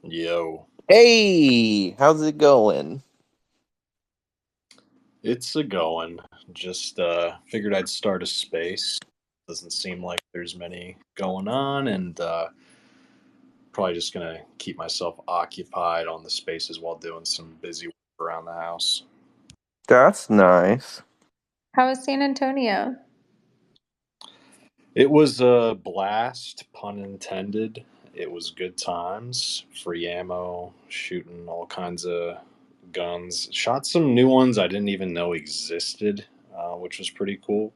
Yo, Hey, how's it going? it's a going. Just figured I'd start a space. Doesn't seem like there's many going on, and probably just gonna keep myself occupied on the spaces while doing some busy work around the house. That's nice. How was San Antonio? It was a blast, pun intended. It was good times, free ammo, shooting all kinds of guns. Shot some new ones I didn't even know existed, which was pretty cool.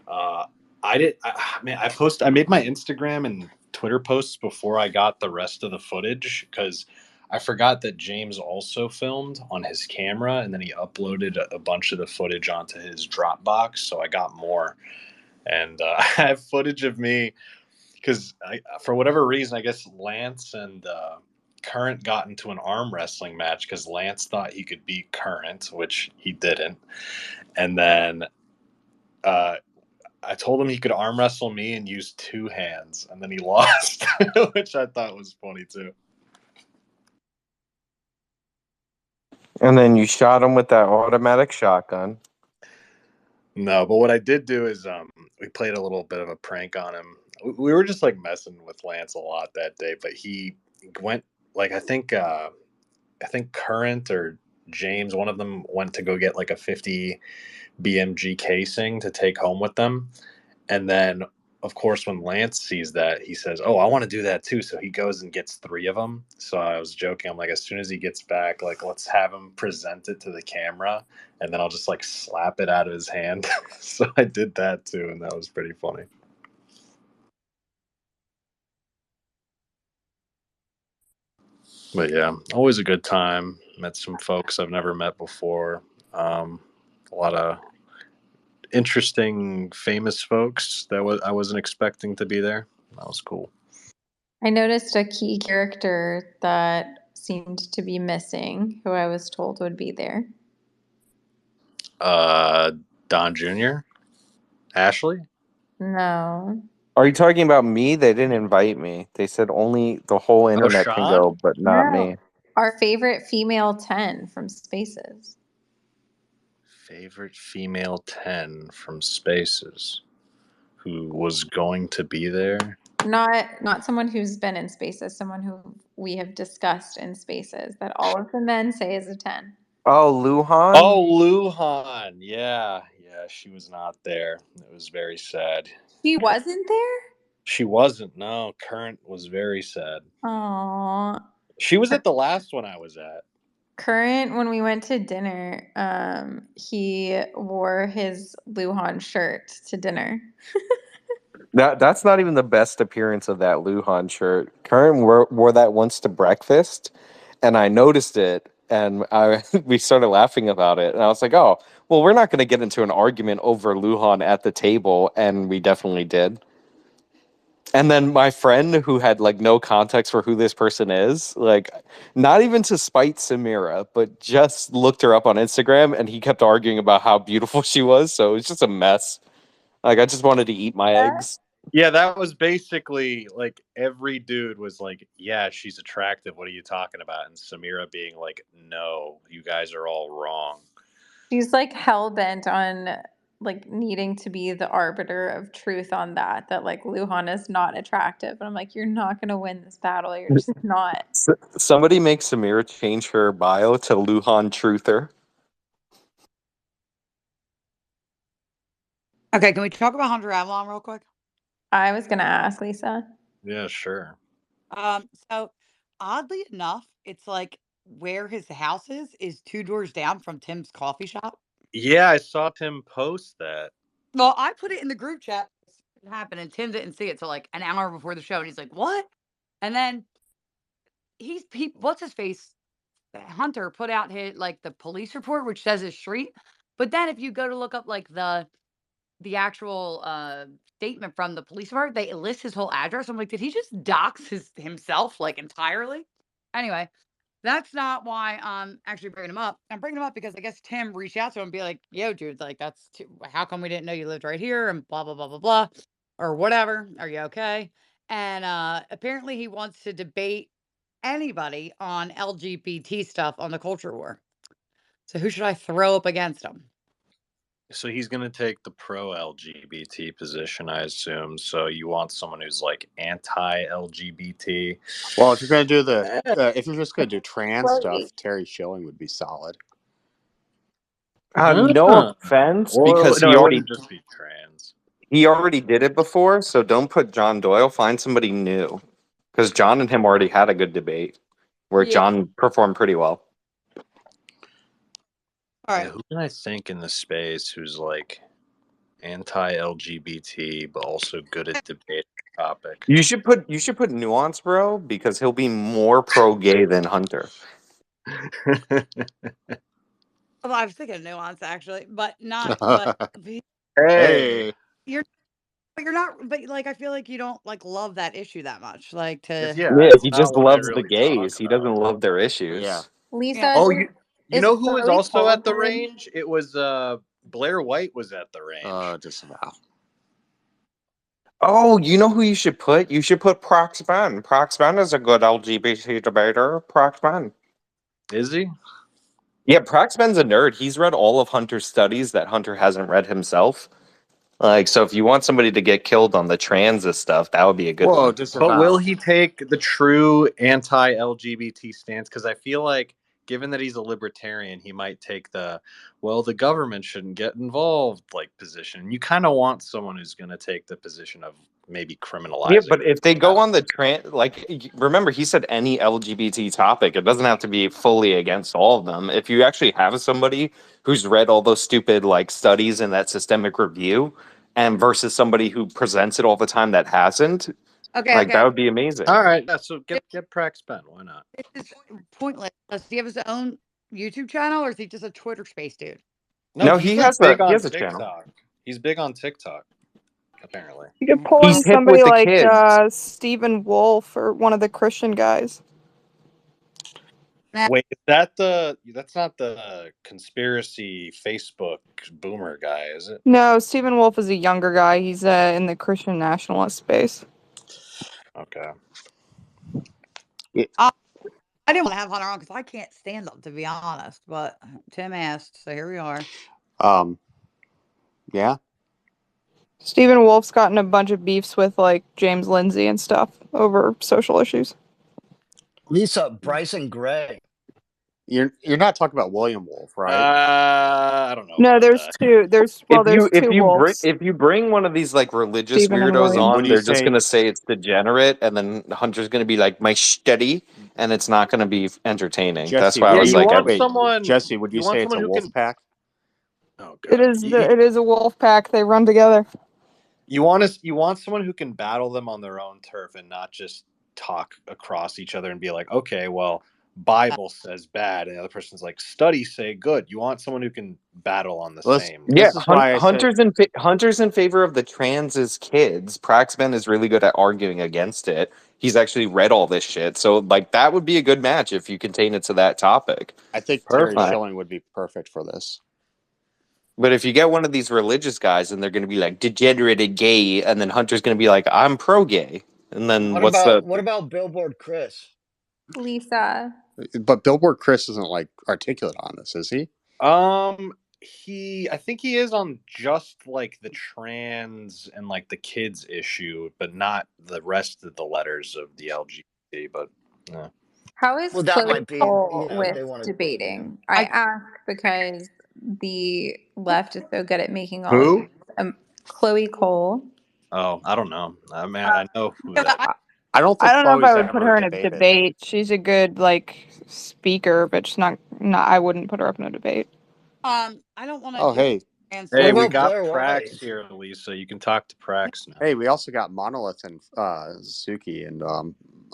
Uh, I did. Man, I made my Instagram and Twitter posts before I got the rest of the footage because I forgot that James also filmed on his camera, and then he uploaded a bunch of the footage onto his Dropbox. So I got more, and I have footage of me because for whatever reason, I guess Lance and Current got into an arm wrestling match because Lance thought he could beat Current, which he didn't, and then. Uh, I told him he could arm wrestle me and use two hands, and then he lost, which I thought was funny too. And then you shot him with that automatic shotgun. No, but what I did do is we played a little bit of a prank on him. We were just like messing with Lance a lot that day, but he went like I think Current or James, one of them went to go get like a 50 BMG casing to take home with them. And then, of course, when Lance sees that, he says, "Oh, I want to do that too." So he goes and gets three of them. So I was joking. I'm like, as soon as he gets back, like, let's have him present it to the camera, and then I'll just like slap it out of his hand. So I did that too, and that was pretty funny. But yeah, always a good time. Met some folks I've never met before. A lot of interesting, famous folks that I wasn't expecting to be there. That was cool. I noticed a key character that seemed to be missing, who I was told would be there. Uh, Don Jr., Ashley. No. Are you talking about me? They didn't invite me. They said only the whole Oh, internet can Sean. go, but not No. me. Our favorite female 10 from Spaces. Favorite female 10 from Spaces who was going to be there. Not someone who's been in Spaces, someone who we have discussed in Spaces that all of the men say is a 10. Oh, Luhan? Oh, Luhan. Yeah. Yeah, she was not there. It was very sad. She wasn't there? She wasn't. No, Current was very sad. Aww. She was at the last one I was at. Current, when we went to dinner, he wore his Luhan shirt to dinner. That's not even the best appearance of that Luhan shirt. Karen wore that once to breakfast, and I noticed it, and we started laughing about it. And I was like, "Oh, well, we're not going to get into an argument over Luhan at the table," and we definitely did. And then my friend who had like no context for who this person is, like not even to spite Samira, but just looked her up on Instagram and he kept arguing about how beautiful she was. So it was just a mess. Like I just wanted to eat my eggs. Yeah, that was basically like every dude was like, "Yeah, she's attractive. What are you talking about?" And Samira being like, "No, you guys are all wrong." She's like hell bent on like needing to be the arbiter of truth on that like Luhan is not attractive. And I'm like, you're not gonna win this battle. You're just not. Somebody make Samira change her bio to Luhan Truther. Okay, can we talk about Hunter Avalon real quick? I was gonna ask Lisa. Yeah, sure. So oddly enough, it's like where his house is 2 doors down from Tim's coffee shop. Yeah, I saw Tim post that. Well, I put it in the group chat. It happened, and Tim didn't see it till like an hour before the show, and he's like, "What?" And then he what's his face? Hunter put out his like the police report, which says his street. But then if you go to look up like the actual statement from the police department, they list his whole address. I'm like, did he just dox himself like entirely? Anyway, that's not why I'm actually bringing him up. I'm bringing him up because I guess Tim reached out to him and be like, "Yo, dude, like how come we didn't know you lived right here?" And blah blah blah blah blah, or whatever. Are you okay? And apparently he wants to debate anybody on LGBT stuff on the culture war. So who should I throw up against him? So he's going to take the pro LGBT position, I assume. So you want someone who's like anti LGBT. Well, if you're gonna do if you're just gonna do trans Chloe. stuff, Terry Schilling would be solid. No offense, because no, it wouldn't just be trans. he already did it before, so don't put John Doyle. Find somebody new, because John and him already had a good debate where Yeah. John performed pretty well. All Yeah, right. who can I think in the space who's like anti-LGBT but also good at debating the topic? You should put Nuance, bro, because he'll be more pro-gay than Hunter. Well, I was thinking nuance actually, but not. But Hey, you're not. But like, I feel like you don't like love that issue that much. Like to. Yeah, Yeah, it's he not just what I loves the really talk gays. He about. doesn't love their issues. yeah. Lisa, Oh, you is know who was Chloe also at the Cole good? range? It was Blair White was at the range. Just about. Oh, you know who you should put? You should put Proxman. Proxman is a good LGBT debater. Proxman. Is he? Yeah, Proxman's a nerd. He's read all of Hunter's studies that Hunter hasn't read himself. Like, so if you want somebody to get killed on the trans stuff, that would be a good Whoa, one. But will he take the true anti-LGBT stance? Because I feel like, given that he's a libertarian, he might take the government shouldn't get involved position. You kind of want someone who's going to take the position of maybe criminalizing. Yeah, but if they go on the trans, remember he said any LGBT topic. It doesn't have to be fully against all of them. If you actually have somebody who's read all those stupid studies in that systemic review, and versus somebody who presents it all the time that hasn't, Okay. that would be amazing. All right, yeah, so get Prax Ben. Why not? It's pointless. Does he have his own YouTube channel, or is he just a Twitter space dude? No, he has big on a channel. TikTok. He's big on TikTok, apparently. You could pull He's in hip somebody with the like kids. Stephen Wolf or one of the Christian guys. Wait, that's not the conspiracy Facebook boomer guy, is it? No, Stephen Wolf is a younger guy. He's in the Christian nationalist space. Okay. I didn't want to have Hunter on because I can't stand them, to be honest. But Tim asked, so here we are. Yeah. Stephen Wolf's gotten a bunch of beefs with James Lindsay and stuff over social issues. Lisa, Bryson Gray. You're not talking about William Wolf, right? I don't know. No, there's that. two. There's two Wolves. If you bring one of these religious Stephen and weirdos William. on, When you they're just say- gonna say it's degenerate, and then Hunter's gonna be like my steady, and it's not gonna be entertaining. Jesse, That's why I Yeah, was you like, want wait, someone. Jesse, would you want say it's a someone who wolf can- pack? Oh, God. It is a wolf pack. They run together. You want someone who can battle them on their own turf and not just talk across each other and be like, okay, well, Bible says bad, and the other person's like, studies say good. You want someone who can battle on the same. yeah, This is why I said- Hunter's in favor of the trans as kids. Praxman is really good at arguing against it. He's actually read all this shit, so that would be a good match if you contain it to that topic. I think Perfect. Terry Schilling would be perfect for this. But if you get one of these religious guys and they're going to be like degenerate and gay, and then Hunter's going to be like, I'm pro-gay, and then What about Billboard Chris? Lisa. But Billboard Chris isn't articulate on this, is he? I think he is on just the trans and the kids issue, but not the rest of the letters of the LGBT. But yeah. How is Well, that Chloe might be, Cole they with wanna- debating? I ask because the left is so good at making all Who? of Chloe Cole. Oh, I don't know. I mean, I know who that. I don't think I don't know if Chloe's I would put ever her in a debated. debate. She's a good speaker, but she's not. I wouldn't put her up in a debate. I don't want to. Oh, hey, Hey, we about got Blair White? Prax here, Lisa. You can talk to Prax now. hey, we also got Monolith and Suki and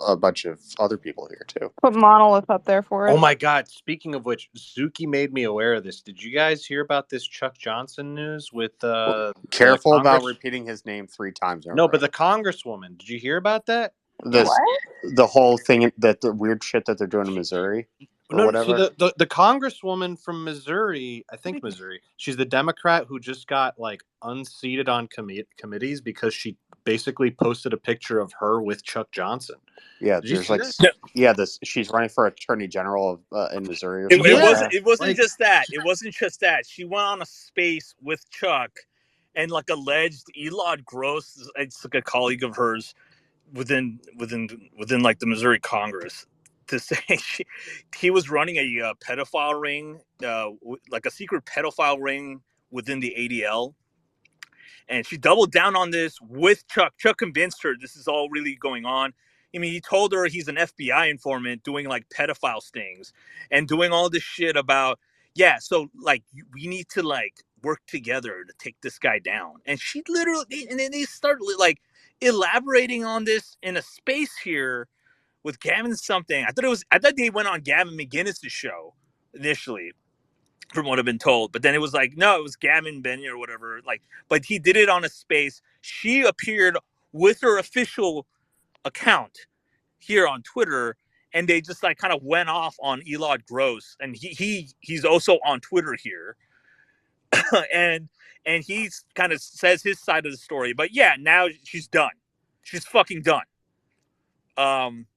a bunch of other people here too. Put Monolith up there for it. Oh my God! Speaking of which, Zuki made me aware of this. Did you guys hear about this Chuck Johnson news with Careful the about Congress- repeating his name 3 times. No, but the Congresswoman. Did you hear about that? the whole thing, that the weird shit that they're doing in Missouri. or No, so whatever. the congresswoman from Missouri, I think Missouri, she's the Democrat who just got like unseated on committees because she basically posted a picture of her with Chuck Johnson. Yeah, Did you there's see like that? yeah, this she's running for attorney general of, in Missouri or It, something it like Yeah, wasn't. that. It wasn't like just that. It wasn't just that. She went on a space with Chuck, and like alleged Elon Gross, it's like a colleague of hers within like the Missouri Congress, to say he was running a pedophile ring, like a secret pedophile ring within the ADL, and she doubled down on this with Chuck. Chuck convinced her this is all really going on. I mean, he told her he's an FBI informant doing like pedophile stings and doing all this shit about, yeah, so like we need to like work together to take this guy down. And she literally, and then they started like elaborating on this in a space here with Gavin something. I thought they went on Gavin McGinnis's show initially, from what I've been told. But then it was like, no, it was Gavin Benny or whatever. Like, but he did it on a space. She appeared with her official account here on Twitter, and they just like kind of went off on Elon Gross, and he's also on Twitter here, and he's kind of says his side of the story. But yeah, now she's done. She's fucking done. Um,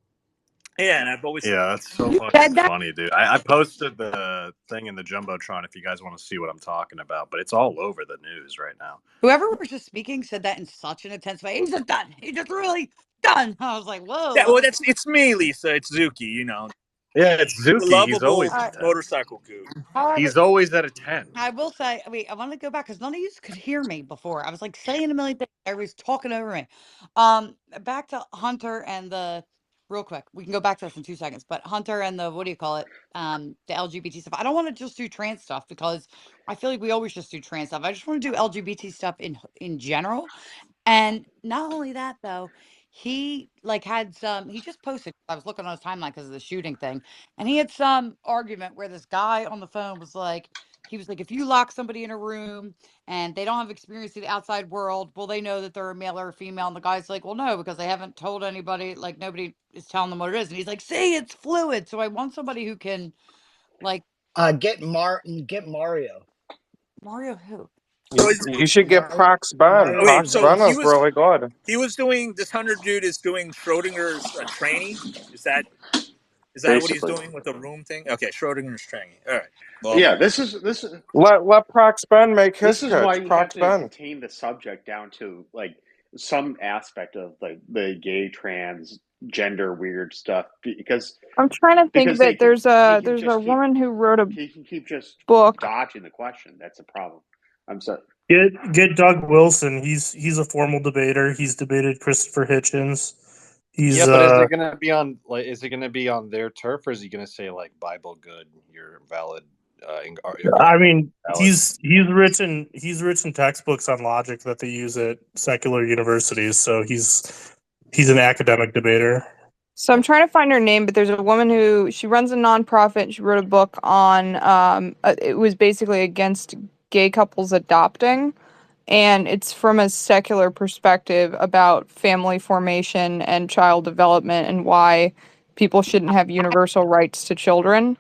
yeah, and I've always yeah, that's so You fucking said that? funny, dude. I posted the thing in the Jumbotron if you guys want to see what I'm talking about, but it's all over the news right now. Whoever was just speaking said that in such an intense way. He's just done. He's just really done. I was like, whoa, yeah. that Well, was it's me, Lisa. It's Zuki. You know, Yeah, it's the Zuki. He's lovable always all right. intense. motorcycle goop. However, He's always at a 10. I will say, wait, I want to go back because none of you could hear me before. I was like saying a million things. Everybody's talking over me. Back to Hunter and the real quick. We can go back to this in 2 seconds, but Hunter and the what do you call it? The LGBT stuff. I don't want to just do trans stuff because I feel like we always just do trans stuff. I just want to do LGBT stuff in general. And not only that though, he like had some he just posted, I was looking on his timeline because of the shooting thing, and he had some argument where this guy on the phone was like, he was like, if you lock somebody in a room and they don't have experience in the outside world, will they know that they're a male or a female? And the guy's like, well, no, because they haven't told anybody, like nobody is telling them what it is. And he's like, see, it's fluid. So I want somebody who can like Get Mario. Mario who? So You should get Mario, Prox Ben. Mario okay, Prox so Ben presents. is really good. he was doing this 100 dude is doing Schrodinger's trainee. Is that what he's Basically, doing with the room thing? Okay, Schrodinger's trainee. All right. Well, yeah. This is Let Prox Ben make his this is why pitch. you have Prox to Ben. contain the subject down to like some aspect of like the gay trans gender weird stuff I'm trying to think because of it. he can There's a just keep woman who wrote a he can keep just book. dodging the question. That's a problem. I'm sorry. Get Doug Wilson. He's a formal debater. He's debated Christopher Hitchens. Yeah, He's but is it gonna be on like? Is it gonna be on their turf, or is he gonna say like Bible good? You're valid. Your I argument mean is valid. he's written textbooks on logic that they use at secular universities. So he's an academic debater. So I'm trying to find her name, but there's a woman who she runs a nonprofit. And she wrote a book on it was basically against gay couples adopting, and it's from a secular perspective about family formation and child development and why people shouldn't have universal rights to children.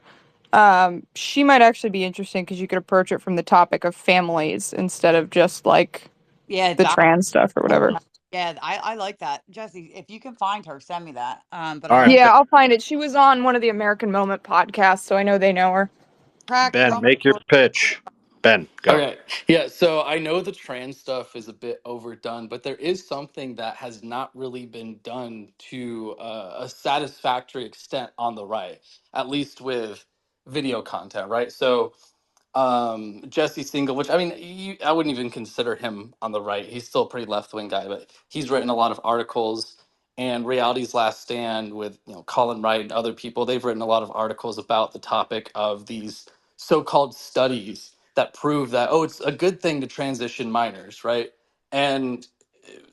She might actually be interesting because you could approach it from the topic of families instead of just like Yeah, the trans stuff or whatever. yeah, I like that. Jesse, if you can find her, send me that. But All I right, want Yeah, I'll find it. She was on one of the American Moment podcasts, so I know they know her. Prax, Ben, make your pitch. Ben, go. Okay. Yeah. So I know the trans stuff is a bit overdone, but there is something that has not really been done to a satisfactory extent on the right, at least with video content, right? So Jesse Singal, which I mean, I wouldn't even consider him on the right. He's still a pretty left wing guy, but he's written a lot of articles. And Reality's Last Stand with Colin Wright and other people, they've written a lot of articles about the topic of these so-called studies that prove that it's a good thing to transition minors, right? And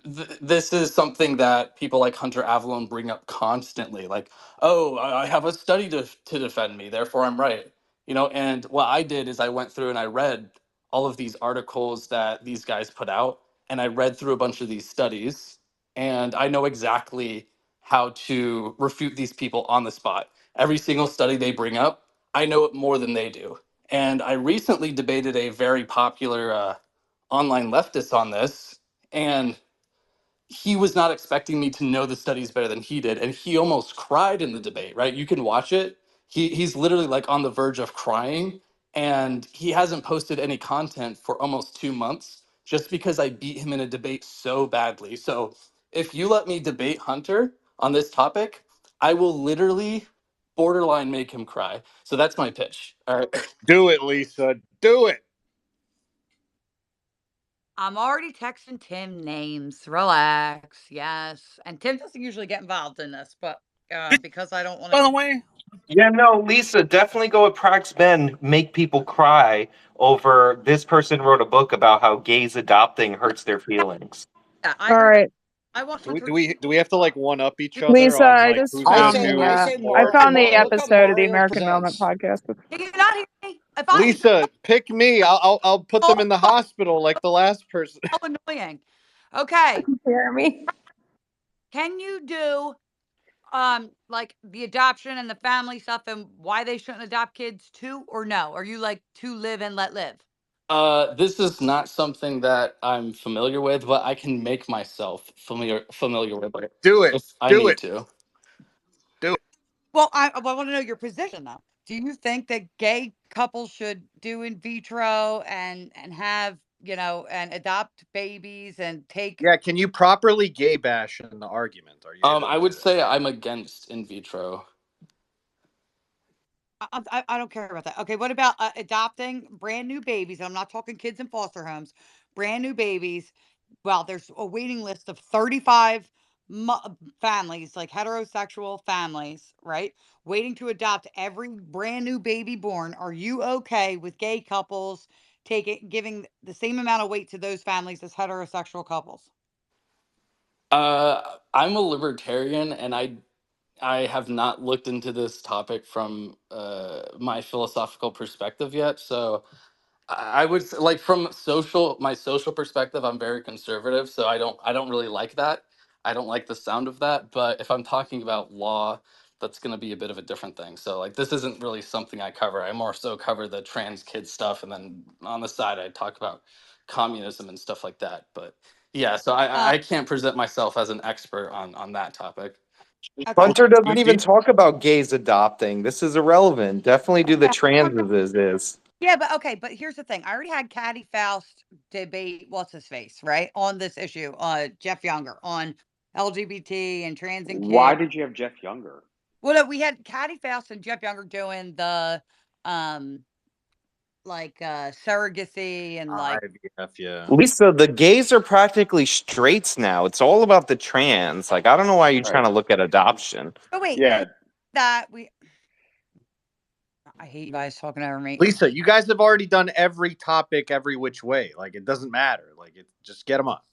this is something that people like Hunter Avalon bring up constantly, like, oh, I have a study to defend me, therefore I'm right. And what I did is I went through and I read all of these articles that these guys put out, and I read through a bunch of these studies, and I know exactly how to refute these people on the spot. Every single study they bring up, I know it more than they do. And I recently debated a very popular online leftist on this, and he was not expecting me to know the studies better than he did, and he almost cried in the debate. Right? You can watch it. He's literally like on the verge of crying, and he hasn't posted any content for almost 2 months just because I beat him in a debate so badly. So if you let me debate Hunter on this topic, I will literally borderline make him cry. So that's my pitch. All right. Do it, Lisa. Do it. I'm already texting Tim names. Relax. Yes. And Tim doesn't usually get involved in this, but because I don't want By to. the way, Yeah, no, Lisa, definitely go with Prax Ben. Make people cry over this person wrote a book about how gays adopting hurts their feelings. Yeah, I All agree. right, I want Do we Hunter. do we have to like one up each other Lisa, on I like just who's I gonna found say do I the say I more? found the look up episode of the Mario American Moment Presents. podcast. Can you not hear me? If I Lisa, pick me. I'll put them in the hospital like the last person. so annoying. Okay. Jeremy. Can you do like the adoption and the family stuff and why they shouldn't adopt kids too, or no? Are you like to live and let live? This is not something that I'm familiar with, but I can make myself familiar with it Do it. if I Do need it. to. Do it. Well, I want to know your position though. Do you think that gay couples should do in vitro and have, and adopt babies and take? Yeah, can you properly gay bash in the argument? Are you able I to do would that? say I'm against in vitro. I don't care about that. Okay, what about adopting brand new babies? I'm not talking kids in foster homes. Brand new babies. Well, there's a waiting list of 35 families, like heterosexual families, right? Waiting to adopt every brand new baby born. Are you okay with gay couples giving the same amount of weight to those families as heterosexual couples? I'm a libertarian, and I have not looked into this topic from my philosophical perspective yet. So I would like from my social perspective, I'm very conservative, so I don't really like that. I don't like the sound of that. But if I'm talking about law, that's going to be a bit of a different thing. So like this isn't really something I cover. I more so cover the trans kid stuff, and then on the side I talk about communism and stuff like that. But yeah, so Uh, I can't present myself as an expert on that topic. okay. Hunter Do, doesn't do, even talk about gays adopting. This is irrelevant. Definitely do the trans as is. Yeah, but okay, but here's the thing. I already had Caddy Faust debate what's his face, right? On this issue, Jeff Younger on LGBT and trans and Why kid. did you have Jeff Younger? Well, no, we had Caddy Faust and Jeff Younger doing the um surrogacy and like IVF, yeah. Lisa, the gays are practically straights now. It's all about the trans. Like, I don't know why you're trying Right. to look at adoption. oh wait, Yeah. that we I hate you guys talking over me. Lisa, you guys have already done every topic every which way. Like it doesn't matter. Like it just get them up.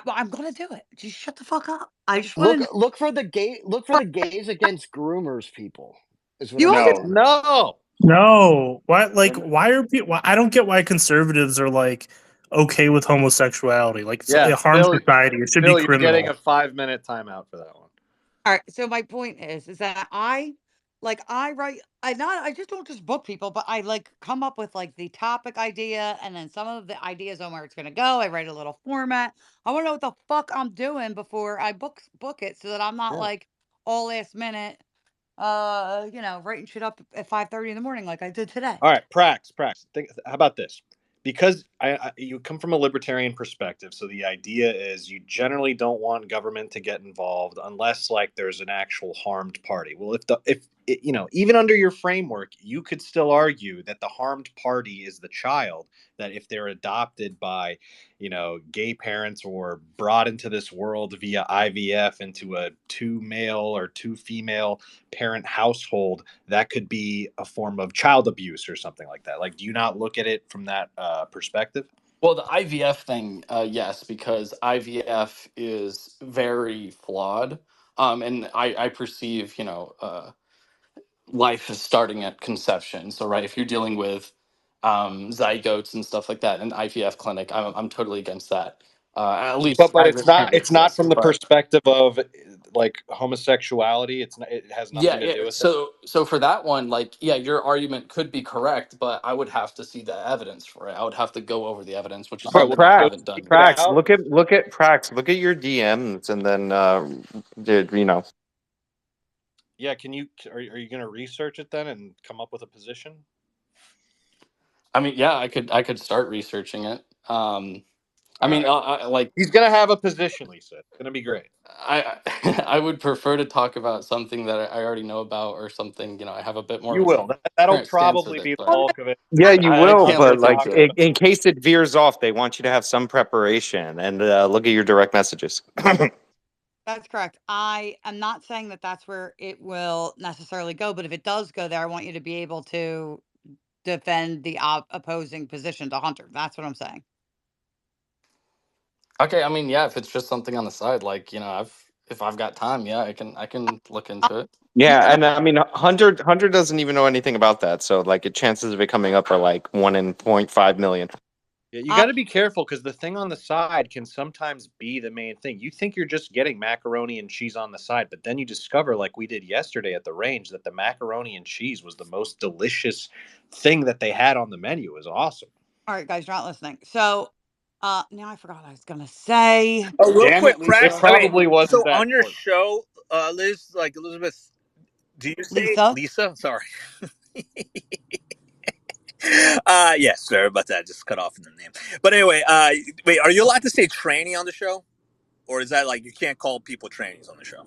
Well, I'm gonna do it. Just shut the fuck up. I just want Look to know. look for the gays against groomers people. Is what You I'm all just looking No. at. No. No, why? Like, And why are people? I don't get why conservatives are like okay with homosexuality. Like, Yeah, it harms society. It should be Phil, you're getting criminal. a 5-minute timeout for that one. all right. So my point is that I write I just don't just book people, but I like come up with like the topic idea and then some of the ideas on where it's gonna go. I write a little format. I want to know what the fuck I'm doing before I book it so that I'm not Yeah. like all last minute writing shit up at 5:30 in the morning like I did today. All right, Prax. How about this? Because you come from a libertarian perspective, so the idea is you generally don't want government to get involved unless like there's an actual harmed party. Well, even under your framework, you could still argue that the harmed party is the child. That if they're adopted by, gay parents or brought into this world via IVF into a two male or two female parent household, that could be a form of child abuse or something like that. Like, do you not look at it from that perspective? Well, the IVF thing, yes, because IVF is very flawed. And I perceive, life is starting at conception. So, right, if you're dealing with zygotes and stuff like that, an IVF clinic, I'm totally against that. At least But it's IVF not can't it's not exist. from the But perspective of like homosexuality? It has nothing to do with it. So for that one, like, yeah, your argument could be correct, but I would have to see the evidence for it. I would have to go over the evidence, which is All right, something well, I go haven't done check it yet. Prax, out. look at Prax. Look at your DMs, and then Yeah, are you going to research it then and come up with a position? I mean, yeah, I could start researching it. I mean, like, he's going to have a position, Lisa. It's going to be great. I I would prefer to talk about something that I already know about, or something, I have a bit more You of a will. That'll current stance with probably it. be the But bulk of it. Yeah, you I will, can't but look like into it. in case it veers off, they want you to have some preparation and look at your direct messages. That's correct. I am not saying that that's where it will necessarily go, but if it does go there, I want you to be able to defend the opposing position to Hunter. That's what I'm saying. Okay, I mean, yeah, if it's just something on the side, like, if I've got time, yeah, I can look into it. Yeah, and I mean, Hunter doesn't even know anything about that, so like, the chances of it coming up are like 1 in 0.5 million. Yeah, you got to be careful because the thing on the side can sometimes be the main thing. You think you're just getting macaroni and cheese on the side, but then you discover, like we did yesterday at the range, that the macaroni and cheese was the most delicious thing that they had on the menu. It was awesome. All right, guys, you're not listening. So now I forgot what I was gonna say. Oh, real Damn quick, it, It Prax. Lisa. I mean, probably wasn't so that on your important. show, Liz, like Elizabeth, do you say Lisa? Lisa? Sorry. Yes, sorry about that. Just cut off in the name. But anyway, wait, are you allowed to say tranny on the show? Or is that like you can't call people trannies on the show?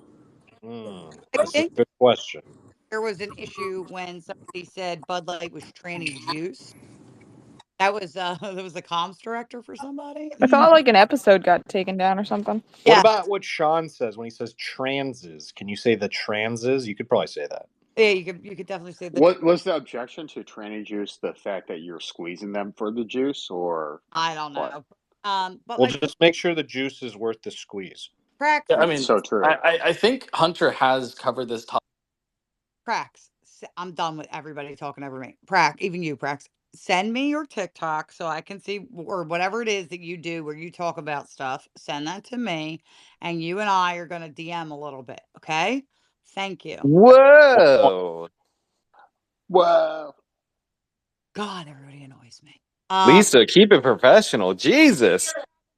I That's a think good question. there was an issue when somebody said Bud Light was tranny juice. That was that was the comms director for somebody. I thought like an episode got taken down or something. What Yeah. about what Sean says when he says transes? Can you say the transes? You could probably say that. Yeah, you could definitely say that. What was the objection to tranny juice? The fact that you're squeezing them for the juice, or I don't what? know. But Well, like just make sure the juice is worth the squeeze. Prax, Yeah, I It's mean, so true. I think Hunter has covered this topic. Prax, I'm done with everybody talking over me. Prax, even you, Prax, send me your TikTok so I can see, or whatever it is that you do where you talk about stuff. Send that to me, and you and I are going to DM a little bit. Okay? Thank you. Whoa, Whoa. God, everybody annoys me. Lisa, keep it professional. Jesus.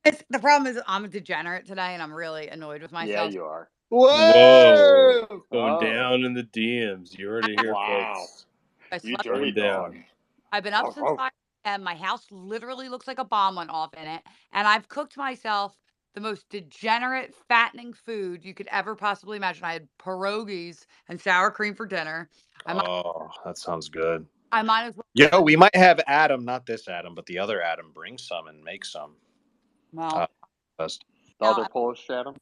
The problem is I'm a degenerate today, and I'm really annoyed with Yeah, myself. you are. Whoa. Whoa. Going Oh, down in the DMs. You heard it here, wow. folks. I You slept. dirty Going dog. down. I've been up Oh, since oh. 5 a.m. My house literally looks like a bomb went off in it. And I've cooked myself the most degenerate, fattening food you could ever possibly imagine. I had pierogies and sour cream for dinner. Oh, that sounds good. I might as well. Yeah, we might have Adam, not this Adam, but the other Adam, bring some and make some. Well, Best. The now other I'm Polish Adam?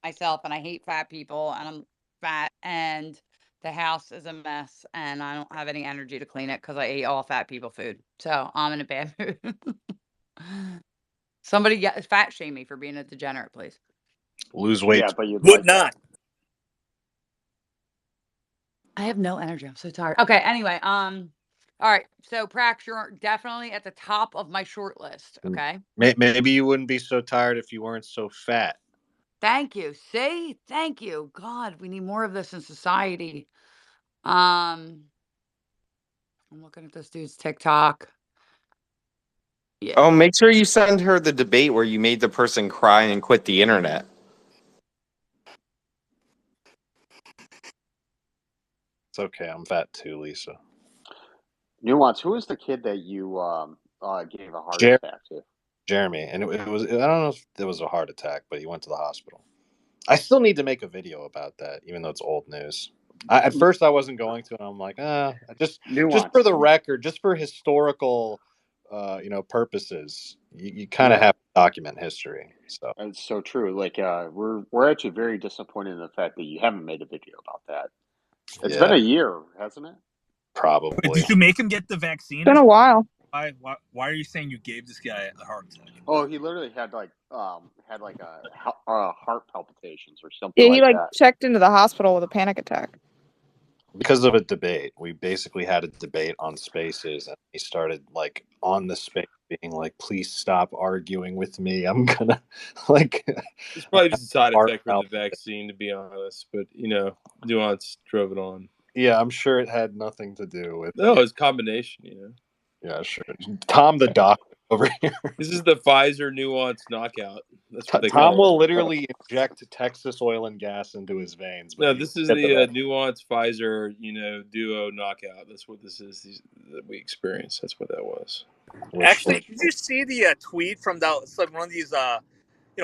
myself, and I hate fat people, and I'm fat, and the house is a mess, and I don't have any energy to clean it because I ate all fat people food. So I'm in a bad mood. Somebody fat shame me for being a degenerate, please. Lose weight. Yeah, but you'd Would like not. I have no energy. I'm so tired. Okay. Anyway, all right. So Prax, you're definitely at the top of my short list. Okay. Maybe you wouldn't be so tired if you weren't so fat. Thank you. See, thank you. God, we need more of this in society. I'm looking at this dude's TikTok. Yeah. Oh, make sure you send her the debate where you made the person cry and quit the internet. It's okay. I'm fat too, Lisa. Nuance. Who is the kid that you gave a heart attack to? Jeremy, and it was, I don't know if it was a heart attack, but he went to the hospital. I still need to make a video about that, even though it's old news. At first, I wasn't going to, and I'm like, just Nuance. for the record, just for historical, purposes, you kind of have to document history. So It's so true. Like, we're actually very disappointed in the fact that you haven't made a video about that. It's been yeah, a year, hasn't it? probably. Wait, did you make him get the vaccine? It's been a while. Why are you saying you gave this guy a heart attack? Oh, he literally had like a heart palpitations or something Yeah, he like like that. checked into the hospital with a panic attack. Because of a debate. We basically had a debate on spaces, and he started like on the space being like, "Please stop arguing with me. I'm gonna like." It's probably just a side Art effect from out. the vaccine, to be honest. But Nuance drove it on. Yeah, I'm sure it had nothing to do with. No, it's a combination. Yeah, sure. Tom the doctor over here. This is the Pfizer Nuance knockout. That's what they Tom call will it. literally inject Texas oil and gas into his veins. But No, he this will is get the the vaccine. Nuance Pfizer, duo knockout. That's what this is that we experienced. That's what that was. Actually, did you see the tweet from one of these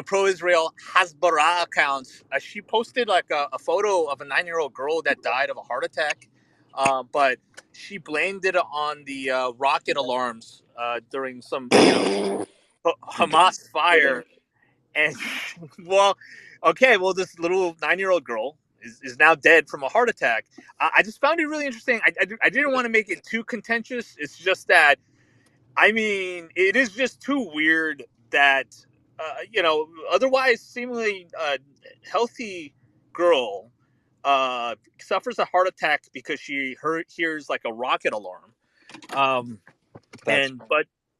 pro-Israel Hasbara accounts? She posted like a photo of a 9-year-old girl that died of a heart attack, but she blamed it on the rocket alarms during some Hamas fire. And this little 9-year-old girl is now dead from a heart attack. I just found it really interesting. I didn't want to make it too contentious. It's just that, I mean, it is just too weird that, otherwise seemingly healthy girl suffers a heart attack because she hears like a rocket alarm. That's and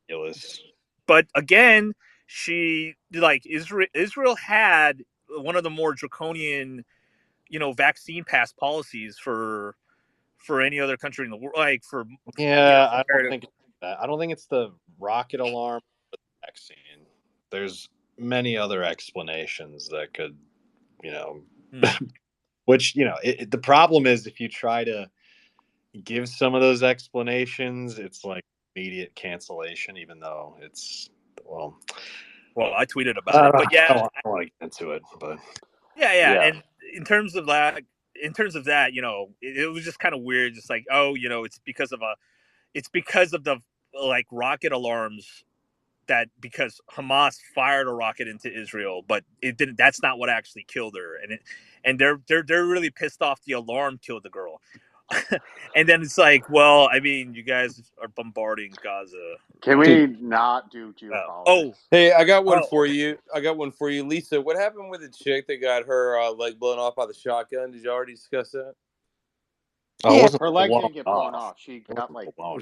ridiculous. but again, Israel had one of the more draconian, vaccine pass policies for any other country in the world, like for Yeah, I don't comparative. think it's that. I don't think it's the rocket alarm or the vaccine. There's many other explanations that could, which the problem is if you try to give some of those explanations, it's like immediate cancellation, even though it's well. I tweeted about it, but I don't want to get into it, but yeah. And in terms of that, it was just kind of weird. Just like, it's because of the like rocket alarms because Hamas fired a rocket into Israel, but it didn't. That's not what actually killed her, and they're really pissed off. The alarm killed the girl. And then it's like, well, I mean, you guys are bombarding Gaza. Can we not do geopolitics? Hey, I got one for okay. you. Lisa. What happened with the chick that got her leg blown off by the shotgun? Did you already discuss that? Oh, it wasn't Her leg blown didn't get blown off. off. She got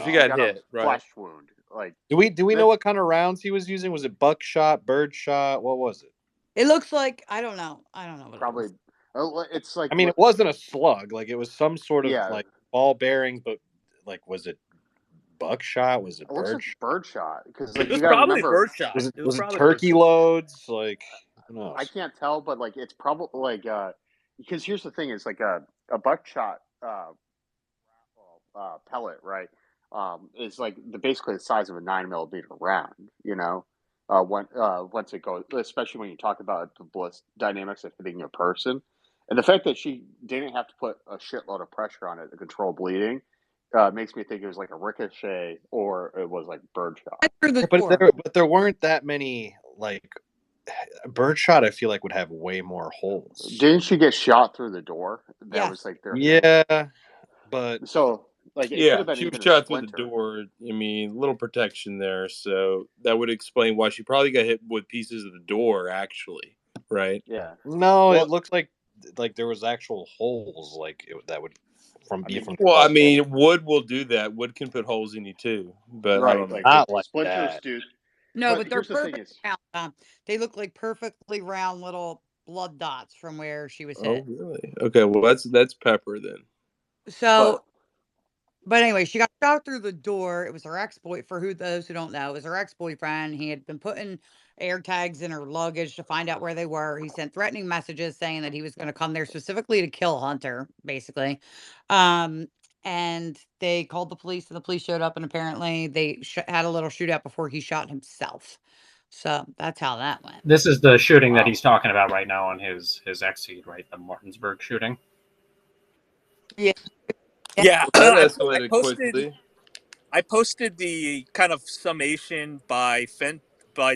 She got a hit, right? flesh wound. Like, Do we know what kind of rounds he was using? Was it buckshot, birdshot? What was it? It looks like I don't know. What probably. It's like. I mean, it wasn't a slug. Like it was some sort of like ball bearings, but like was it buckshot? Was it It looks bird? like birdshot because It was probably birdshot. Was it turkey loads? Like who knows? I can't tell, but like it's probably like because here's the thing: is like a buckshot pellet, right? Is like basically the size of a 9mm round. Once it goes, especially when you talk about the dynamics of hitting a person, and the fact that she didn't have to put a shitload of pressure on it to control bleeding. Makes me think it was like a ricochet or it was like birdshot. But there weren't that many like birdshot. I feel like would have way more holes. Didn't she get shot through the door? That was like their thing. But so like it could have been she even was shot through the door. I mean, little protection there, so that would explain why she probably got hit with pieces of the door. Actually, right? Yeah. No, it looks like there was actual holes that would from. Well, I mean, wood will do that. Wood can put holes in you too, but I don't know. Not like splinters, that. dude. No, but they're perfect round. They look like perfectly round little blood dots from where she was hit. Oh, really? Okay, well that's Pepper then. So, but anyway, she got shot through the door. It was her ex-boyfriend. For those who don't know, it was her ex-boyfriend. He had been putting air tags in her luggage to find out where they were. He sent threatening messages saying that he was going to come there specifically to kill Hunter, basically. And they called the police, and the police showed up, and apparently they had a little shootout before he shot himself. So that's how that went. This is the shooting that he's talking about right now on his exceed, right? The Martinsburg shooting. Yeah. Yeah. That escalated quickly. I posted the kind of summation by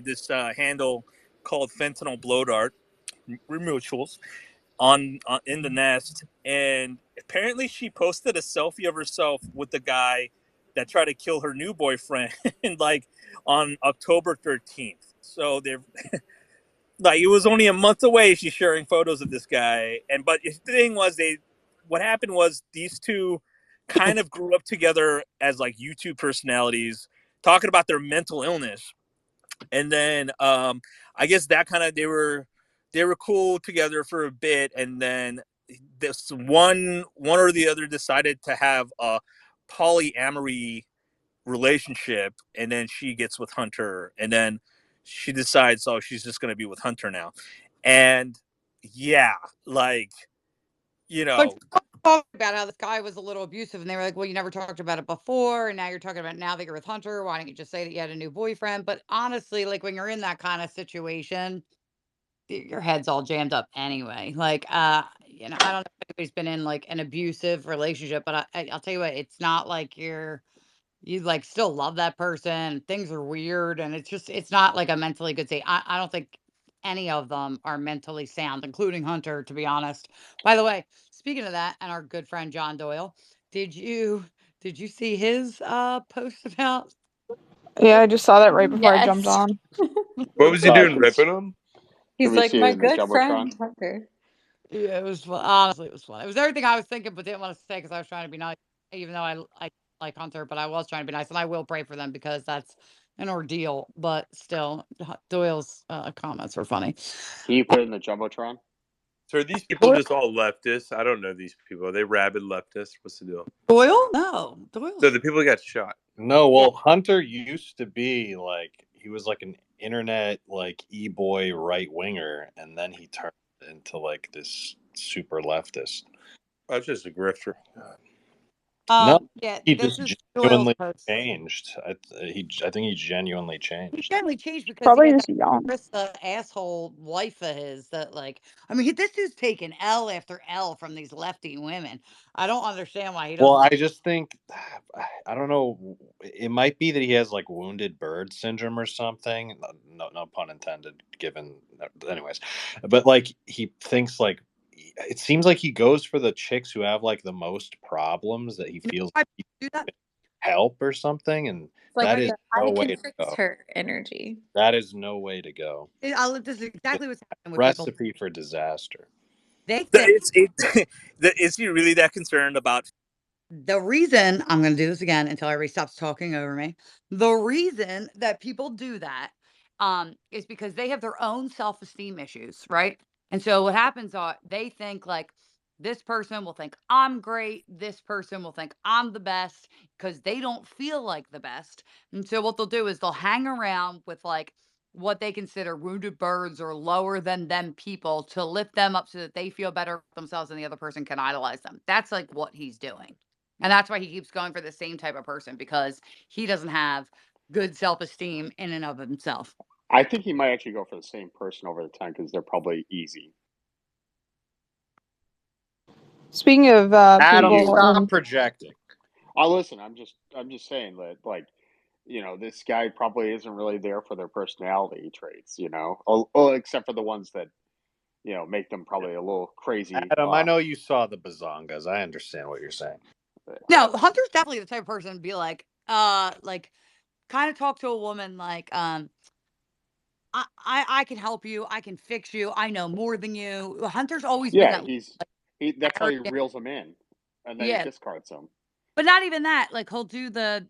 this handle called Fentanyl Blow Dart Mutuals on in the nest, and apparently she posted a selfie of herself with the guy that tried to kill her new boyfriend like on October 13th. So they're like, it was only a month away. She's sharing photos of this guy, but the thing was, what happened was these two kind of grew up together as like YouTube personalities, talking about their mental illness. And then I guess that kind of they were cool together for a bit, and then this one or the other decided to have a polyamory relationship, and then she gets with Hunter, and then she decides, oh, she's just going to be with Hunter now. And yeah, like, But talk about how this guy was a little abusive, and they were like, well, you never talked about it before, and now you're talking about it now that you're with Hunter. Why don't you just say that you had a new boyfriend? But honestly, like when you're in that kind of situation, your head's all jammed up anyway. Like, I don't know if anybody's been in like an abusive relationship, but I'll tell you what, it's not like you like still love that person. Things are weird, and it's not like a mentally good state. I don't think any of them are mentally sound, including Hunter, to be honest. By the way, speaking of that, and our good friend John Doyle, did you see his post about? Yeah, I just saw that right before I jumped Yes. on. What was he doing, ripping them? He's we like, see it my in the good Jumbotron? friend Hunter. Yeah, it was fun. Honestly, it was fun. It was everything I was thinking, but didn't want to say because I was trying to be nice, even though I like Hunter, but I was trying to be nice, and I will pray for them because that's an ordeal. But still, Doyle's comments were funny. Can you put it in the Jumbotron? So are these people just all leftists? I don't know these people. Are they rabid leftists? What's the deal? Doyle? No, Doyle. No, the people that got shot. No, well, Hunter used to be like, he was like an internet like e-boy right winger, and then he turned into like this super leftist. That's just a grifter. No, Yeah, he this just is Doyle's genuinely post. changed. I think he genuinely He changed. generally changed because he Probably had just that young. Krista asshole wife of his that like I mean this dude's taking L after L from these lefty women. I don't understand why he Well, doesn't. I just think, I don't know. It might be that he has like wounded bird syndrome or something. No pun intended. Given, anyways, but like he thinks like, it seems like he goes for the chicks who have like the most problems that he feels I he do that. can help or something, and It's like that is the no I way can to fix go. her energy. That is no way to go. This is exactly what's happening with people. Recipe for disaster. They think Is he really that concerned about? the reason I'm going to do this again until everybody stops talking over me. The reason that people do that is because they have their own self-esteem issues, right? And so what happens are they think like this person will think I'm great, this person will think I'm the best because they don't feel like the best. And so what they'll do is they'll hang around with like what they consider wounded birds or lower than them people to lift them up so that they feel better about themselves and the other person can idolize them. That's like what he's doing. And that's why he keeps going for the same type of person because he doesn't have good self-esteem in and of himself. I think he might actually go for the same person over the time because they're probably easy. Speaking of Adam, people, stop projecting. Oh, listen, I'm just saying that like, this guy probably isn't really there for their personality traits, except for the ones that make them probably a little crazy. Adam, I know you saw the bazongas. I understand what you're saying. No, Hunter's definitely the type of person to be like kind of talk to a woman like, I can help you, I can fix you, I know more than you. Hunter's always been Yeah, that that's how he arrogant. reels them in, and then he Yeah, discards them. but not even that. Like he'll do the,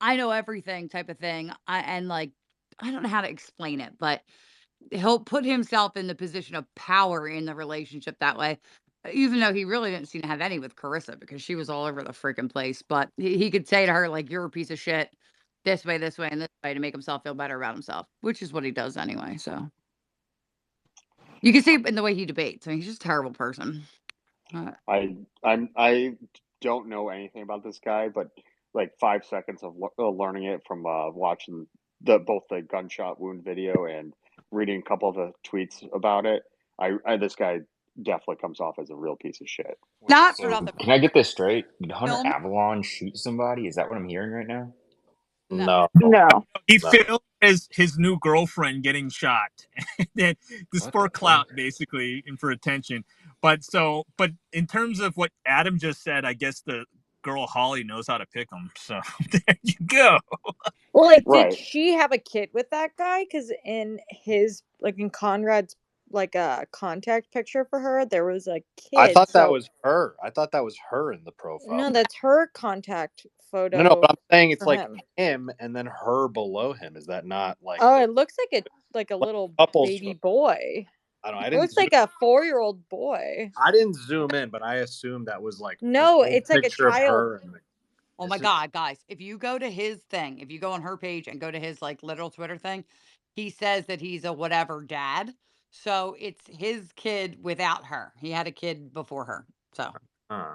I know everything type of thing. And like I don't know how to explain it, but he'll put himself in the position of power in the relationship that way. Even though he really didn't seem to have any with Carissa because she was all over the freaking place. But he could say to her, like, you're a piece of shit this way, and this way to make himself feel better about himself, which is what he does anyway. So you can see it in the way he debates. I mean, he's just a terrible person. I don't know anything about this guy, but like 5 seconds of learning it from watching both the gunshot wound video and reading a couple of the tweets about it. This guy definitely comes off as a real piece of shit. Not for So nothing. can I get this straight? Did Hunter Film. Avalon shoot somebody? Is that what I'm hearing right now? No. no. He filmed his new girlfriend getting shot, and then this What for the clout, fuck? basically, and for attention. But in terms of what Adam just said, I guess the girl Holly knows how to pick him. So there you go. Well, like, did Right. she have a kid with that guy? Because in his, like, in Conrad's, like, a contact picture for her, there was a I kid. thought that So was her. I thought that was her in the profile. no, that's her contact photo. No, but I'm saying it's for like him. him and then her below him. Is that not like Oh, it looks like a like little couples baby photo? boy. I don't know. I It didn't looks like a 4-year-old boy. I didn't zoom in, but I assumed that was like this No, old it's like a picture of child. her. And Oh my God, guys. If you go to his thing, if you go on her page and go to his like little Twitter thing, he says that he's a whatever dad. So it's his kid without her. He had a kid before her. So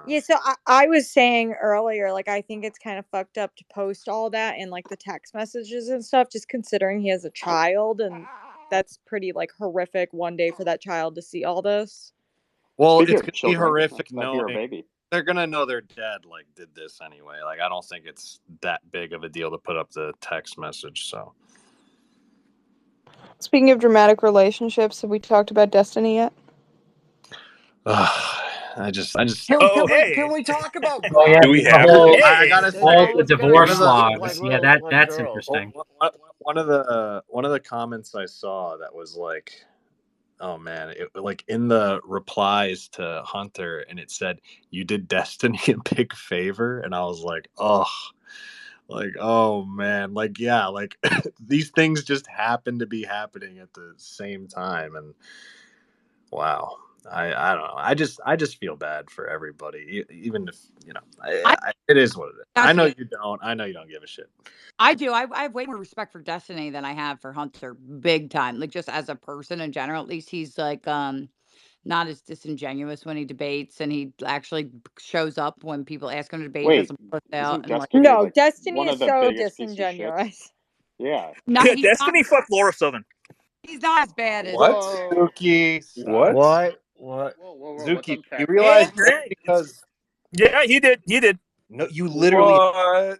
Yeah, so I was saying earlier, like, I think it's kind of fucked up to post all that in like the text messages and stuff, just considering he has a child, and that's pretty like horrific one day for that child to see all this. Well, Speaking it's of gonna be children, horrific that be our knowing baby. they're gonna know their dad like did this anyway. Like I don't think it's that big of a deal to put up the text message. So Speaking of dramatic relationships, have we talked about Destiny yet? I just Oh, hey. Can we talk about Oh yeah, Do we girls? the have whole to? I Hey. gotta They all say the always gotta one divorce of be the like logs. Yeah, that's girls. interesting. one of the comments I saw that was like, oh man, it like in the replies to Hunter, and it said you did Destiny a big favor, and I was like, oh man, like yeah, like these things just happen to be happening at the same time, and wow. I don't know. I just feel bad for everybody, even if it is what it is. I know you don't. I know you don't give a shit. I do. I have way more respect for Destiny than I have for Hunter, big time. Like just as a person in general, at least he's like not as disingenuous when he debates, and he actually shows up when people ask him to debate. He Wait, doesn't put out isn't and like Destiny No, like Destiny one is of the so biggest piece of shits? disingenuous. Yeah. not, Yeah, he's not Destiny fucked Laura Southern. he's not as bad as What? Zuki, stop. What? What? Whoa, whoa, whoa! Let's Zuki, you unpack that. realize Yeah, just because yeah, he did. He did. no, you literally what What? are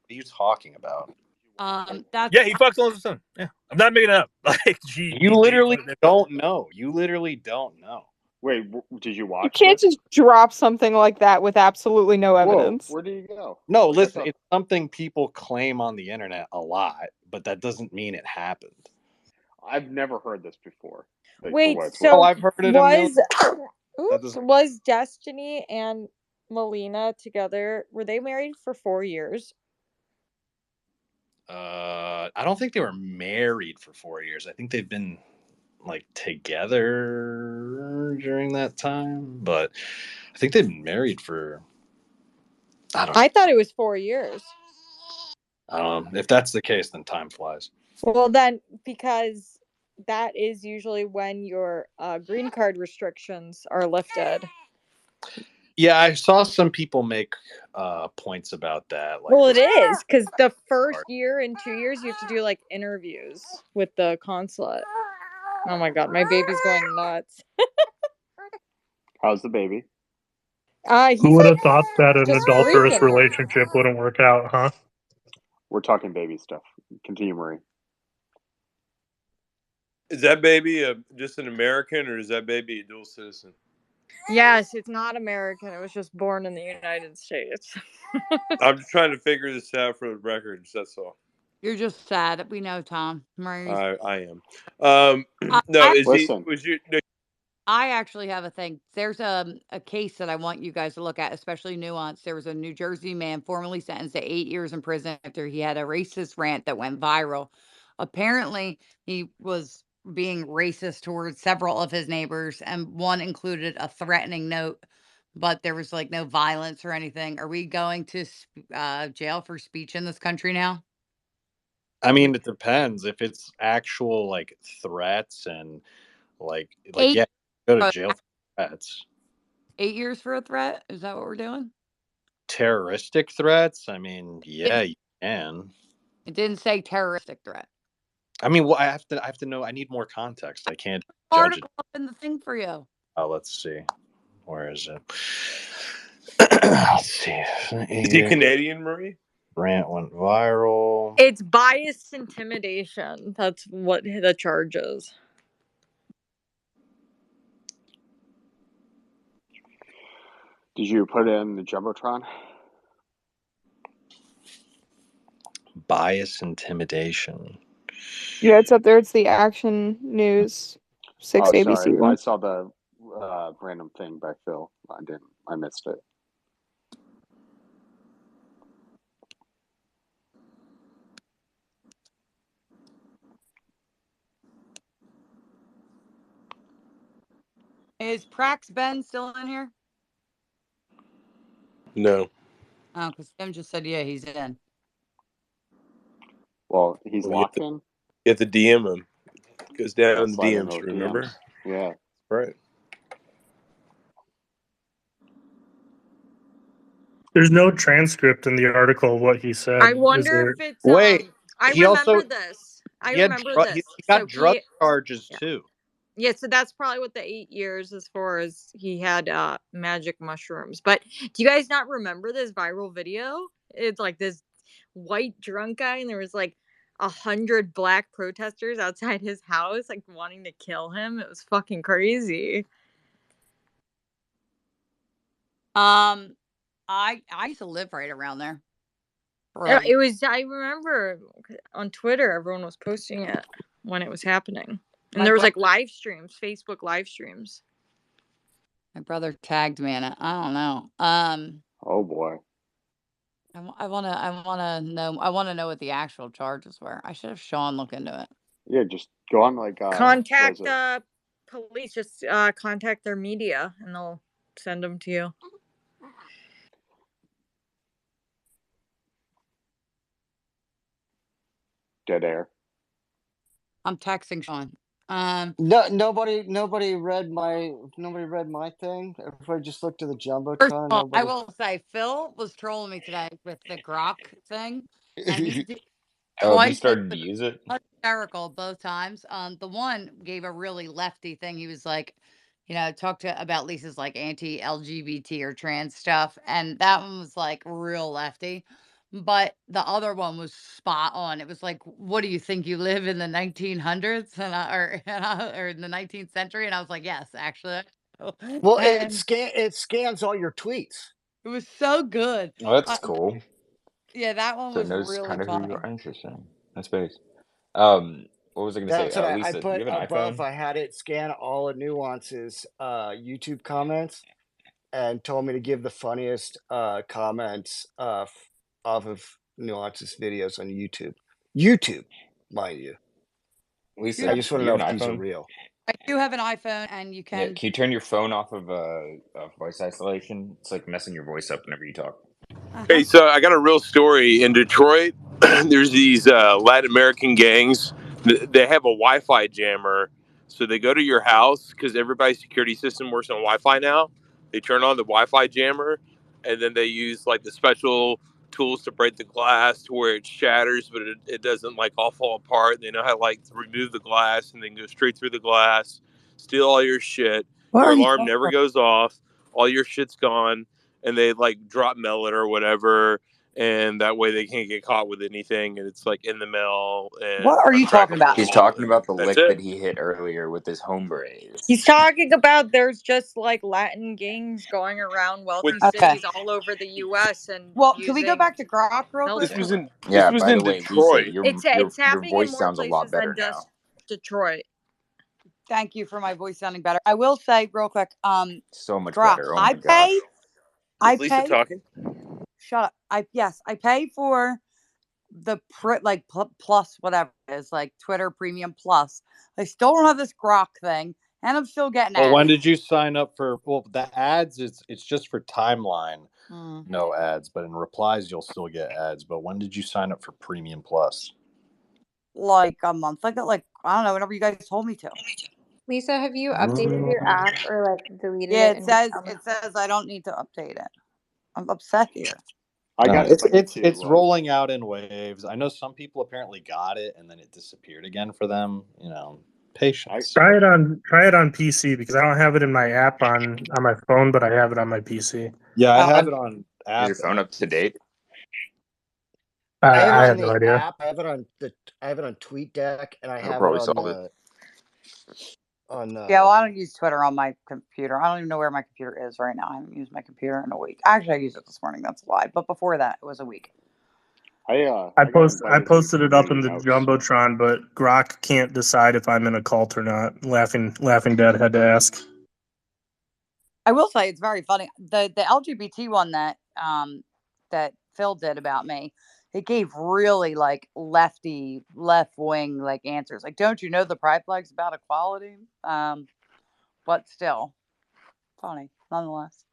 you talking about? that's Yeah, he fucks Laura Southern. Yeah, I'm not making it up. Like, You he did. literally don't know. You literally don't know. Wait, did you You watch can't this? just drop something like that with absolutely no Whoa, evidence. where did you go? No, Like, I listen, thought, it's something people claim on the internet a lot, but that doesn't mean it happened. I've never heard this before. Like, for Wait, what it's Oh, worth. so I've heard it a million. was Destiny and Melina together? Were they married for 4 years? I don't think they were married for 4 years. I think they've been like together during that time, but I think they've been married for I thought it was 4 years. If that's the case, then time flies. Well, then, because that is usually when your green card restrictions are lifted. Yeah, I saw some people make points about that. Like, Well, it is because the first year and 2 years you have to do like interviews with the consulate. Oh my god, my baby's going nuts. How's the baby? Who would have thought that an just adulterous freaking. relationship wouldn't work out, huh? We're talking baby stuff. Continue, Marie. Is that baby just an American, or is that baby a dual citizen? Yes, it's not American. It was just born in the United States. I'm just trying to figure this out for the records. That's all. you're just sad. We know, Tom. Marie's, I am. I, No, I, is he? Listen, Was you? No, I actually have a thing. There's a case that I want you guys to look at, especially nuance. There was a New Jersey man formerly sentenced to 8 years in prison after he had a racist rant that went viral. Apparently, he was being racist towards several of his neighbors, and one included a threatening note, but there was like no violence or anything. Are we going to jail for speech in this country now? I mean, it depends. If it's actual like threats and like Eight, yeah, go to uh, jail for threats. 8 years for a threat? Is that what we're doing? Terroristic threats. I mean, yeah, you can. It didn't say terroristic threat. I mean, well, I have to know. I need more context. I can't judge it. Article up in the thing for you. Oh, let's see. Where is it? Let's see. is he Canadian, Marie? Rant went viral. It's biased intimidation. That's what the charge is. did you put it in the Jumbotron? Bias intimidation. Yeah, it's up there. It's the Action News 6 Oh, ABC sorry. I one. saw the random thing by Phil. I missed it. Is Prax Ben still in here? No. Oh, because Tim just said, yeah, he's in. Well, he's Well, you locked in. have to DM him. It goes down Yeah, in the slide in DMs, those remember? DMs. Yeah. Right. There's no transcript in the article of what he said. I Is wonder there? if it's Wait, I he also remember this. I he had remember he this. got So drug he charges yeah. too. Yeah, so that's probably what the 8 years as far as he had magic mushrooms. But do you guys not remember this viral video? It's like this white drunk guy, and there was like 100 black protesters outside his house, like wanting to kill him. It was fucking crazy. I used to live right around there. It was. I remember on Twitter, everyone was posting it when it was happening, and there was like live streams, Facebook live streams. My brother tagged me in it. I don't know. Oh boy. I want to know what the actual charges were. I should have Sean look into it. Yeah, just go on like Contact the police. Just contact their media, and they'll send them to you. dead air. I'm texting Sean. No, nobody read my thing. Everybody just looked at the jumbotron. All, I Nobody. will say Phil was trolling me today with the grok thing, and he did Oh, he twice. started to use it. Hysterical both times. The one gave a really lefty thing. He was like, talk to about Lisa's like anti-LGBT or trans stuff, and that one was like real lefty. But the other one was spot on. It was like, "What do you think you live in the 1900s or in the 19th century?" And I was like, "Yes, actually." Well, And it scans all your tweets. it was so good. Oh, that's cool. Yeah, that one So it was knows really kind of who you funny. are. Interesting. That's base. What was I going to say? That's what I Lisa, do put you have an above. iPhone? I had it scan all the nuances, YouTube comments, and told me to give the funniest comments off of nuances videos on YouTube. YouTube, mind you. Lisa, I just want do to you know have if an these are iPhone? real. I do have an iPhone, and you Yeah, can. can you turn your phone off of voice isolation? It's like messing your voice up whenever you talk. Hey, so I got a real story in Detroit. There's these Latin American gangs. They have a Wi-Fi jammer, so they go to your house because everybody's security system works on Wi-Fi now. They turn on the Wi-Fi jammer, and then they use like the special tools to break the glass to where it shatters, but it doesn't like all fall apart. They know how to like to remove the glass and then go straight through the glass, steal all your shit. What Your are you alarm talking never about? goes off. All your shit's gone, and they like drop mail it or whatever, and that way they can't get caught with anything, and it's like in the mail and What are you talking about? He's untrackable, talking about and the that's lick it. that he hit earlier with his hombres. He's talking about there's just like Latin gangs going around wealthy With Okay. cities all over the U.S. and Well, can we go using back to grok real hell quick? this was jammers. in Yeah. By the way, Lisa, Detroit. It's your happening in voice more sounds a lot places than better just now. Detroit. Thank you for my voice sounding better. I will say real quick, So much grok. better. Oh my gosh. Is Lisa talking? Shut up. I pay for the plus whatever it is, like Twitter Premium Plus. I still don't have this grok thing, and I'm still getting Well, when ads. did you sign up for? Well, the ads it's just for timeline, Mm. no ads. But in replies, you'll still get ads. But when did you sign up for Premium Plus? Like a month ago, like I don't know, whenever you guys told me to. Lisa, have you updated your app or like deleted Yeah, it it and says restarted? I don't need to update it. I'm upset here. I got it like it's rolling out in waves. I know some people apparently got it and then it disappeared again for them. Patience. Try it on PC because I don't have it in my app on my phone, but I have it on my PC. Yeah, I have it on Is app. your phone up to date? I have it I on have no the idea. app. I have it on TweetDeck, and I That'll have it probably on solve it. the Yeah, well, I don't use Twitter on my computer. I don't even know where my computer is right now. I haven't used my computer in a week. Actually, I used it this morning. That's a lie. But before that, it was a week. I I got invited to posted it up in community the house. jumbotron, but Grok can't decide if I'm in a cult or not. Laughing Dad had to ask. I will say it's very funny. The LGBT one that that Phil did about me, it gave really like left wing like answers. Like, don't you know the pride flag's about equality? But still. funny nonetheless.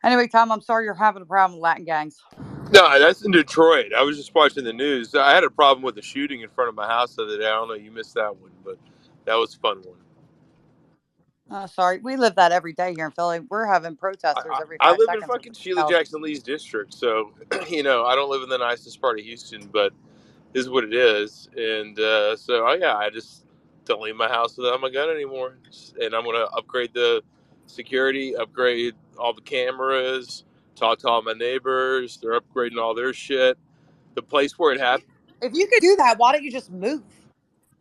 Anyway, Tom, I'm sorry you're having a problem with Latin gangs. No, that's in Detroit. I was just watching the news. I had a problem with the shooting in front of my house the other day. I don't know, you missed that one, but that was a fun one. Oh, sorry. We live that every day here in Philly. We're having protesters every I 5 live in seconds. fucking Sheila Jackson Lee's district, so you know I don't live in the nicest part of Houston, but this is what it is. And I just don't leave my house without my gun anymore. And I'm gonna upgrade the security, upgrade all the cameras, talk to all my neighbors. They're upgrading all their shit. The place where it happened. If you could do that, why don't you just move?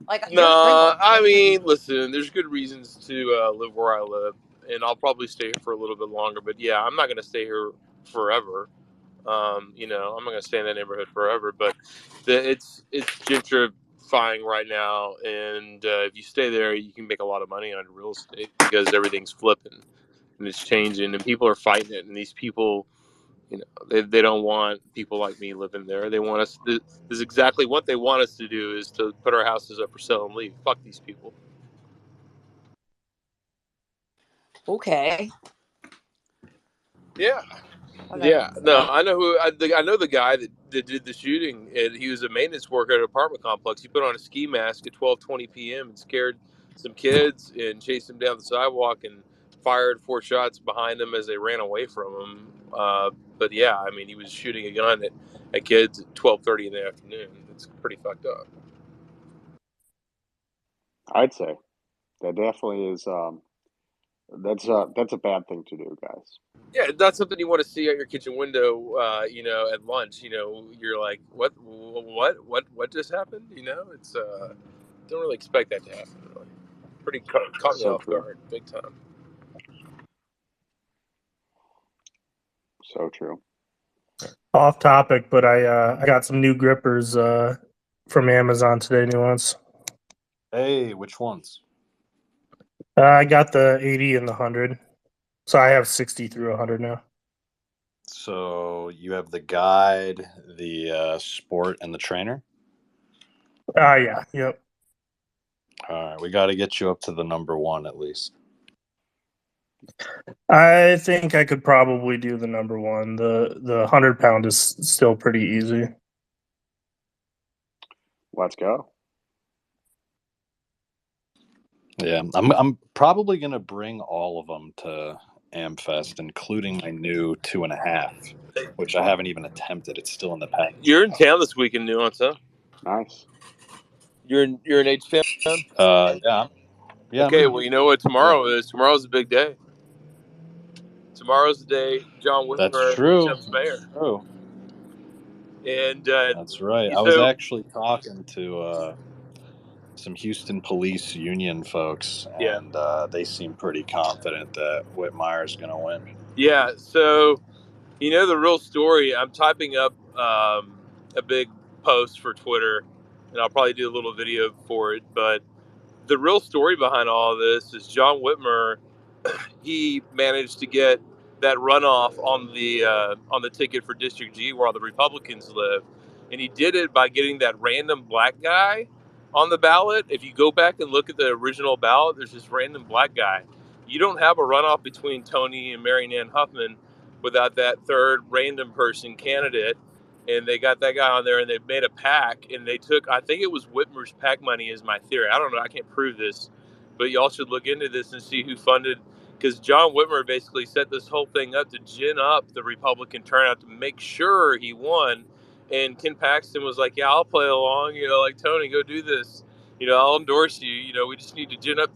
Like, you're No, single. I mean, listen, there's good reasons to live where I live, and I'll probably stay here for a little bit longer. But yeah, I'm not going to stay here forever. You know, I'm not going to stay in that neighborhood forever. But it's gentrifying right now, and if you stay there, you can make a lot of money on real estate because everything's flipping and it's changing, and people are fighting it. And these people, you know, they don't want people like me living there. They want us. This is exactly what they want us to do: is to put our houses up for sale and leave. Fuck these people. Okay. Yeah, Whatever. yeah. No, I know who. I know the guy that did the shooting, and he was a maintenance worker at an apartment complex. He put on a ski mask at 12:20 p.m. and scared some kids and chased them down the sidewalk and fired 4 shots behind them as they ran away from him. But yeah, I mean, he was shooting a gun at kids at 12:30 in the afternoon. It's pretty fucked up. I'd say that definitely is. That's a bad thing to do, guys. Yeah, it's not something you want to see out your kitchen window. You know, at lunch. You know, you're like, what just happened? You know, it's don't really expect that to happen. Really, pretty caught me So off true. guard, big time. So true. Off topic, but I got some new grippers from Amazon today. New ones. Hey, which ones? I got the 80 and the 100, so I have 60 through 100 now. So you have the guide, the sport, and the trainer. Yeah, yep. All right, we got to get you up to the number 1 at least. I think I could probably do the number 1. The 100-pound is still pretty easy. Let's go. Yeah, I'm probably gonna bring all of them to Amfest, including my new 2.5, which I haven't even attempted. It's still in the package. You're in town this weekend, Nuance, huh? Nice. You're in H Town. Yeah. Okay, well, you know what tomorrow is? Tomorrow's a big day. Tomorrow's the day John That's Whitmer true. becomes mayor. That's true. And That's right. I was actually talking to some Houston police union folks, and they seem pretty confident that Whitmire's going to win. Yeah, so you know the real story. I'm typing up a big post for Twitter, and I'll probably do a little video for it. But the real story behind all of this is John Whitmer. He managed to get that runoff on the ticket for District G, where all the Republicans live, and he did it by getting that random black guy on the ballot. If you go back and look at the original ballot, there's this random black guy. You don't have a runoff between Tony and Mary Ann Huffman without that third random person candidate. And they got that guy on there, and they made a PAC, and they took, I think it was Whitmer's PAC money, is my theory. I don't know, I can't prove this, but y'all should look into this and see who funded, because John Whitmer basically set this whole thing up to gin up the Republican turnout to make sure he won. And Ken Paxton was like, yeah, I'll play along, you know, like, Tony, go do this. You know, I'll endorse you. You know, we just need to gin up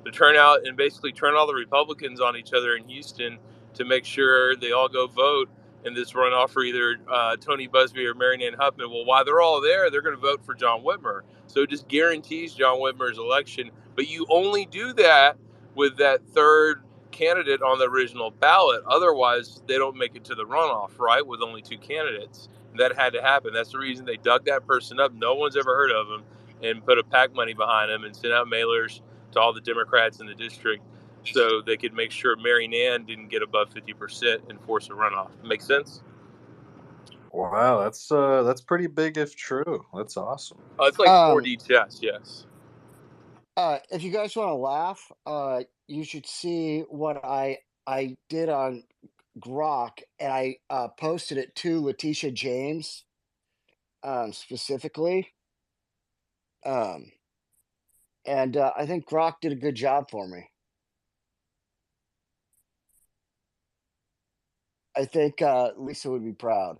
the turnout and basically turn all the Republicans on each other in Houston to make sure they all go vote in this runoff for either Tony Busby or Mary Ann Huffman. Well, while they're all there, they're going to vote for John Whitmer. So it just guarantees John Whitmer's election. But you only do that with that third candidate on the original ballot. Otherwise, they don't make it to the runoff, right, with only 2 candidates. And that had to happen. That's the reason they dug that person up. No one's ever heard of him, and put a PAC money behind him and sent out mailers to all the Democrats in the district so they could make sure Mary Ann didn't get above 50% and force a runoff. Make sense? Wow, that's pretty big if true. That's awesome. It's like 4D chess, yes. If you guys want to laugh, you should see what I did on Grok, and I posted it to Letitia James, specifically. And I think Grok did a good job for me. I think Lisa would be proud.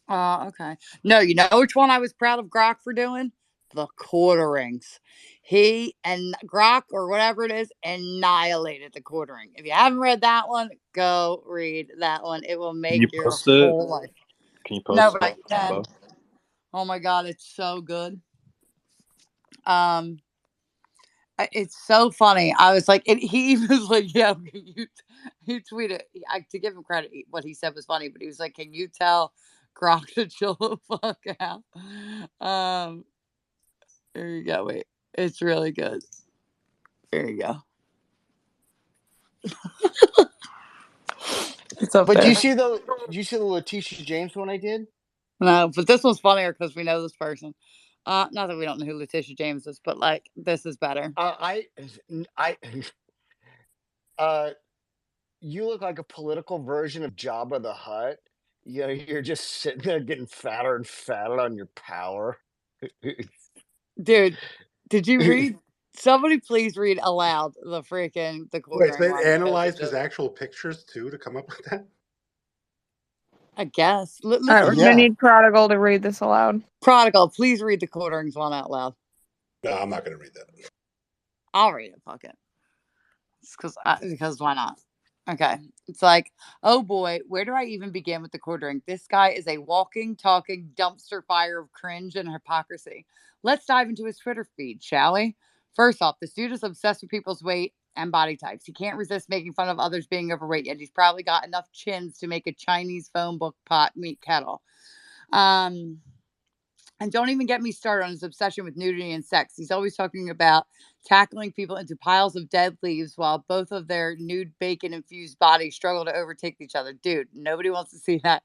Okay. No, you know which one I was proud of Grok for doing? The quarterings. He and Grok or whatever it is annihilated the quartering. If you haven't read that one, go read that one. It will Can make you your post it? whole life. Can you No, post but I a can. combo? Oh my god, it's so good. It's so funny. I was like, and he was like, yeah, you tweeted to give him credit. What he said was funny, but he was like, can you tell Grok to chill the fuck out? There you go. Wait, it's really good. There you go. It's up But do there. you see the Letitia James one I did? No, but this one's funnier because we know this person. Not that we don't know who Letitia James is, but like this is better. You look like a political version of Jabba the Hutt. You know, you're just sitting there getting fatter and fatter on your power. Dude, did you read? Somebody please read aloud the freaking the Wait, quartering so they one because analyzed it's his actual pictures too to come up with that? I guess. We're gonna need Prodigal to read this aloud. Prodigal, please read the quarterings one out loud. No, I'm not gonna read that. I'll read it. Fuck it. It's because why not? Okay. It's like, oh boy, where do I even begin with the quartering? This guy is a walking, talking dumpster fire of cringe and hypocrisy. Let's dive into his Twitter feed, shall we? First off, this dude is obsessed with people's weight and body types. He can't resist making fun of others being overweight, yet he's probably got enough chins to make a Chinese phone book pot meat kettle. And don't even get me started on his obsession with nudity and sex. He's always talking about tackling people into piles of dead leaves while both of their nude bacon-infused bodies struggle to overtake each other. Dude, nobody wants to see that.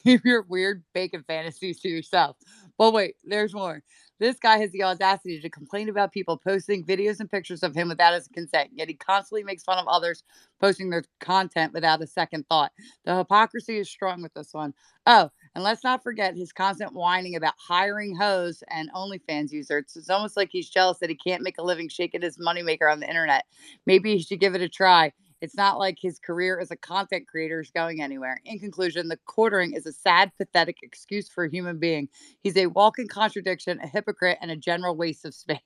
Keep your weird bacon fantasies to yourself. But wait, there's more. This guy has the audacity to complain about people posting videos and pictures of him without his consent, yet he constantly makes fun of others posting their content without a second thought. The hypocrisy is strong with this one. Oh, and let's not forget his constant whining about hiring hoes and OnlyFans users. It's almost like he's jealous that he can't make a living shaking his moneymaker on the internet. Maybe he should give it a try. It's not like his career as a content creator is going anywhere. In conclusion, the quartering is a sad, pathetic excuse for a human being. He's a walking contradiction, a hypocrite, and a general waste of space.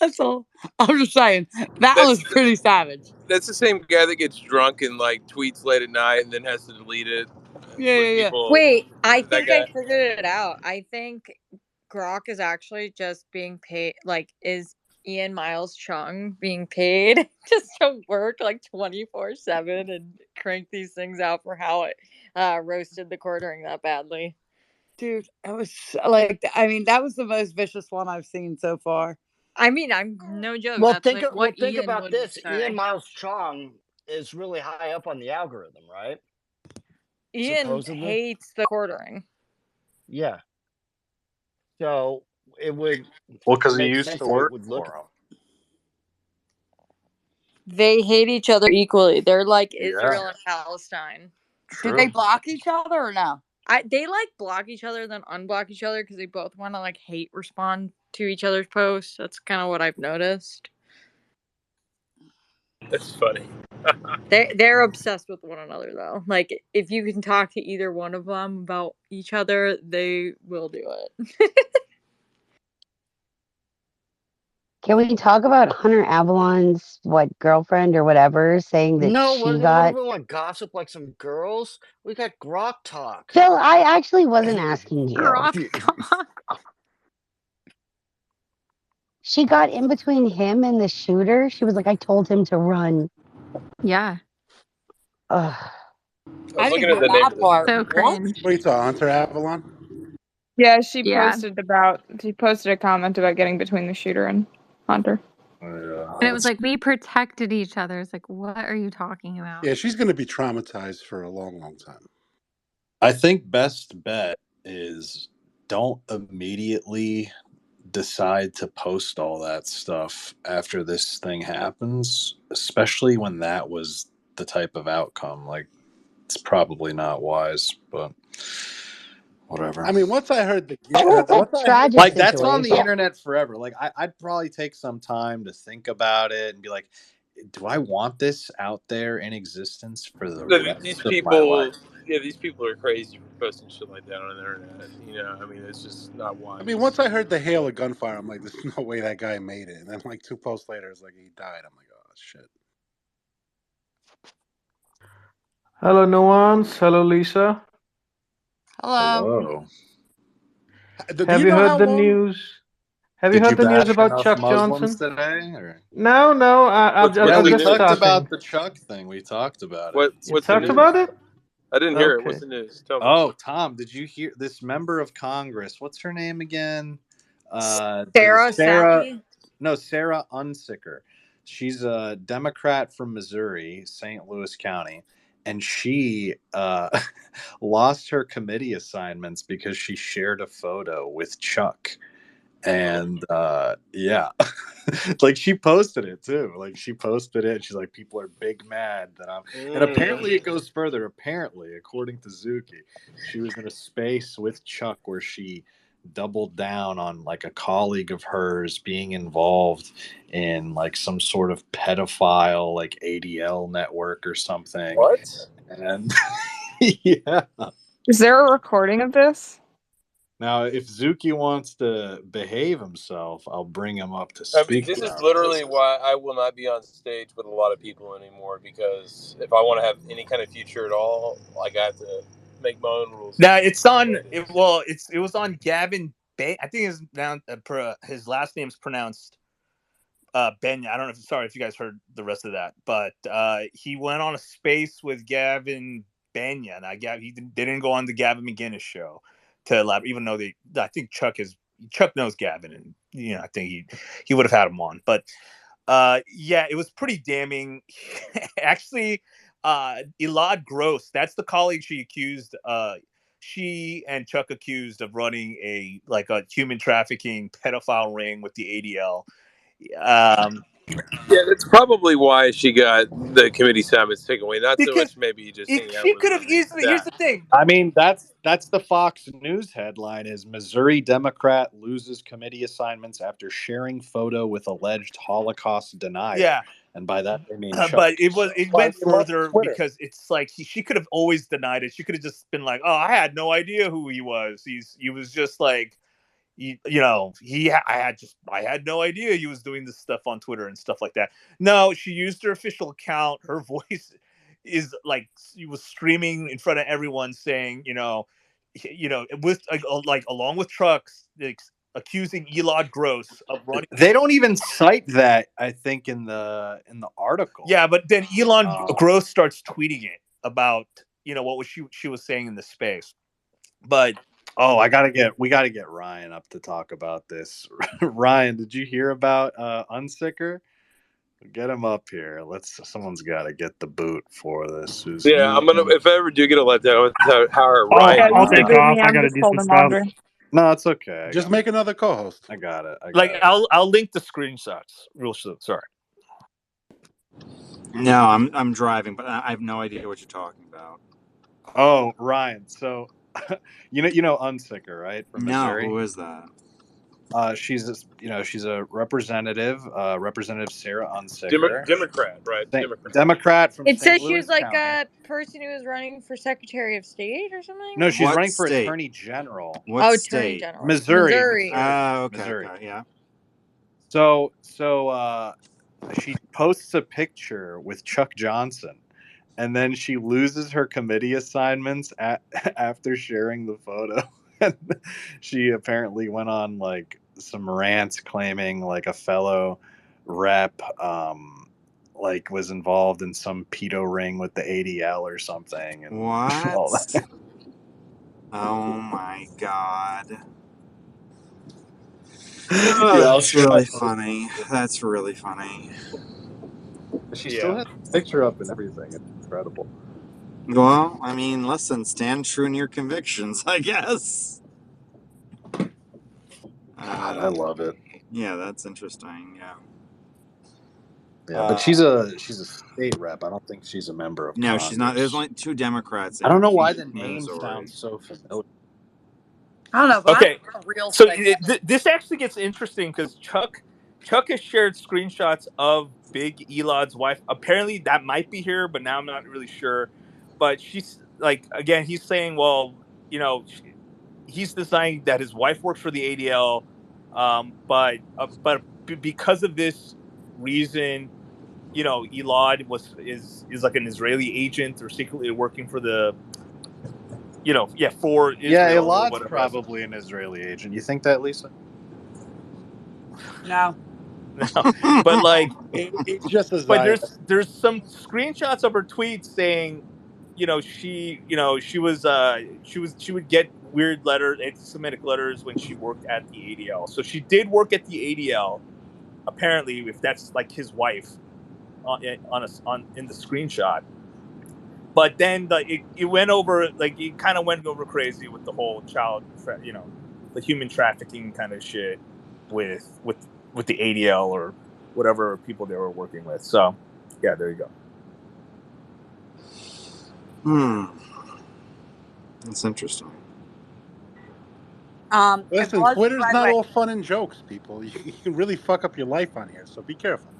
That's all. I'm just saying that was pretty savage. That's the same guy that gets drunk and like tweets late at night and then has to delete it. Yeah. Wait, I that think guy. I figured it out. I think Grok is actually just being paid. Like, is Ian Miles Chung being paid just to work like 24/7 and crank these things out for how it roasted the quartering that badly? Dude, it was like, I mean, that was the most vicious one I've seen so far. I mean, I'm no joke. Well, That's think like what think Ian about would this. say. Ian Miles Chong is really high up on the algorithm, right? Ian Supposedly. hates the quartering. Yeah. So it would because he make used sense to that it work would look. for him. They hate each other equally. They're like Yeah. Israel and Palestine. Did they block each other or no? They like block each other then unblock each other because they both want to like hate respond to each other's posts. That's kind of what I've noticed. That's funny. They're obsessed with one another though. Like if you can talk to either one of them about each other, they will do it. Can we talk about Hunter Avalon's girlfriend or whatever saying that No, she what got? do we want? Gossip like some girls? We got Grok talk. Phil, I actually wasn't asking you. Grok talk. She got in between him and the shooter. She was like, "I told him to run." Yeah. I was looking at the name of this. So cringe. Wait, saw Hunter Avalon? Yeah, she Yeah. posted a comment about getting between the shooter and Hunter. And it was like, we protected each other. It's like, what are you talking about? Yeah, she's going to be traumatized for a long, long time. I think best bet is don't immediately decide to post all that stuff after this thing happens, especially when that was the type of outcome. Like, it's probably not wise, but whatever. I mean, once I heard the It's a tragic Like, that's on the situation. internet forever. Like, I'd probably take some time to think about it and be like, do I want this out there in existence for the These rest of my people, life? yeah, these people are crazy for posting shit like that on the internet. You know, I mean, it's just not wise. I mean, once I heard the hail of gunfire, I'm like, there's no way that guy made it. And then like 2 posts later, it's like he died. I'm like, oh shit. Hello, Nuance. Hello, Lisa. Hello. Do Have you you know how heard the long? news? Have you Did you heard the news bash about enough Chuck Muslims Johnson? today? Or? No, What's Yeah, I'm the we just talked news? starting. about the Chuck thing. We talked about it. You What's the talked news? about it? I didn't hear it. What's Okay. the news? Tell me. Oh, Tom, did you hear this member of Congress? What's her name again? Sarah Sarah. Sally. No, Sarah Unsicker. She's a Democrat from Missouri, St. Louis County, and she lost her committee assignments because she shared a photo with Chuck. And yeah, like she posted it too. Like she posted it. She's like, people are big mad that I'm. And apparently, it goes further. Apparently, according to Zuki, she was in a space with Chuck where she doubled down on like a colleague of hers being involved in like some sort of pedophile like ADL network or something. What? And yeah. Is there a recording of this? Now, if Zuki wants to behave himself, I'll bring him up to I mean, speak this is about literally this. why I will not be on stage with a lot of people anymore, because if I want to have any kind of future at all, like I have to make my own rules. Now it's on. It was on Gavin. I think his last name's pronounced Benya. I don't know. Sorry if you guys heard the rest of that, but he went on a space with Gavin Benya. Now, they didn't go on the Gavin McGinnis show to elaborate, even though I think Chuck knows Gavin, and I think he would have had him on. But yeah, it was pretty damning. Actually, Elad Gross, that's the colleague she and Chuck accused of running a human trafficking pedophile ring with the ADL. Yeah, that's probably why she got the committee assignments taken away. Not so much maybe just hanging out she with could have easily. Here's the thing. I mean, that's the Fox News headline: is Missouri Democrat loses committee assignments after sharing photo with alleged Holocaust denier. Yeah. And by that they mean Chuck. But it went further because it's like she could have always denied it. She could have just been like, "Oh, I had no idea who he was. He was just like." I had no idea he was doing this stuff on Twitter and stuff like that. No, she used her official account. Her voice is like she was screaming in front of everyone, saying, with like along with trucks, accusing Elad Gross of running. They don't even cite that, I think, in the article. Yeah, but then Elon Gross starts tweeting it about what she was saying in the space, but. Oh, we gotta get Ryan up to talk about this. Ryan, did you hear about Unsicker? Get him up here. Someone's got to get the boot for this. Yeah, I'm gonna. If I ever do get a letdown, I'm gonna hire Ryan. I'll take off. I gotta do some stuff. No, it's okay. Just make another co-host. I got it. I'll link the screenshots. Real sorry. No, I'm driving, but I have no idea what you're talking about. Oh, Ryan. So, you know Unsicker, right? From Missouri. No, who is that? She's a representative, Representative Sarah Unsicker. Democrat, right? Democrat from It St. says she Louis was like County. a person who was running for Secretary of State or something. No, she's What running for state? Attorney General. What Attorney state? General. Missouri. Okay, Missouri. okay, yeah. So she posts a picture with Chuck Johnson, and then she loses her committee assignments after sharing the photo. And she apparently went on like some rants claiming like a fellow rep like was involved in some pedo ring with the ADL or something. And all What? that. Oh my god. Yeah, Oh, that's really funny. That's really funny. She still has the picture up and everything. It's incredible. Well, I mean, listen, stand true in your convictions, I guess. God, I love it. Yeah, that's interesting. Yeah. Yeah, but she's a state rep. I don't think she's a member of No, she's not. There's Congress. only 2 Democrats I don't in know why the name Missouri. sounds so familiar. I don't know, but Okay, I'm a real so sick. this actually gets interesting because Chuck has shared screenshots of Big Elod's wife. Apparently, that might be here, but now I'm not really sure. But she's like, again, he's saying, well, he's deciding that his wife works for the ADL, but because of this reason, Elad is like an Israeli agent or secretly working for the, for Yeah, Israel or Elad's whatever else. probably an Israeli agent. You think that, Lisa? No. But like, He's just a but Zionist. there's some screenshots of her tweets saying, she would get weird letters, anti-Semitic letters when she worked at the ADL. So she did work at the ADL, apparently, if that's like his wife on in the screenshot. But then it went over, like, it kind of went over crazy with the whole the human trafficking kind of shit with the ADL or whatever people they were working with. So yeah, there you go. That's interesting. Listen, it was, Twitter's by the not way, all fun and jokes, people. You can really fuck up your life on here, so be careful.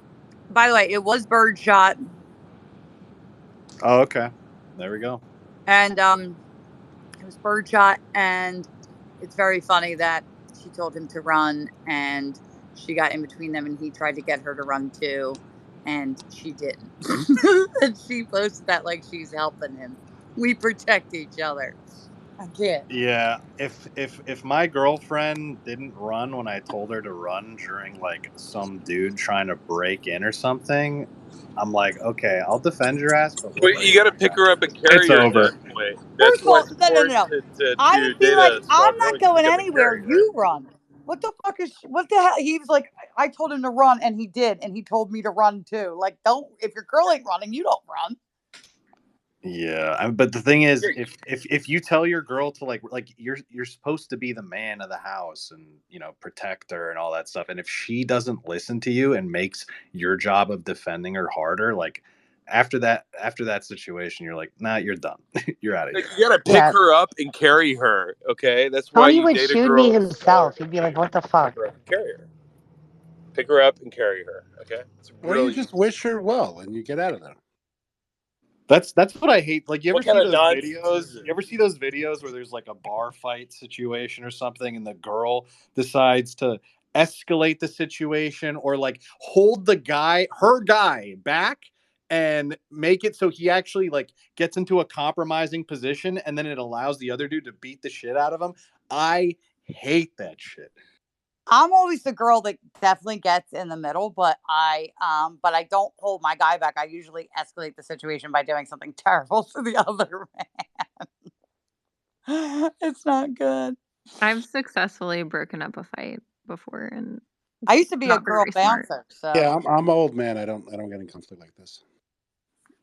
it was birdshot, Oh, okay. There we go. and it was birdshot, and it's very funny that she told him to run, and she got in between them, and he tried to get her to run too, and she didn't. And she posted that like she's helping him. We protect each other. I can't. Yeah, if my girlfriend didn't run when I told her to run during like some dude trying to break in or something, I'm like, okay, I'll defend your ass, but we'll But let you you got to back pick down. her up and carry It's her at over. that point. First That's of why all, it's no. important I to would be date like, a I'm smart girl. not You going pick up and anywhere. carry her. You run. What the fuck is? What the hell? He was like, I told him to run, and he did, and he told me to run too. Like, don't. If your girl ain't running, you don't run. Yeah, but the thing is, if you tell your girl to like you're supposed to be the man of the house and protect her and all that stuff, and if she doesn't listen to you and makes your job of defending her harder, like after that situation, you're like, nah, you're done. You're out of Like, here. you got to pick Yeah. her up and carry her. Okay, that's why Tony you would date a shoot me girl smart. himself. He'd be like, "What the Pick fuck?" her up and carry her. Pick her up and carry her. Okay, it's Or you really just easy. wish her well and you get out of there. That's what I hate. Like, you ever What see kind of those nonsense videos? is You it? ever see those videos where there's like a bar fight situation or something, and the girl decides to escalate the situation or like hold her guy back and make it so he actually like gets into a compromising position, and then it allows the other dude to beat the shit out of him. I hate that shit. I'm always the girl that definitely gets in the middle, but I don't hold my guy back. I usually escalate the situation by doing something terrible to the other man. It's not good. I've successfully broken up a fight before, and I used to be a not girl very smart. bouncer, Yeah, so I'm old man. I don't get in conflict like this.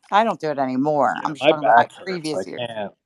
I don't do it anymore. Yeah, I'm just my talking about my back hurts. previous years.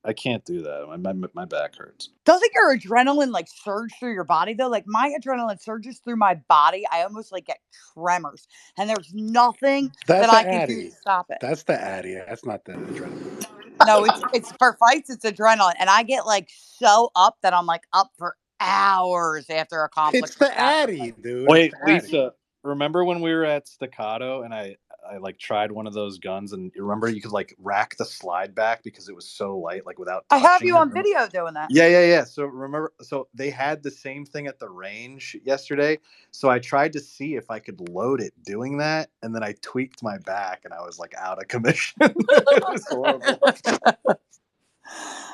I can't do that. My back hurts. Doesn't your adrenaline like surge through your body though? Like my adrenaline surges through my body. I almost like get tremors, and there's nothing that That's the I can do to Addy. stop it. That's the Addy. That's not the adrenaline. No, it's for fights. It's adrenaline, and I get like so up that I'm like up for hours after a It's conflict like the that. Addy, dude. It's Wait, the Addy. Lisa, remember when we were at Staccato and I like tried one of those guns, and you remember you could like rack the slide back because it was so light, like without I have touching you it? on video doing that. Yeah. So remember, so they had the same thing at the range yesterday. So I tried to see if I could load it doing that, and then I tweaked my back and I was like out of commission. It was horrible.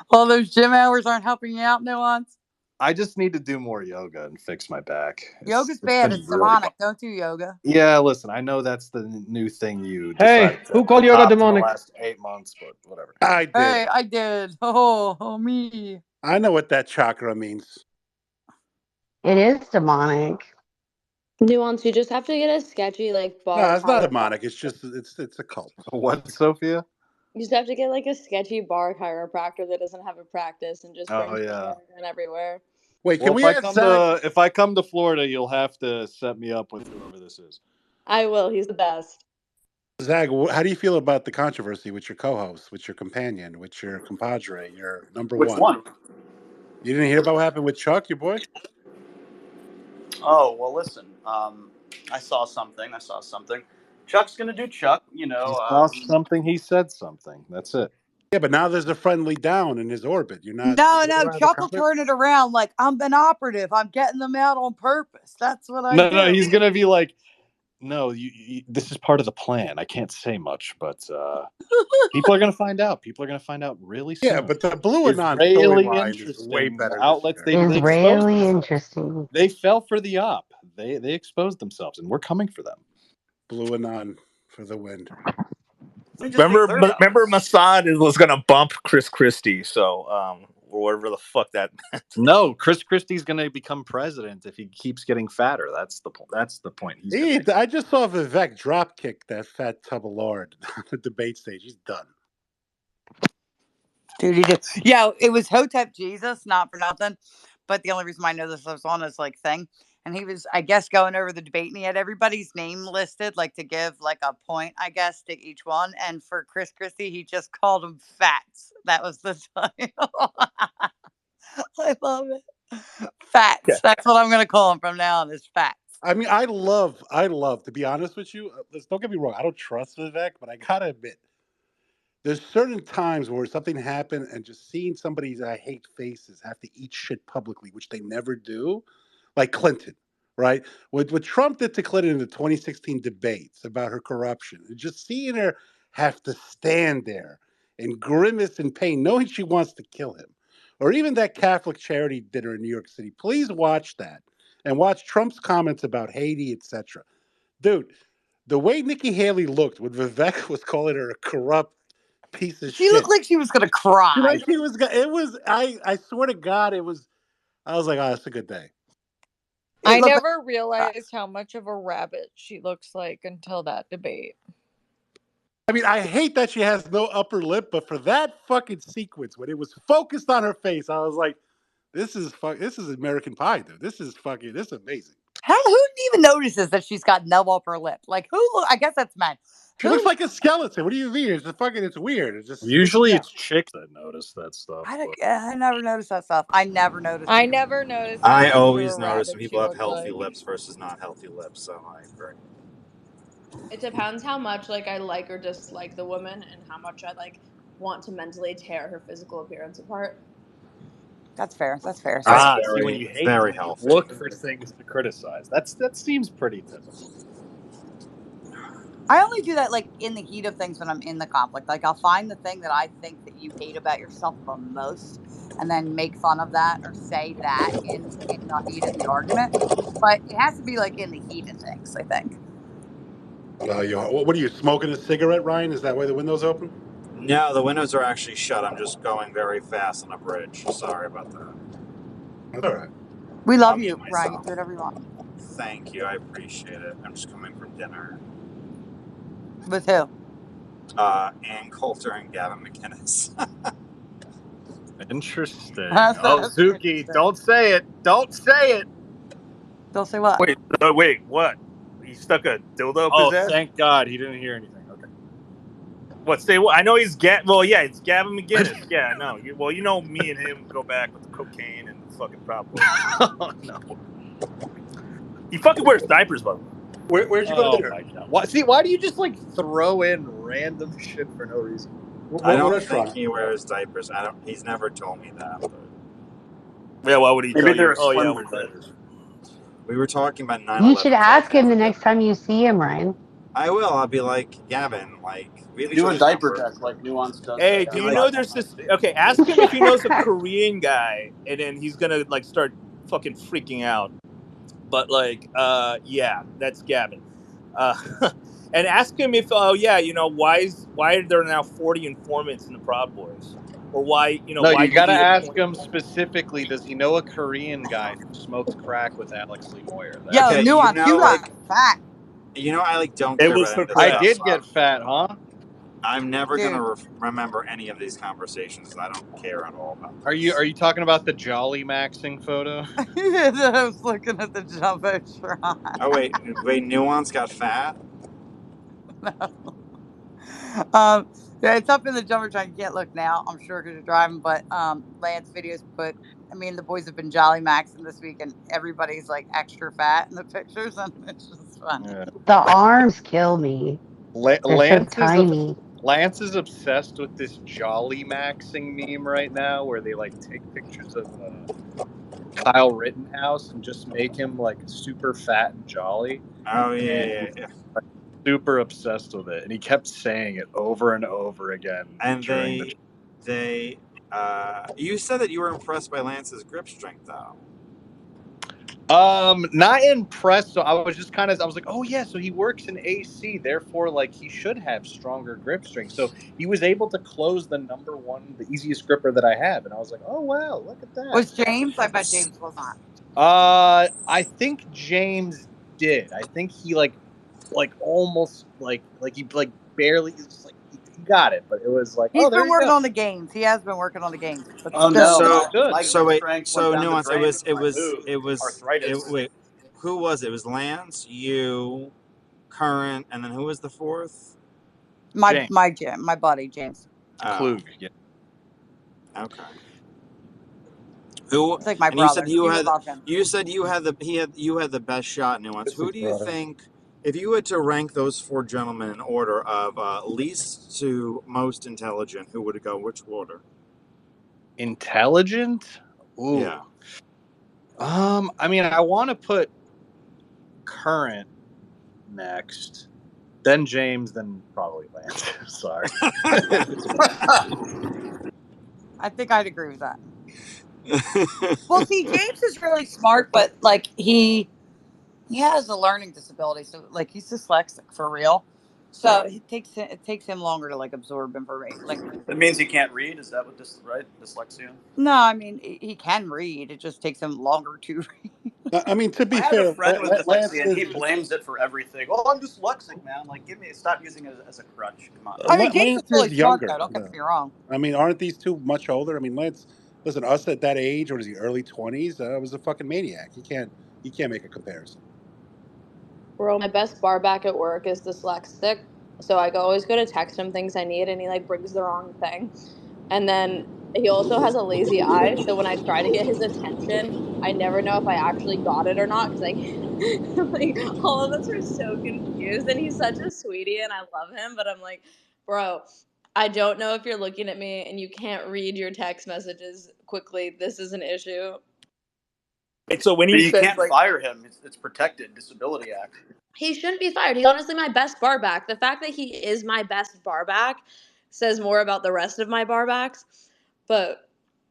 All those gym hours aren't helping you out, Nuance. I just need to do more yoga and fix my back. Yoga's It's bad. been It's really demonic. Don't do yoga. Yeah, listen, I know that's the new thing you Hey, decided to who called yoga adopt in the demonic? last 8 months, but whatever. I did. Hey, I did. Oh, me. I know what that chakra means. It is demonic. Nuance, you just have to get a sketchy like No, bar it's not top. demonic. It's just it's a cult. What, Sophia? You just have to get like a sketchy bar chiropractor that doesn't have a practice and just Oh brings the yeah. hair in everywhere. Wait, Well, can we ask Zach? if I come to Florida, you'll have to set me up with whoever this is. I will. He's the best. Zach, how do you feel about the controversy with your co-host, with your companion, with your compadre, your number Which one? one? You didn't hear about what happened with Chuck, your boy? Oh well, listen. I saw something. Chuck's gonna do Chuck. You He know. saw something. He said something. That's it. Yeah, but now there's a friendly down in his orbit. You're not. No, You're not no, allowed to Chuck will comment? turn it around like I'm an operative. I'm getting them out on purpose. That's what I No, do. he's gonna be like, no, this is part of the plan. I can't say much, but people are gonna find out. People are gonna find out really Yeah, soon. but the Blue It's Anon really storyline is way interesting. better this Outlets year. they Is exposed really themselves. interesting. They fell for the op. They exposed themselves, and we're coming for them. Blue Anon for the win. Remember, Mossad was gonna bump Chris Christie. So, or whatever the fuck that meant. No, Chris Christie's gonna become president if he keeps getting fatter. That's the point. That's the point. He's gonna make. I just saw Vivek drop kick that fat tub of lard on the debate stage. He's done. Dude, he did. Yeah, it was Hotep Jesus, not for nothing. But the only reason I know this was on his like thing. And he was, I guess, going over the debate and he had everybody's name listed, like to give like a point, I guess, to each one. And for Chris Christie, he just called them fats. That was the title. I love it. Fats. Yeah. That's what I'm gonna call him from now on, is fats. I mean, I love, to be honest with you, don't get me wrong, I don't trust Vivek, but I gotta admit, there's certain times where something happened and just seeing somebody that I hate faces have to eat shit publicly, which they never do, like Clinton, right? What Trump did to Clinton in the 2016 debates about her corruption, and just seeing her have to stand there and grimace in pain, knowing she wants to kill him. Or even that Catholic charity dinner in New York City. Please watch that and watch Trump's comments about Haiti, etc. Dude, the way Nikki Haley looked when Vivek was calling her a corrupt piece of She shit. looked like she was gonna cry. Like she was. It was. I swear to God, it was. I was like, oh, it's a good day. I never realized how much of a rabbit she looks like until that debate. I mean, I hate that she has no upper lip, but for that fucking sequence when it was focused on her face, I was like, this is American Pie, dude. This is amazing. Who even notices that she's got no upper lip? Like who? I guess that's men. She looks like a skeleton. What do you mean? It's weird. It's just Usually it's chicks that notice that stuff. I never noticed that stuff. I never noticed. I never noticed. I how much always of a notice when rabbit she people have looked healthy like. lips versus not healthy lips, so I agree. It depends how much like I like or dislike the woman and how much I like want to mentally tear her physical appearance apart. That's fair. That's fair. See, when you hate, very when you healthy. look for things to criticize, that seems pretty typical. I only do that like in the heat of things when I'm in the conflict. Like I'll find the thing that I think that you hate about yourself the most, and then make fun of that or say that in the heat of the argument. But it has to be like in the heat of things, I think. What are you smoking? A cigarette, Ryan? Is that why the window's open? No, the windows are actually shut. I'm just going very fast on a bridge. Sorry about that. That's all right. We love I'll you, mute Ryan. myself. Do whatever you want. Thank you. I appreciate it. I'm just coming from dinner. With who? Ann Coulter and Gavin McInnes. Interesting. That's Zuki, interesting. don't say it. Don't say it. Don't say what? Wait, what? He stuck a dildo up his ass? Thank God he didn't hear anything. Okay. What? Say what? I know he's Well, yeah, it's Gavin McInnes. Yeah, no. Well, you know me and him go back with the cocaine and the fucking Prop Boys. Oh no. He fucking wears diapers, by the way. Where'd you go to dinner? My God. Why do you just like throw in random shit for no reason? I don't think he wears diapers. He's never told me that. But Yeah, why would he tell you? Oh, yeah, slim we're diapers. we were talking about 9/11. You should ask him the next time you see him, Ryan. I will. I'll be like, Gavin, like, we have each Do a other's diaper number. test like Nuance does. Hey, do you know there's this? Okay, ask him if he knows a Korean guy, and then he's gonna like start fucking freaking out. But like, yeah, that's Gavin. And ask him if, why are there now 40 informants in the Proud Boys, or why, No, why you gotta did he ask appoint- him specifically. Does he know a Korean guy who smoked crack with Alex Lee Moyer? Yo, Okay, Nuance, you got fat. You know, I like don't It care was about for any of this crack. I stuff, did so get fat, huh? I'm never Dude. gonna remember any of these conversations. I don't care at all about Are this. you talking about the Jolly Maxing photo? I was looking at the Jumbotron. Oh wait, Nuance got fat. Yeah, it's up in the Jumbotron. You can't look now, I'm sure, because you're driving. But Lance videos put. I mean, the boys have been Jolly Maxing this week, and everybody's like extra fat in the pictures, and it's just funny. Yeah. The arms kill me. They're so Lance is tiny. Lance is obsessed with this Jolly Maxing meme right now, where they like take pictures of Kyle Rittenhouse and just make him like super fat and jolly. Oh And yeah. he's like, super obsessed with it, and he kept saying it over and over again And during the. you said that you were impressed by Lance's grip strength, though. Not impressed. So I was like, oh yeah, so he works in AC, therefore like he should have stronger grip strength. So he was able to close the easiest gripper that I have, and I was like, oh wow, look at that. Was James? I bet James was not. I think James did. I think he like almost like he like barely just like he got it, but it was like, He's oh, there been you working go. on the games. He has been working on the games, but Oh still. no, So good. My so grip wait strength so went down the Nuance. drain with my move. Arthritis. Wait. Who was it? It was Lance, you, Current, and then who was the fourth? My James. my buddy James. Klug, yeah. Okay. Who? It's like my And you said brother. We love him. you had the best shot, Nuance. It's Who his do you brother. think, if you had to rank those four gentlemen in order of least to most intelligent, who would it go? Which order? Intelligent? Ooh. Yeah. I mean, I want to put Current next, then James, then probably Lance. Sorry. I think I'd agree with that. Well, see, James is really smart, but like he has a learning disability, so like he's dyslexic for real. So it takes him longer to like absorb information. Like That means he can't read. Is that what this right? Dyslexia. no, I mean he can read. It just takes him longer to read. I mean, to be I have a fair, friend with Lance dyslexia, and he is blames it for everything. Oh, I'm dyslexic, man. Like, stop using it as a crutch. Come on. I mean, James Lance is really is smart younger. though. Don't get me wrong. I mean, aren't these two much older? I mean, Lance. Listen, us at that age, what is he? Early 20s. Was a fucking maniac. You can't make a comparison. Bro, my best bar back at work is dyslexic, so I always go to text him things I need, and he like brings the wrong thing. And then he also has a lazy eye, so when I try to get his attention, I never know if I actually got it or not because like all of us are so confused. And he's such a sweetie, and I love him, but I'm like, bro, I don't know if you're looking at me and you can't read your text messages quickly. This is an issue. Wait, so when But he you says can't like fire him. It's protected. Disability Act. he shouldn't be fired. He's honestly my best bar back. The fact that he is my best bar back says more about the rest of my bar backs. But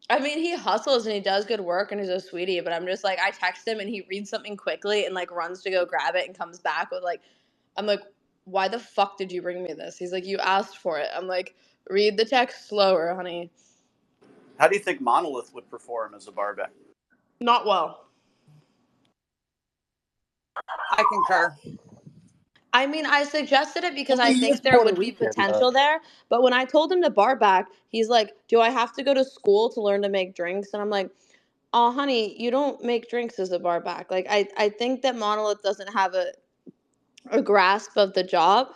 I mean, he hustles and he does good work and he's a sweetie. But I'm just like, I text him and he reads something quickly and like runs to go grab it and comes back with like, I'm like, why the fuck did you bring me this? He's like, you asked for it. I'm like, read the text slower, honey. How do you think Monolith would perform as a barback? Not well. I concur. I mean, I suggested it because I He is think there Puerto would be Rican. potential there. But when I told him to bar back, he's like, do I have to go to school to learn to make drinks? And I'm like, oh, honey, you don't make drinks as a bar back. Like, I think that Monolith doesn't have a grasp of the job.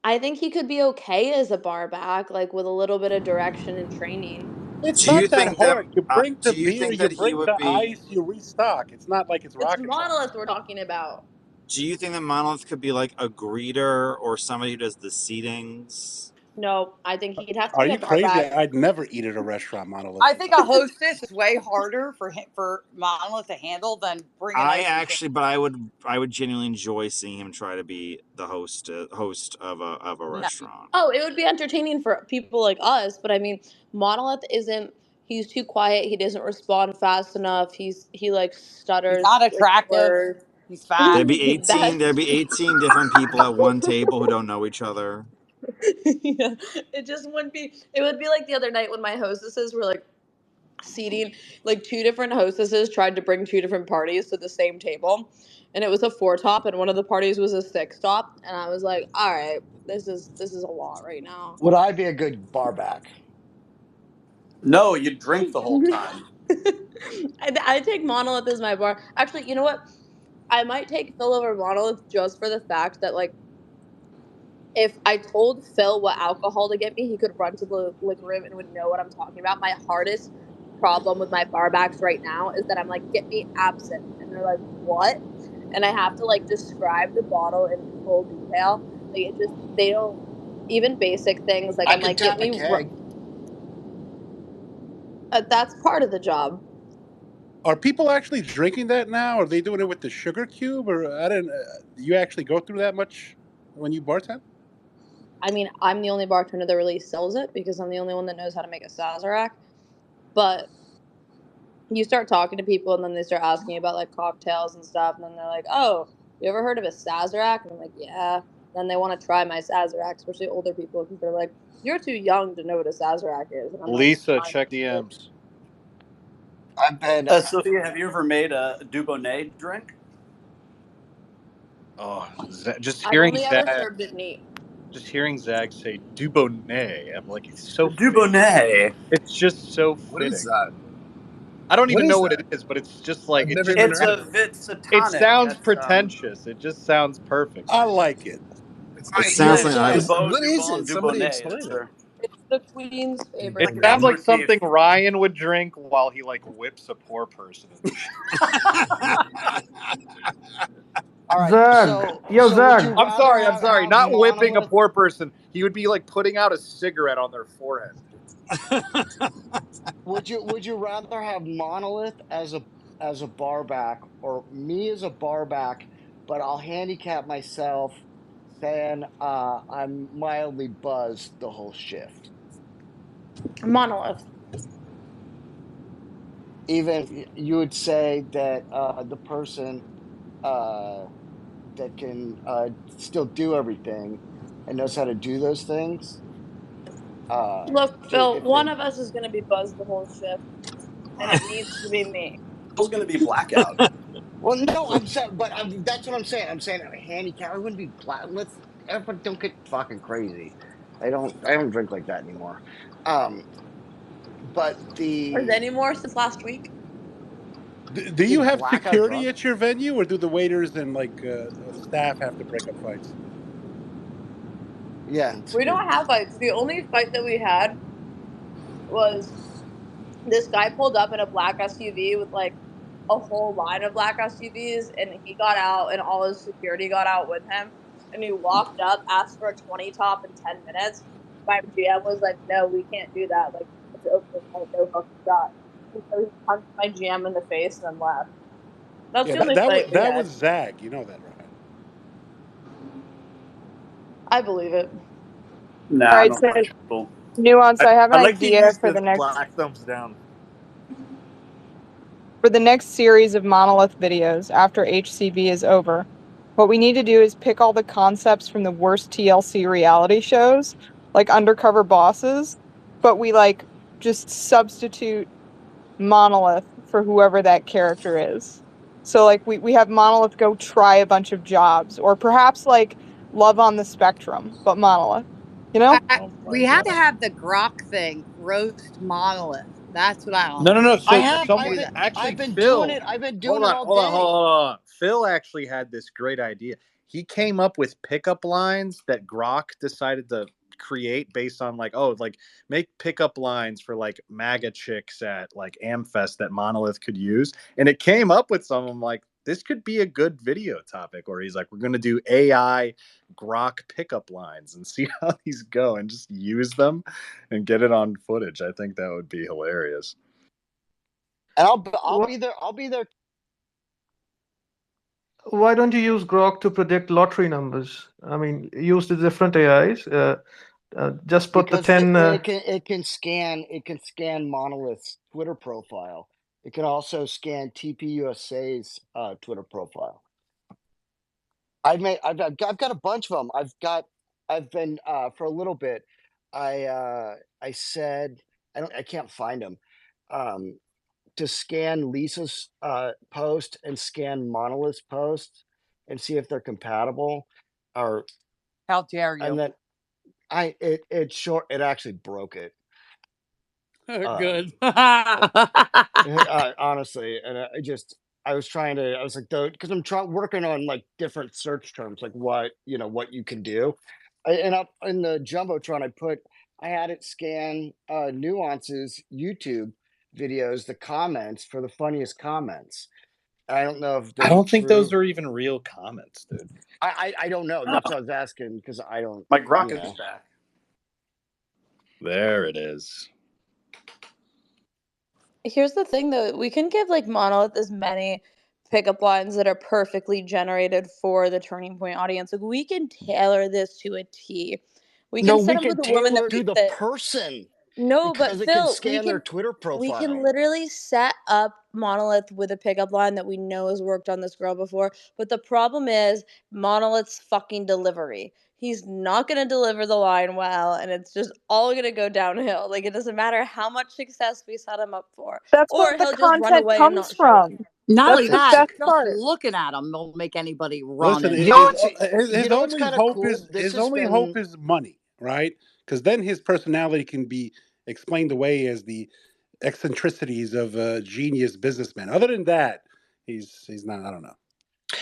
I think he could be okay as a bar back, like with a little bit of direction and training. It's Do you not that think that? hard. You bring the Do you beer, think you that he bring would the be? ice, you restock. It's not like it's It's rocket science. Monolith we're talking about. Do you think that Monolith could be like a greeter or somebody who does the seatings? No, I think he'd have to Are be a you bar crazy? back. I'd never eat at a restaurant, Monolith. I think a hostess is way harder for Monolith to handle than bringing I ice. actually, but I would genuinely enjoy seeing him try to be the host of a No. restaurant. Oh, it would be entertaining for people like us, but I mean, Monolith isn't. He's too quiet. He doesn't respond fast enough. He like He's stutters not with attractive. words. He's fat. There'd be 18. There'd That's be 18 different people at one table who don't know each other. yeah. It just wouldn't be. It would be like the other night when my hostesses were like, seating, like 2 different hostesses tried to bring 2 different parties to the same table, and it was a 4-top, and one of the parties was a 6-top, and I was like, all right, this is a lot right now. Would I be a good bar back? No, you drink the whole time. I take Monolith as my bar. Actually, you know what? I might take Phil over Monolith just for the fact that, like, if I told Phil what alcohol to get me, he could run to the liquor room and would know what I'm talking about. My hardest problem with my bar backs right now is that I'm like, get me absinthe. And they're like, what? And I have to, like, describe the bottle in full detail. Like, it just, they don't, even basic things, like, I I'm can like, get tap a me, keg. that's part of the job. Are people actually drinking that now? Are they doing it with the sugar cube? Or I don't. Do you actually go through that much when you bartend? I mean, I'm the only bartender that really sells it because I'm the only one that knows how to make a Sazerac. But you start talking to people and then they start asking you about like cocktails and stuff, and then they're like, oh, you ever heard of a Sazerac? And I'm like, yeah. Then they want to try my Sazerac, especially older people, because they're like, you're too young to know what a Sazerac is. And I'm like, Lisa, fine. check DMs. I've been. Sophia, have you ever made a Dubonnet drink? Oh, just I've hearing only ever Zag, served it neat. just hearing Zag say Dubonnet, I'm like, it's so fitting. Dubonnet. It's just so What is fitting. that? I don't What even is know what that? it is, but it's just like I've it never just even It's heard sounds, of it. it's a it tonic. sounds That's pretentious. It just sounds perfect. I like it. It it's sounds it's like a Dubo what is Dubon it? Somebody Dubonnet. explain It's it. a It's the queen's favorite It like an sounds drink. like aperitif. something Ryan would drink while he like whips a poor person in the show. All right. Zag, So yo, would you Zag. rather I'm sorry, have not whipping a Monolith? poor person. He would be like putting out a cigarette on their forehead. Would you rather have Monolith as a bar back or me as a bar back, but I'll handicap myself saying I'm mildly buzzed the whole shift. Monolith. Even you would say that the person that can still do everything and knows how to do those things. Look, Phil, If one they of us is going to be buzzed the whole shift, and it needs to be me. It's going to be blackout. well, no, I'm saying, but that's what I'm saying. I'm saying handicap. I wouldn't be black. Let's everyone don't get fucking crazy. I don't drink like that anymore. But Or the any more since last week? Do you get have blackout security drunk. at your venue, or do the waiters and like staff have to break up fights? Yeah, We don't have fights. The only fight that we had was this guy pulled up in a black SUV with like a whole line of black SUVs, and he got out, and all his security got out with him. And he walked up, asked for a 20 top in 10 minutes. My GM was like, "No, we can't do that. Like, it's open night, no fucking shot." And so he punched my GM in the face and then left. That's Yeah, the only fight we that was had. Zag. You know that, right? I believe it. Nah, All I right, don't so punch people. Nuance, I have I an like to idea use for the the next black thumbs down. series of Monolith videos after HCB is over. What we need to do is pick all the concepts from the worst TLC reality shows, like Undercover Bosses, but we like just substitute Monolith for whoever that character is. So like we have Monolith go try a bunch of jobs, or perhaps like Love on the Spectrum, but Monolith. You know? Oh my We have to god. have the grok thing roast Monolith. That's what I want No, to no, no. see. I So have. Let's someone do that. actually, I've been doing Phil. it. I've been Hold doing it on, all hold on, day. hold on. Phil actually had this great idea. He came up with pickup lines that Grok decided to create based on like, oh, like make pickup lines for like MAGA chicks at like Amfest that Monolith could use. And it came up with some. I'm like, this could be a good video topic where he's like, we're gonna do AI Grok pickup lines and see how these go and just use them and get it on footage. I think that would be hilarious. And I'll Wh- be there. I'll be there Why don't you use Grok to predict lottery numbers? I mean, use the different AIs. Just put the because 10. it can scan Monolith's Twitter profile. It can also scan TPUSA's Twitter profile. I've got a bunch of them. I've been for a little bit. I said I can't find them. to scan Lisa's post and scan Monolith's post and see if they're compatible. Or how dare you? And then it actually broke it. Good. Honestly, and I was like, because I'm working on like different search terms, like what you can do. And up in the Jumbotron, I had it scan Nuance's YouTube videos, the comments for the funniest comments. I don't know if I don't think those are even real comments, dude. I don't know. That's what I was asking, because I don't. My Grok is back. There it is. Here's the thing, though. We can give like Monolith as many pickup lines that are perfectly generated for the Turning Point audience. Like we can tailor this to a T. We can set up with a woman that to the person. No, because but it can Phil, scan their Twitter profile. we can literally set up Monolith with a pickup line that we know has worked on this girl before. But the problem is Monolith's fucking delivery. He's not going to deliver the line well, and it's just all going to go downhill. Like, it doesn't matter how much success we set him up for. That's Or where the he'll just run content away and comes not show up. from. Not That's only the that, best just part. looking at him will make anybody run. Listen, and his only hope is hope is money, right? Because then his personality can be explained away as the eccentricities of a genius businessman. Other than that, he's not. I don't know.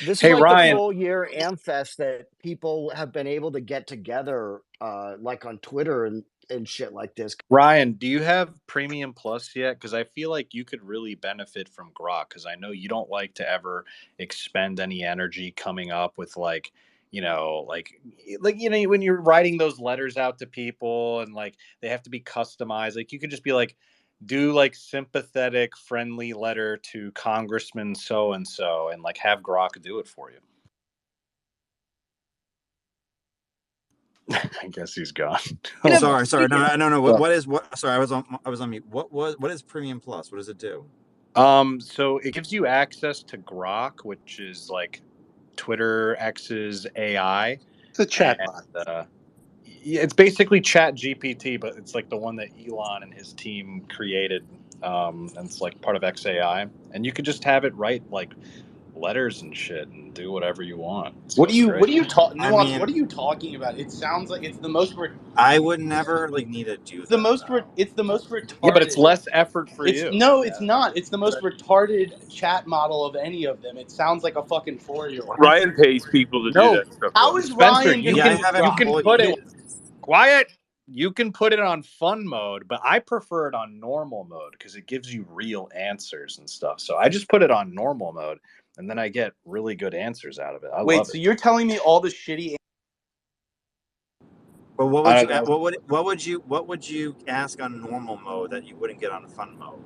This Hey, is like Ryan. the full year AmFest that people have been able to get together, like on Twitter and shit like this. Ryan, do you have Premium Plus yet? Because I feel like you could really benefit from Grok. Because I know you don't like to ever expend any energy coming up with like when you're writing those letters out to people and like they have to be customized. Like you could just be like, do like sympathetic, friendly letter to Congressman so and so, and like have Grok do it for you. I guess he's gone. Sorry. No. What is what? Sorry, I was on mute. What is Premium Plus? What does it do? So it gives you access to Grok, which is like Twitter X's AI. It's a chat bot. It's basically Chat GPT, but it's like the one that Elon and his team created. And it's like part of XAI, and you could just have it write like letters and shit and do whatever you want. What are you talking? Nuance, what are you talking about? It sounds like it's the most. I would never need to do that. It's the most retarded. Yeah, but it's less effort for you. No, it's not. It's the most retarded chat model of any of them. It sounds like a fucking 4-year-old. Ryan pays people to do that stuff. How is Spencer, Ryan? you can put it quiet. You can put it on fun mode, but I prefer it on normal mode because it gives you real answers and stuff. So I just put it on normal mode, and then I get really good answers out of it. I love it. So you're telling me all the shitty? But what would you ask on normal mode that you wouldn't get on fun mode?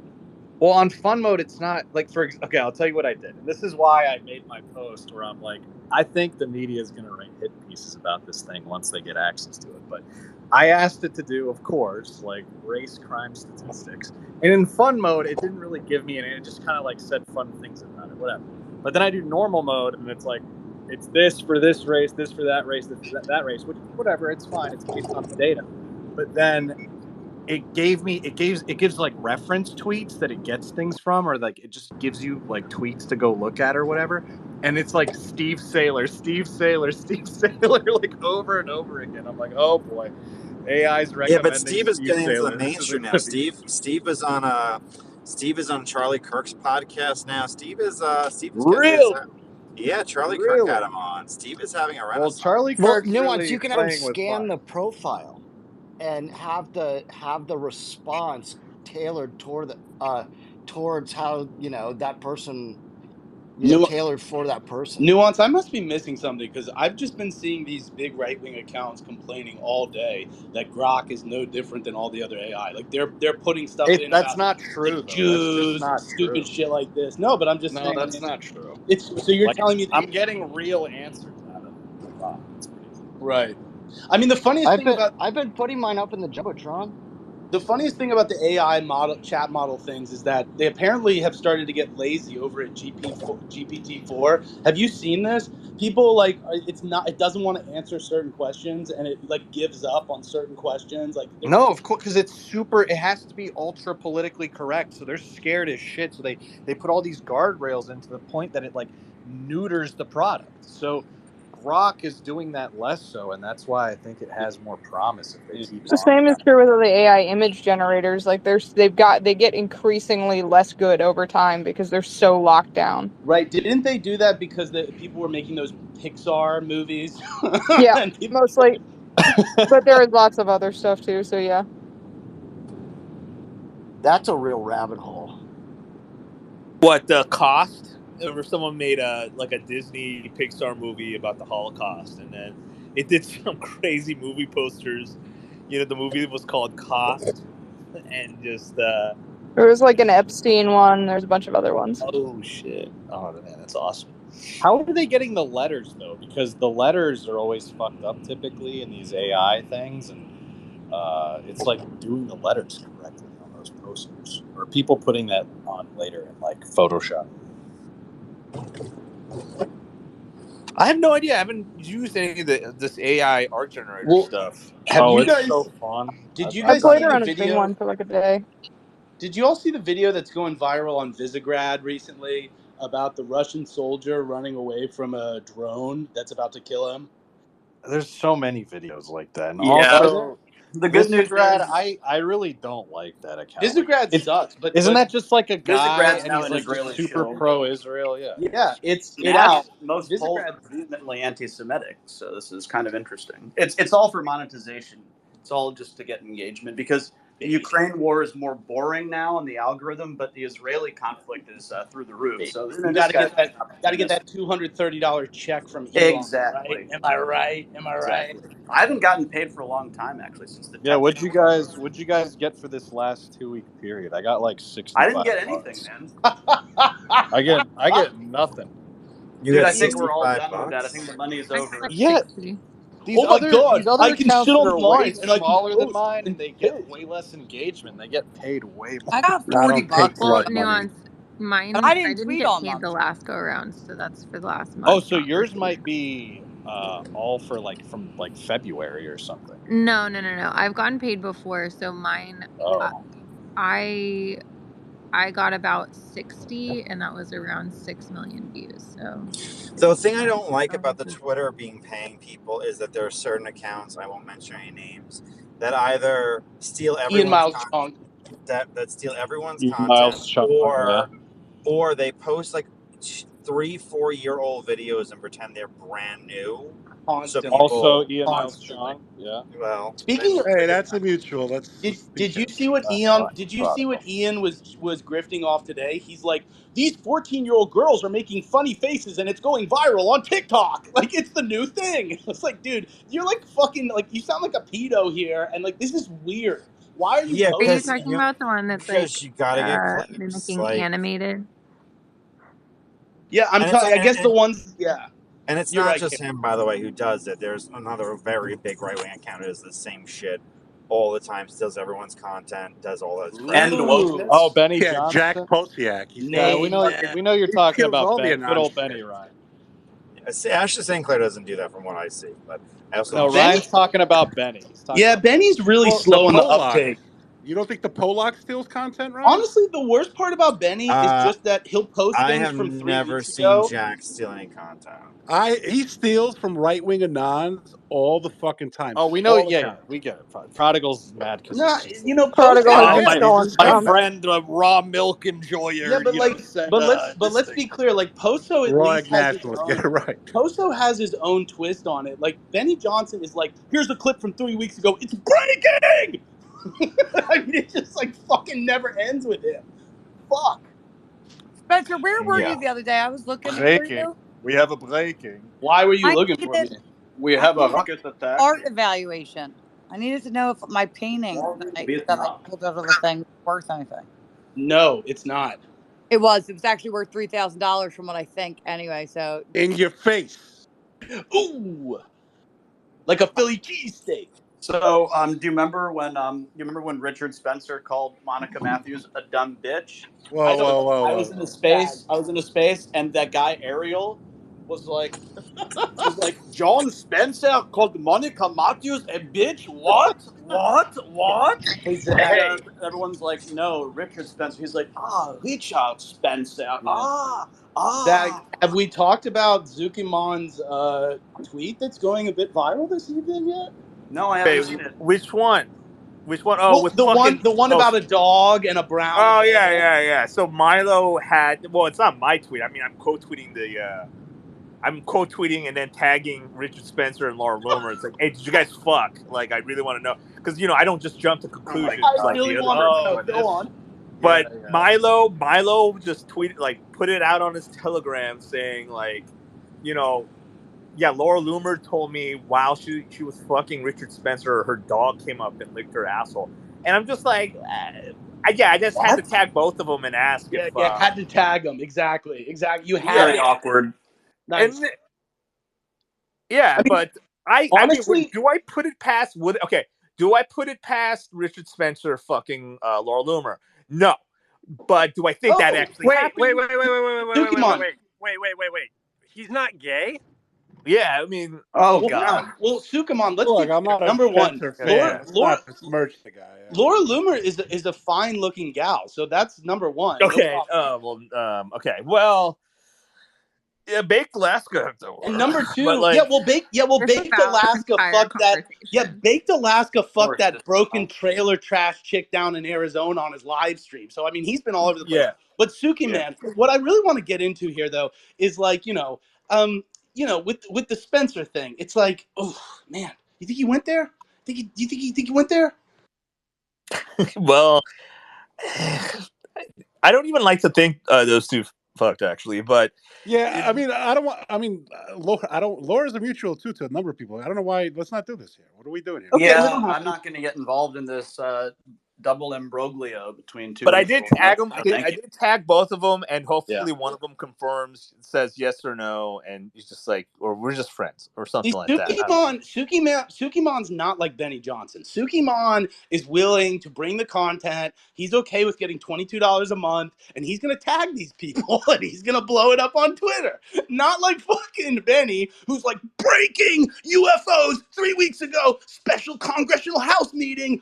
Well, on fun mode, it's not like okay, I'll tell you what I did. And this is why I made my post where I'm like, I think the media is going to write hit pieces about this thing once they get access to it. But I asked it to do, of course, like race crime statistics. And in fun mode, it didn't really give me any. It just kind of like said fun things about it, whatever. But then I do normal mode, and it's like, it's this for this race, this for that race, this for that race, which whatever, it's fine. It's based on the data. But then it gives like reference tweets that it gets things from, or like it just gives you like tweets to go look at or whatever. And it's like Steve Saylor, like over and over again. I'm like, oh boy, AI's recommending. Yeah, but Steve is getting into the Saylor. mainstream now. Steve is on Charlie Kirk's podcast now. Steve is real. Yeah, Charlie Kirk had him on. Steve is having a renaissance. Well, Charlie Kirk's Nuance, really you can playing have with scan fire. the profile and have the response tailored towards how that person tailored for that person. Nuance, I must be missing something because I've just been seeing these big right-wing accounts complaining all day that Grok is no different than all the other AI. Like they're putting stuff in. That's about not true. the Jews, not stupid true. shit like this. No, but I'm just saying. That's not true. So you're telling me that I'm getting real answers out of Grok. Right. I mean, the funniest thing about I've been putting mine up in the Jumbotron. The funniest thing about the AI model chat model things is that they apparently have started to get lazy over at GPT-4. Have you seen this? People like it doesn't want to answer certain questions, and it like gives up on certain questions. Like No, of course, because it has to be ultra politically correct. So they're scared as shit. So they put all these guardrails into the point that it like neuters the product. So Grok is doing that less so, and that's why I think it has more promise if they keep The on same is that. true with the AI image generators. Like they get increasingly less good over time because they're so locked down. right? Didn't they do that because the people were making those Pixar movies? Yeah, And people, mostly. But there is lots of other stuff too. So yeah. That's a real rabbit hole. What the cost? Or someone made a Disney Pixar movie about the Holocaust, and then it did some crazy movie posters. The movie was called Cost, and just There was like an Epstein one. There's a bunch of other ones. oh shit! Oh man, that's awesome. How are they getting the letters though? Because the letters are always fucked up typically in these AI things, and it's like doing the letters correctly on those posters, or people putting that on later in like Photoshop. I have no idea. I haven't used any of this AI art generator well, stuff. have you It's guys? so fun. Did you I guys played see the around with Bing video? One for like a day. Did you all see the video that's going viral on Visegrad recently about the Russian soldier running away from a drone that's about to kill him? There's so many videos like that, and Yeah. also The good news Visegrad. is I really don't like that account. Like, Visegrad sucks, isn't that just like a guy Visegrad's and now he's an like just Israeli super shill. pro-Israel? Yeah. yeah, it Now actually most polls Visegrad. are vehemently anti-Semitic, so this is kind of interesting. It's all for monetization. It's all just to get engagement because the Ukraine war is more boring now on the algorithm, but the Israeli conflict is through the roof. So You this got to guy's get that. an Got to get opportunist. that $230 check from Elon, right? Exactly. Am I right? Am I right? Exactly. I haven't gotten paid for a long time actually since the Yeah. tech. What'd you guys get for this last 2 week period? I got like I didn't 65 get anything, bucks. man. I get nothing. You Dude, got I think we're all 65 done with that. I think bucks? the money is I got over. like Yeah. 60. Oh my god, These other I can accounts shit that on are way mine and I can smaller than post mine, and they get piss. way less engagement. They get paid way more. I got I 40 don't take bucks, Well, blood money. nuance. Mine, but I I didn't didn't tweet get all paid the month. last go around, so that's for the last Oh, month, so not for yours 2 might weeks. be all for like from like February or something. No. I've gotten paid before, so mine, uh, Oh. I I got about 60, and that was around 6 million views. So The thing I don't like about the $60. Twitter being paying people is that there are certain accounts, I won't mention any names, that either steal Ian everyone's Miles content, Chong that steal everyone's Miles content, Chung, yeah. or they post like 3-4 year old videos and pretend they're brand new. So constantly. Also people, Ian Miles Constantly. Chung, yeah. well, Speaking of, Hey, that's a mutual. did Let's be did you careful. see what Ian? Did you see what Ian was grifting off today? He's like, these 14-year-old girls are making funny faces and it's going viral on TikTok. Like it's the new thing. It's like, dude, you're like fucking like you sound like a pedo here, and like this is weird. Why are you yeah, Are you posting? talking about the one that's like because you gotta get clicks, mimicking like, animated? Yeah, I'm and it's talking. I guess the ones. Yeah, and it's you're not right, just Kate. him, by the way, who does it. There's another very big right wing account who does the same shit all the time, steals everyone's content, does all that crap. End Ooh, Oh, wokeness. Benny Yeah, Jack Johnson. Posiak. He's Yeah, got we nailed know it. we know you're he talking kills about all the Good anon old shit. Benny Ryan. Ashley St. Clair doesn't do that from what I see, but I also No, don't. Benny. Ryan's talking about Benny. He's talking Yeah, about Benny. Benny's really Well, the slow in the Polak. uptake. You don't think the Polak steals content, Ryan? Honestly, the worst part about Benny is Uh, just that he'll post I things have from three never weeks seen ago. Jack steal any content. He steals from right wing anons all the fucking time. Oh, we know. All the Yeah, time. we get it. Prodigal's mad because he Nah, steals. you know, post Prodigal has has I been get my it. He's a stolen my from. scumbag. friend, raw milk yeah, enjoyer, but like, said but this let's thing. be clear. Like, Poso at Raw egg least has his nationalist. Get own. it right. Poso has his own twist on it. Like Benny Johnson is like, here's a clip from 3 weeks ago. It's breaking. I mean, it just like fucking never ends with him. Fuck. Spencer, where were Yeah. you the other day? I was looking for Breaking. you. We have a breaking. Why were you I looking for me? needed, We I have a needed rocket attack. art evaluation. I needed to know if my painting War that in I Vietnam. pulled over the thing was worth anything. No, it's not. It was. It was actually worth $3,000 from what I think. Anyway, so In your face. Ooh, like a Philly cheesesteak. So, do you remember when Richard Spencer called Monica Matthews a dumb bitch? Whoa, whoa, whoa, I whoa, was in a whoa. space. And that guy Ariel was like, John Spencer called Monica Matthews a bitch. What? What? Hey, Everyone's like, no, Richard Spencer. He's like, Richard Spencer. Zach, have we talked about Zukimon's tweet that's going a bit viral this evening yet? No, I haven't hey, seen it. which one? Which one? Oh, Well, with the fucking one about a dog and a brown Oh hole. yeah. So Milo had. Well, it's not my tweet. I mean, I'm quote tweeting and then tagging Richard Spencer and Laura Loomer. It's like, hey, did you guys fuck? Like, I really want to know because I don't just jump to conclusions I like really the other want to person. know. Go on. But Milo just tweeted, like, put it out on his Telegram saying, like, yeah, Laura Loomer told me while she was fucking Richard Spencer, her dog came up and licked her asshole, and I'm just like, I just had to tag both of them and ask if You had to tag them. Exactly. You had Very to. awkward. Nice. And yeah, but honestly, do I put it past? Do I put it past Richard Spencer fucking Laura Loomer? No, but do I think that actually happened? Wait. He's not gay? Yeah, I mean, God. Well, Sukamon, let's Look, be I'm clear. not a Number one, Spencer Laura, fan. It's not besmirch the guy. Laura Loomer is a fine looking gal, so that's number one. Okay. No Okay. Well, yeah, Baked Alaska. And number two, but Baked Alaska fucked that. Yeah, Baked Alaska fucked that broken trailer trash chick down in Arizona on his live stream. So I mean, he's been all over the place. Yeah. But Suki man, what I really want to get into here though is like with the Spencer thing, it's like, oh man, you think he went there? Do you think he went there? Well, I don't even like to think those two fucked actually, but yeah, I mean, I don't want. I mean, Laura's a mutual too to a number of people. I don't know why. Let's not do this here. What are we doing here? Okay, I'm not going to get involved in this double imbroglio between two. But I did tag them. No, I did tag both of them, and hopefully one of them confirms, says yes or no, and he's just like, or we're just friends, or something like that. Sukimon's not like Benny Johnson. Sukimon is willing to bring the content. He's okay with getting $22 a month, and he's gonna tag these people, and he's gonna blow it up on Twitter. Not like fucking Benny, who's like breaking UFOs 3 weeks ago, special congressional House meeting.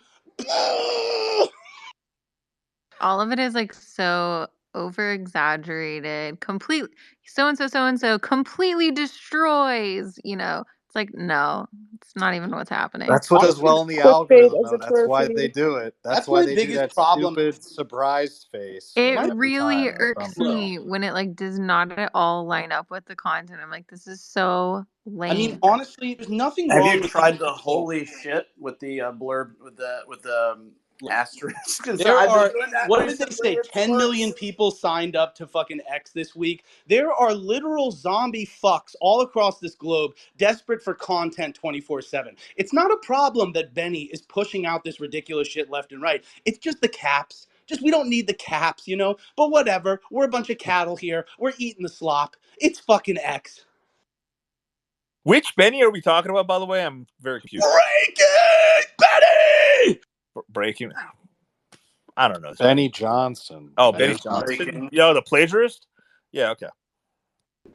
All of it is like so over exaggerated, completely so and so completely destroys, It's like, no, it's not even what's happening. That's what does well in the algorithm, though. That's why they do it. That's why they do that stupid surprise face. It really irks me when it like does not at all line up with the content. I'm like, this is so lame. I mean, honestly, there's nothing Have wrong you with tried the holy shit with the blurb with the asterisk? There are, what did they say? 10 million people signed up to fucking X this week. There are literal zombie fucks all across this globe desperate for content 24/7. It's not a problem that Benny is pushing out this ridiculous shit left and right. It's just the caps. We don't need the caps, But whatever. We're a bunch of cattle here. We're eating the slop. It's fucking X. Which Benny are we talking about, by the way? I'm very confused. Breaking Benny! Breaking. I don't know. Benny Johnson. Oh, Benny Johnson. The plagiarist? Yeah, okay.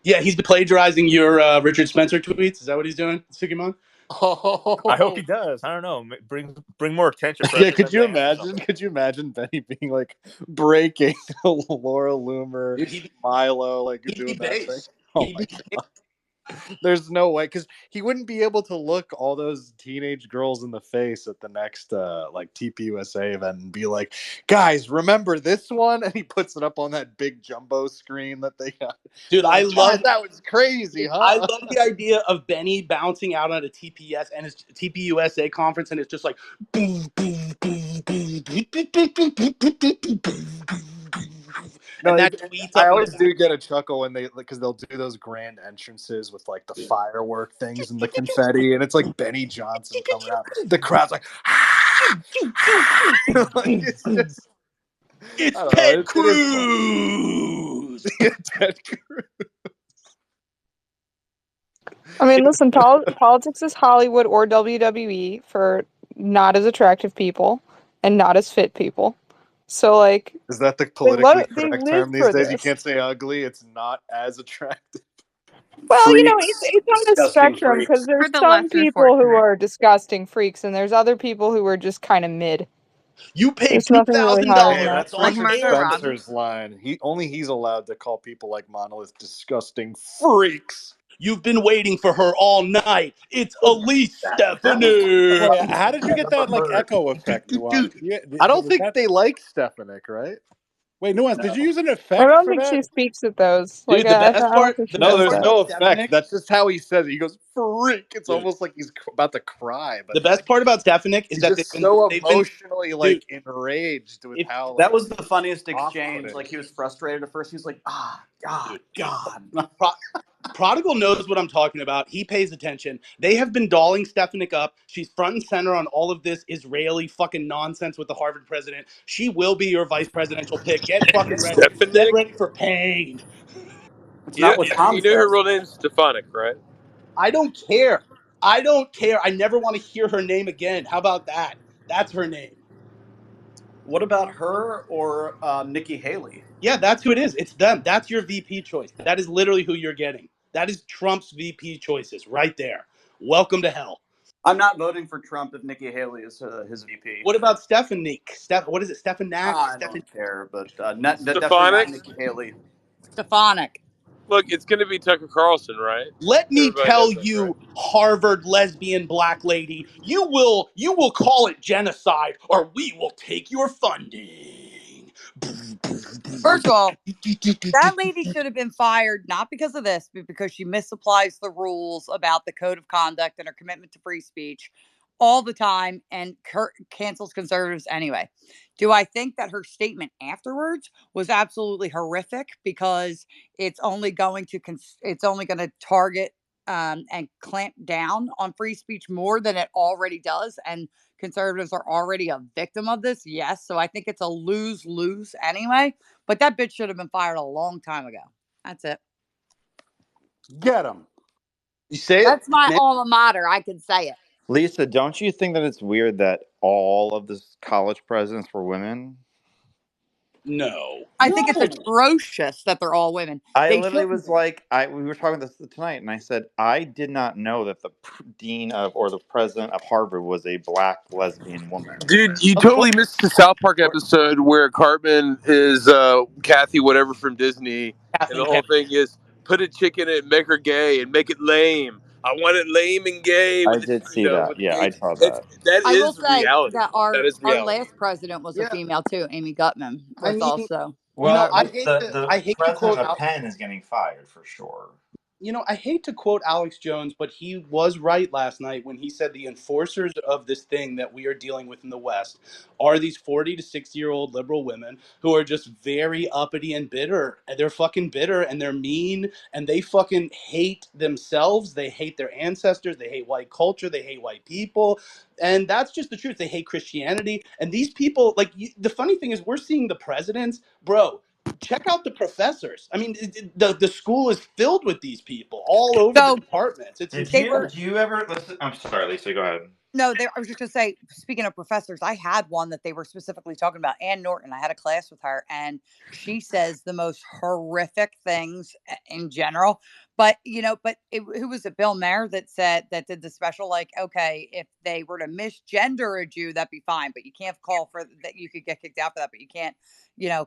Yeah, he's been plagiarizing your Richard Spencer tweets. Is that what he's doing, Sugimon? I hope he does. I don't know. Bring more attention. Yeah, could you imagine Benny being like breaking Laura Loomer, Milo, like doing that thing? Oh my God. There's no way, because he wouldn't be able to look all those teenage girls in the face at the next like TPUSA event and be like, guys, remember this one? And he puts it up on that big jumbo screen that they got. Dude, I love that was crazy, huh? I love the idea of Benny bouncing out at a TPS and his TPUSA conference, and it's just like No, I always do get a chuckle when because they'll do those grand entrances with like the firework things and the confetti, and it's like Benny Johnson coming out. The crowd's like, it's just, it's Ted Cruz. Ted Cruz. I mean, listen, politics is Hollywood or WWE for not as attractive people and not as fit people. So like Is that the they love politically it. They correct live term these for days? You this. can't say ugly. It's not as attractive. Well, you know, Freaks, it's on a disgusting spectrum because freaks. For there's the some lesser people who fortunate. are disgusting freaks, and there's other people who are just kind of mid. You pay There's nothing really higher Hey, than that. $2,000 that's Like on Richard Margot air. Robbie. Spencer's line. He's allowed to call people like Monolith disgusting freaks. You've been waiting for her all night. It's Elise That was Stefanik. Wait, funny how did you I've get ever that like heard. echo effect, Nuance? I don't Was think that they like Stefanik, right? wait, Nuance? Did you use an I effect don't for think she that? speaks at those. Like Dude, the I best don't part, think the she No, best does part there's that. about no effect. Stefanik, That's just how he says it. He goes freak. It's dude. almost like he's about to cry, but The best part about Stefanik is he's that just so they've been, emotionally dude. like enraged with If how That like was the funniest off put exchange. it Like he is. was frustrated at first. He was like, "Ah, God, dude, God." Prodigal knows what I'm talking about. He pays attention. They have been dolling Stefanik up. She's front and center on all of this Israeli fucking nonsense with the Harvard president. She will be your vice presidential pick. Get fucking ready. Get Stefanik. ready for pain. It's You know, not what you Tom know her says. real name's Stefanik, right? I don't care. I don't care. I never want to hear her name again. How about that? That's her name. What about her or Nikki Haley? Yeah, that's who it is. It's them. That's your VP choice. That is literally who you're getting. That is Trump's VP choices right there. Welcome to hell. I'm not voting for Trump if Nikki Haley is his VP. What about Stefanik? What is it? Stefanak? I don't care, but definitely not Stefanik. Nikki Haley. Stefanik. Look, it's going to be Tucker Carlson, right? Let me Everybody tell knows that, right? you, Harvard lesbian black lady, you will call it genocide, or we will take your funding. First of all, that lady should have been fired not because of this, but because she misapplies the rules about the code of conduct and her commitment to free speech all the time and cancels conservatives anyway. Do I think that her statement afterwards was absolutely horrific because it's only going to it's only going to target and clamp down on free speech more than it already does, and conservatives are already a victim of this? Yes, so I think it's a lose lose anyway. But that bitch should have been fired a long time ago. That's it. Get him. You say it, That's my man. alma mater. I can say it. Lisa, don't you think that it's weird that all of the college presidents were women? No. I think it's No. atrocious that they're all women. I They literally shouldn't was be. like, we were talking this tonight, and I said I did not know that the dean of or the president of Harvard was a black lesbian woman. Dude, you Of course. totally missed the South Park episode where Cartman is Kathy, whatever from Disney, and the Kathleen whole Kennedy. thing is put a chick in it, and make her gay, and make it lame. I want it lame and gay I with the did see that. with the Yeah, I gay. saw It's that. that I will is say reality. that That is our reality. last president was a Yeah. female too. Amy Gutman I was mean, also. Well, I the hate to president quote of Penn is getting fired for sure. I hate to quote Alex Jones, but he was right last night when he said the enforcers of this thing that we are dealing with in the West are these 40 to 60-year-old liberal women who are just very uppity and bitter. And they're fucking bitter and they're mean and they fucking hate themselves. They hate their ancestors. They hate white culture. They hate white people. And that's just the truth. They hate Christianity. And these people, the funny thing is, we're seeing the presidents, bro. Check out the professors. I mean, the school is filled with these people all over the So departments. It's they were Did you ever listen? I'm sorry, Lisa. Go ahead. No, I was just gonna say, speaking of professors, I had one that they were specifically talking about, Ann Norton. I had a class with her, and she says the most horrific things in general. But who was it? Bill Maher that said that did the special. Like, okay, if they were to misgender a Jew, that'd be fine, but you can't call for that. You could get kicked out for that, but you can't,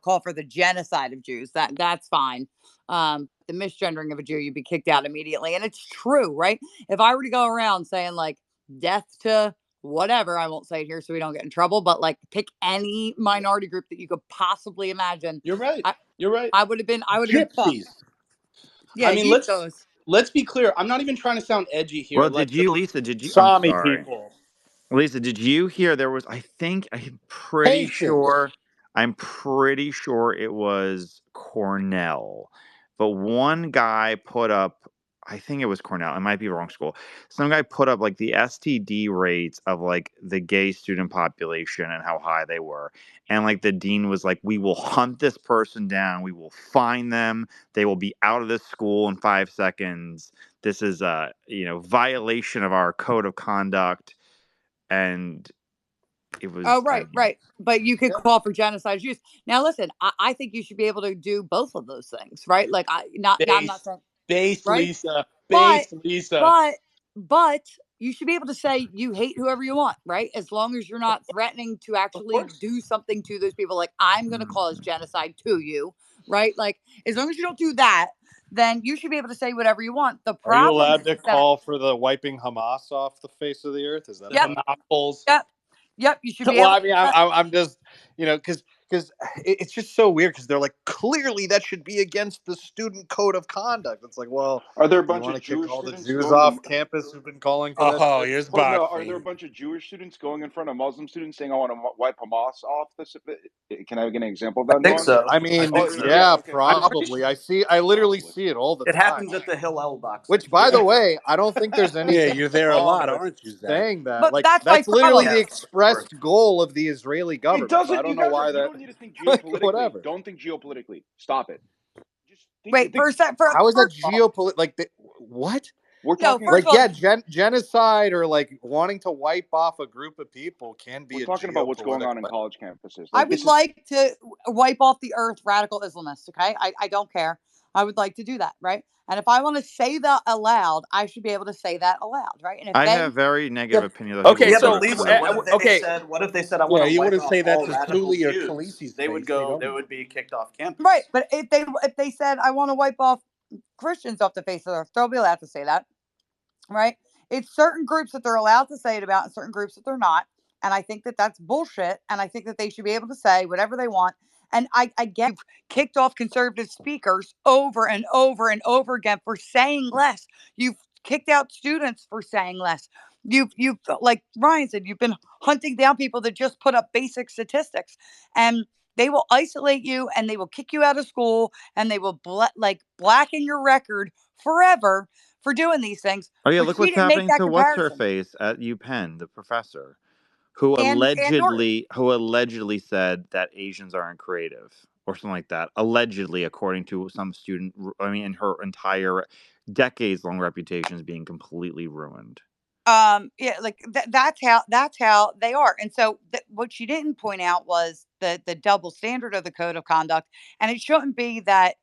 call for the genocide of Jews. That's fine. The misgendering of a Jew, you'd be kicked out immediately, and it's true, right? If I were to go around saying like death to whatever, I won't say it here so we don't get in trouble, but like pick any minority group that you could possibly imagine. You're right. I, You're right. I would have been fucked. Gypsies. I Yeah, mean, let's be clear. I'm not even trying to sound edgy here. Well, Like Lisa? I'm Sami sorry. people. Lisa, did you hear there was, Haitians. I'm pretty sure it was Cornell, but one guy put up, I think it was Cornell, it might be wrong school. Some guy put up like the STD rates of like the gay student population and how high they were. And like the dean was like, we will hunt this person down. We will find them. They will be out of this school in 5 seconds. This is a, violation of our code of conduct. and it was. Oh, right. But you could call for genocide use. Now, listen, I think you should be able to do both of those things, right? Like, I'm not saying, Base, right? Lisa. But, Base, Lisa. but you should be able to say you hate whoever you want, right? As long as you're not threatening to actually do something to those people. Like, I'm going to cause genocide to you, right? Like, as long as you don't do that, then you should be able to say whatever you want. The Are you problem allowed is to that, call for the wiping Hamas off the face of the earth? Is that yep, yep, you should be well, able I to mean, do that. I'm just, because it's just so weird because they're like, clearly that should be against the student code of conduct. It's like, well, Are there a do you bunch want of to kick Jewish all the students Jews going off to? campus who've been calling for that Oh, shit? here's Well, no. Are there a Boxy. bunch of Jewish students going in front of Muslim students saying, "I want to wipe Hamas off"? Can I get an example of that I think nuance? so. I I mean, think so. Yeah. yeah, Okay. probably. I literally Possibly. see it all the It time. happens at the Hillel box. Which, by the way, I don't think there's Yeah, anything you're there a wrong lot, with aren't you, Zach? saying that. But Like, that's my that's literally problem. the expressed goal of the Israeli It government. So I doesn't. don't You know guys are. why You that. don't need to think Like, geopolitically. whatever. Don't think geopolitically. Stop it. Just Wait, think. How is that first of all, geopolitical? Like, what? We're no, talking. first Like, of all, yeah, genocide or like wanting to wipe off a group of people can We're be a talking about what's going geopolitical. on in college campuses. I Like would this is. like to wipe off the earth radical Islamists, okay? I don't care. I would like to do that, right? And if I want to say that aloud, I should be able to say that aloud, right? And if I they have very negative Yep. opinions about people Okay, who Yeah, go but so to Lisa, schools. what if they okay, said? What if they said, "I want Yeah, to you wipe wouldn't off say that all to radical Thule or Jews"? Khaleesi's They would face. They go. know They me. would be kicked off campus. right, but if they said I want to wipe off Christians off the face of the earth, they'll be allowed to say that, right? It's certain groups that they're allowed to say it about and certain groups that they're not. And I think that that's bullshit. And I think that they should be able to say whatever they want. And I get you've kicked off conservative speakers over and over and over again for saying less. You've kicked out students for saying less. You've like Ryan said, you've been hunting down people that just put up basic statistics, and they will isolate you and they will kick you out of school and they will blacken your record forever for doing these things. Oh yeah, But look she what's didn't make happening that to what's her comparison. face at UPenn, the professor, who And Norton. allegedly said that Asians aren't creative or something like that. Allegedly, according to some student, I mean, and her entire decades-long reputation is being completely ruined. Yeah, like that's how they are. And so what she didn't point out was the double standard of the code of conduct, and it shouldn't be that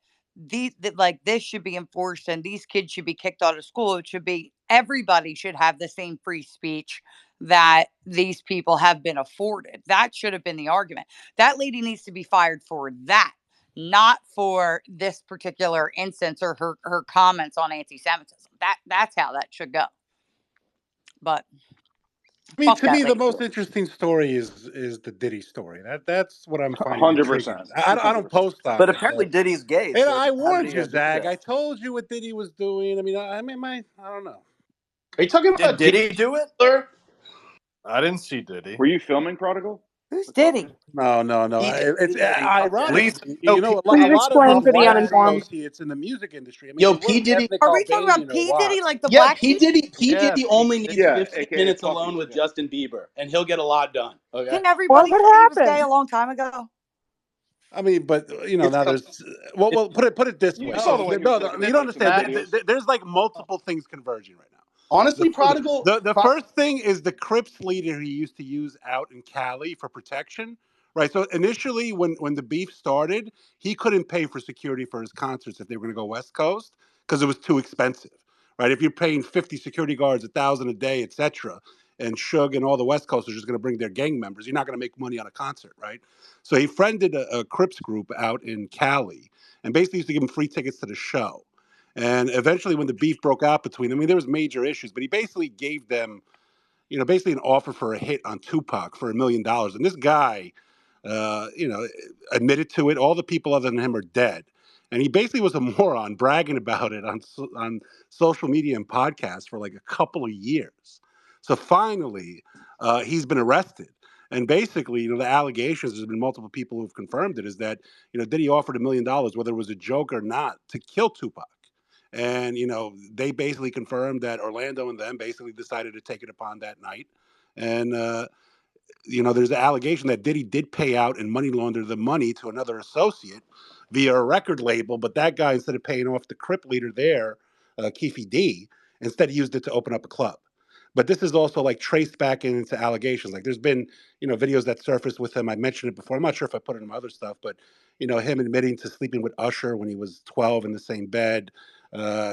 like this should be enforced and these kids should be kicked out of school. It should be everybody should have the same free speech that these people have been afforded. That should have been the argument. That lady needs to be fired for that, not for this particular instance or her comments on anti-Semitism. That's how that should go. But I mean, fuck to that me, the lady. most interesting story is the Diddy story. That's what I'm finding 100%. intriguing. I don't 200%. post on But it, apparently Diddy's gay. and So I how did warned he you, do Zach. that? I told you what Diddy was doing. I mean, I don't know. Are you talking Did about Diddy do it? Taylor? I didn't see Diddy. Were you filming Prodigal? Who's We're talking. Diddy? No. He did. It's He fucked Diddy. Lisa? ironically, No, you know, Lisa, a Please lot of his explain Bob for the white Wagner. uninformed. associates in the music industry. I mean, Yo, they P weren't Diddy. ethnic Are we talking about Albanian or P. Diddy, wasps. like the Yeah, black dude? P Yeah, Diddy P only Diddy. needs Yeah, 15 aka minutes Puffy. alone with Yeah. Justin Bieber, and he'll get a lot done. Okay. Didn't What everybody would say he was gay happen? a long time ago? I mean, but It's now come. there's well, put it this You way. saw the No, one he was No, taking you don't flips in the understand. that videos. There's like multiple things converging right now. Honestly, Prodigal. The first thing is the Crips leader he used to use out in Cali for protection, right? So initially, when the beef started, he couldn't pay for security for his concerts if they were going to go West Coast because it was too expensive, right? If you're paying 50 security guards $1,000 a day, etc., and Suge and all the West Coasters are just going to bring their gang members, you're not going to make money on a concert, right? So he friended a Crips group out in Cali and basically used to give them free tickets to the show. And eventually, when the beef broke out between them, I mean, there was major issues, but he basically gave them, basically an offer for a hit on Tupac for $1 million. And this guy, admitted to it. All the people other than him are dead. And he basically was a moron bragging about it on social media and podcasts for like a couple of years. So finally, he's been arrested. And basically, the allegations, there's been multiple people who've confirmed it, is that, Diddy offered $1 million, whether it was a joke or not, to kill Tupac. And, they basically confirmed that Orlando and them basically decided to take it upon that night. And, there's an allegation that Diddy did pay out and money launder the money to another associate via a record label. But that guy, instead of paying off the Crip leader there, Keefe D, instead he used it to open up a club. But this is also like traced back into allegations. Like there's been, videos that surfaced with him. I mentioned it before. I'm not sure if I put it in my other stuff, but him admitting to sleeping with Usher when he was 12 in the same bed.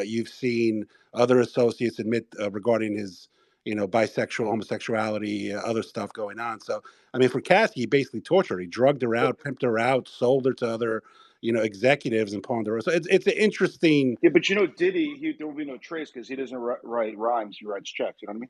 You've seen other associates admit regarding his, bisexual, homosexuality, other stuff going on. So, I mean, for Cassie, he basically tortured her. He drugged her out, pimped her out, sold her to other, executives and pawned her. So it's an interesting. Yeah, but Diddy, there will be no trace because he doesn't write rhymes. He writes checks. You know what I mean?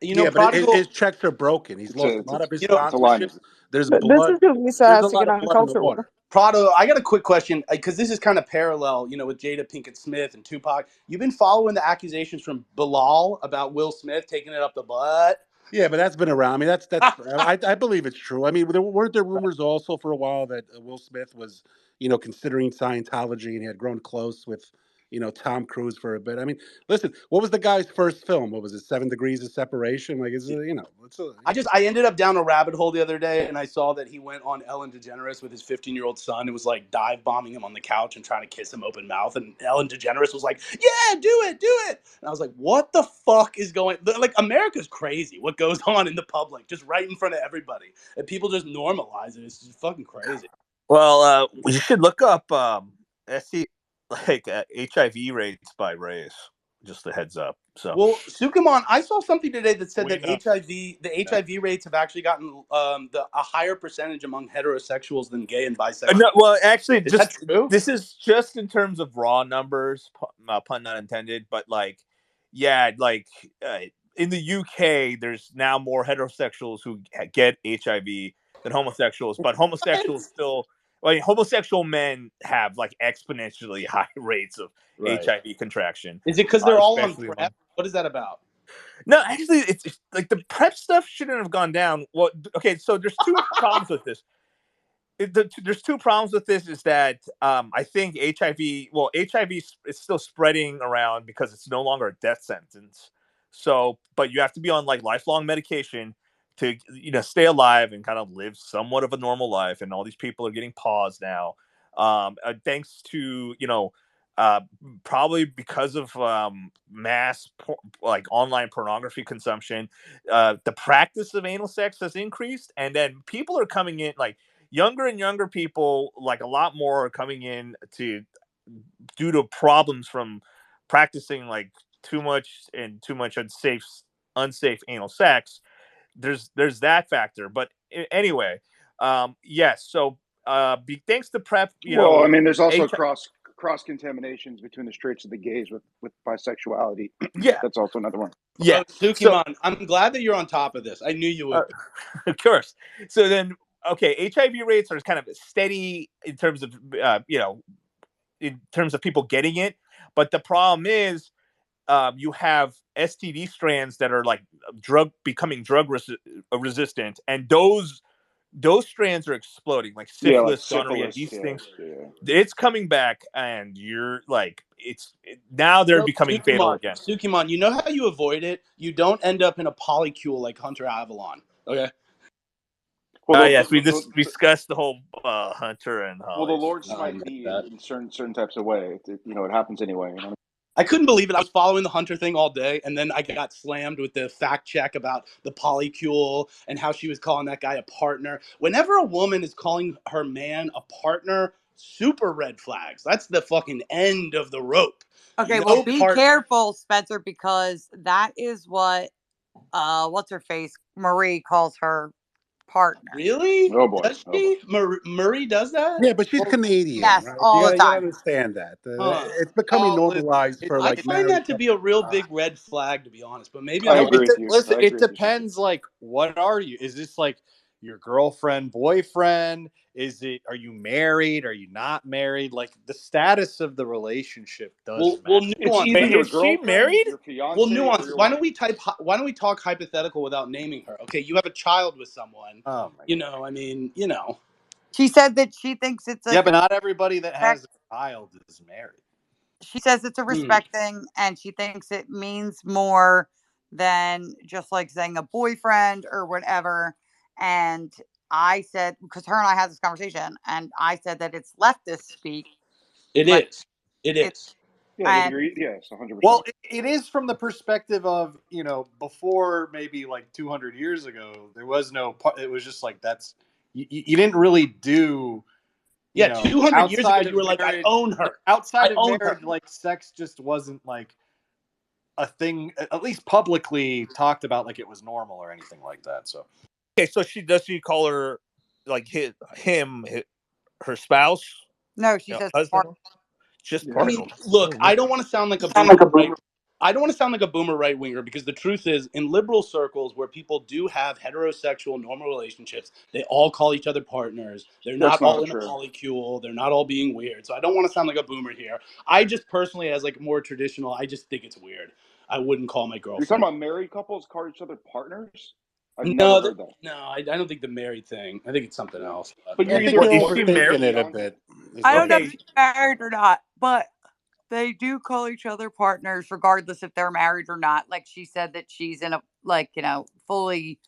Yeah, but his checks are broken. He's lost a lot of his It's a line. sponsorships. There's This is blood. who Lisa There's has a to lot get of on blood in the culture water. war. Prado, I got a quick question because this is kind of parallel, with Jada Pinkett Smith and Tupac. You've been following the accusations from Bilal about Will Smith taking it up the butt. Yeah, but that's been around. I mean, that's I believe it's true. I mean, weren't there rumors also for a while that Will Smith was, considering Scientology and he had grown close with, Tom Cruise for a bit. I mean, listen, what was the guy's first film? What was it? 7 Degrees of Separation? Like, I ended up down a rabbit hole the other day, and I saw that he went on Ellen DeGeneres with his 15-year-old son and was like dive bombing him on the couch and trying to kiss him open mouth. And Ellen DeGeneres was like, "Yeah, do it." And I was like, "What the fuck is going? Like, America's crazy. What goes on in the public, just right in front of everybody, and people just normalize it. It's just fucking crazy." Well, you should look up SC HIV rates by race. Just a heads up. So, Well, Sukuman, I saw something today that said that know. the HIV rates have actually gotten a higher percentage among heterosexuals than gay and bisexuals. no, well, actually, Is that true? This is just in terms of raw numbers, pun not intended. But in the UK, there's now more heterosexuals who get HIV than homosexuals. But homosexuals still, homosexual men have like exponentially high rates of HIV contraction. Is it because they're all on especially PrEP? among- What is that about? No, actually, it's like the PrEP stuff shouldn't have gone down. Well, okay, so there's two problems with this. There's two problems with this is that I think HIV is still spreading around because it's no longer a death sentence. So, but you have to be on like lifelong medication to stay alive and kind of live somewhat of a normal life. And all these people are getting paused now, thanks to probably because of like online pornography consumption. The practice of anal sex has increased, and then people are coming in like younger and younger people, like a lot more are coming in due to problems from practicing like too much unsafe anal sex. There's that factor, but anyway, yes. So thanks to PrEP, Well, I mean, there's also H- cross contaminations between the straights and the gays with bisexuality. Yeah, that's also another one. yeah. Sukiman, I'm glad that you're on top of this. I knew you would. Of course. So then, okay, HIV rates are kind of steady in terms of in terms of people getting it, but the problem is you have STD strands that are like becoming drug resistant, and those strands are exploding, like syphilis, gonorrhea, these things. It's coming back, and you're like, now they're becoming fatal again. Sukiman, you know how you avoid it? You don't end up in a polycule like Hunter Avalon. Okay. Well, yes, we discussed the whole Hunter and Holly. Well, the Lord smite thee in certain types of way. It happens anyway. I couldn't believe it. I was following the Hunter thing all day, and then I got slammed with the fact check about the polycule and how she was calling that guy a partner. Whenever a woman is calling her man a partner, super red flags. That's the fucking end of the rope. Okay, well, be careful, Spencer, because that is what what's her face, Marie calls her partner. Really? Oh boy. Does she? Murray does that? Yeah, but she's Canadian, yes, right? all You the gotta time. understand that. It's becoming normalized for I like find married that to be a real big red flag, to be honest. But maybe I I'm agree with you. Listen, I agree it with you. depends. Like, what are you? Is this like your girlfriend, boyfriend? Are you married? Are you not married? Like, the status of the relationship does Well, matter. It's nuance. either your Is she girlfriend, married? your fiance, Well, nuance. or your Why wife. don't we talk hypothetical without naming her? Okay, you have a child with someone. Oh my I mean, She said that she thinks it's Yeah, but not everybody that has a child is married. She says it's a respect thing, and she thinks it means more than just like saying a boyfriend or whatever. And I said, because her and I had this conversation, and I said that it's leftist speak. It is. Yeah, And yes, 100%. Well, it is from the perspective of, before maybe like 200 years ago, there was no, it was just like, you didn't really do, Yeah, 200 years ago, outside you of were like, I marriage, own her. outside I of own her. marriage, like sex just wasn't like a thing, at least publicly talked about like it was normal or anything like that. So, Okay, so she call her like her spouse? no, she says husband? Just I mean, partial. look, I don't want to sound like a boomer. I don't want to sound like a boomer right winger because the truth is, in liberal circles where people do have heterosexual normal relationships, they all call each other partners. They're That's not all not in a true. polycule. They're not all being weird. So I don't want to sound like a boomer here. I just personally, as like more traditional, I just think it's weird. I wouldn't call my You're talking girlfriend. about married couples call each other partners? I've never No, heard that. no, I don't think the married thing. I think it's something Yeah. else. But I you're think either you're Is or she overthinking married? it a fiance. bit. Is I what don't know I if Okay. think. she's married or not, but they do call each other partners regardless if they're married or not. Like she said that she's in a fully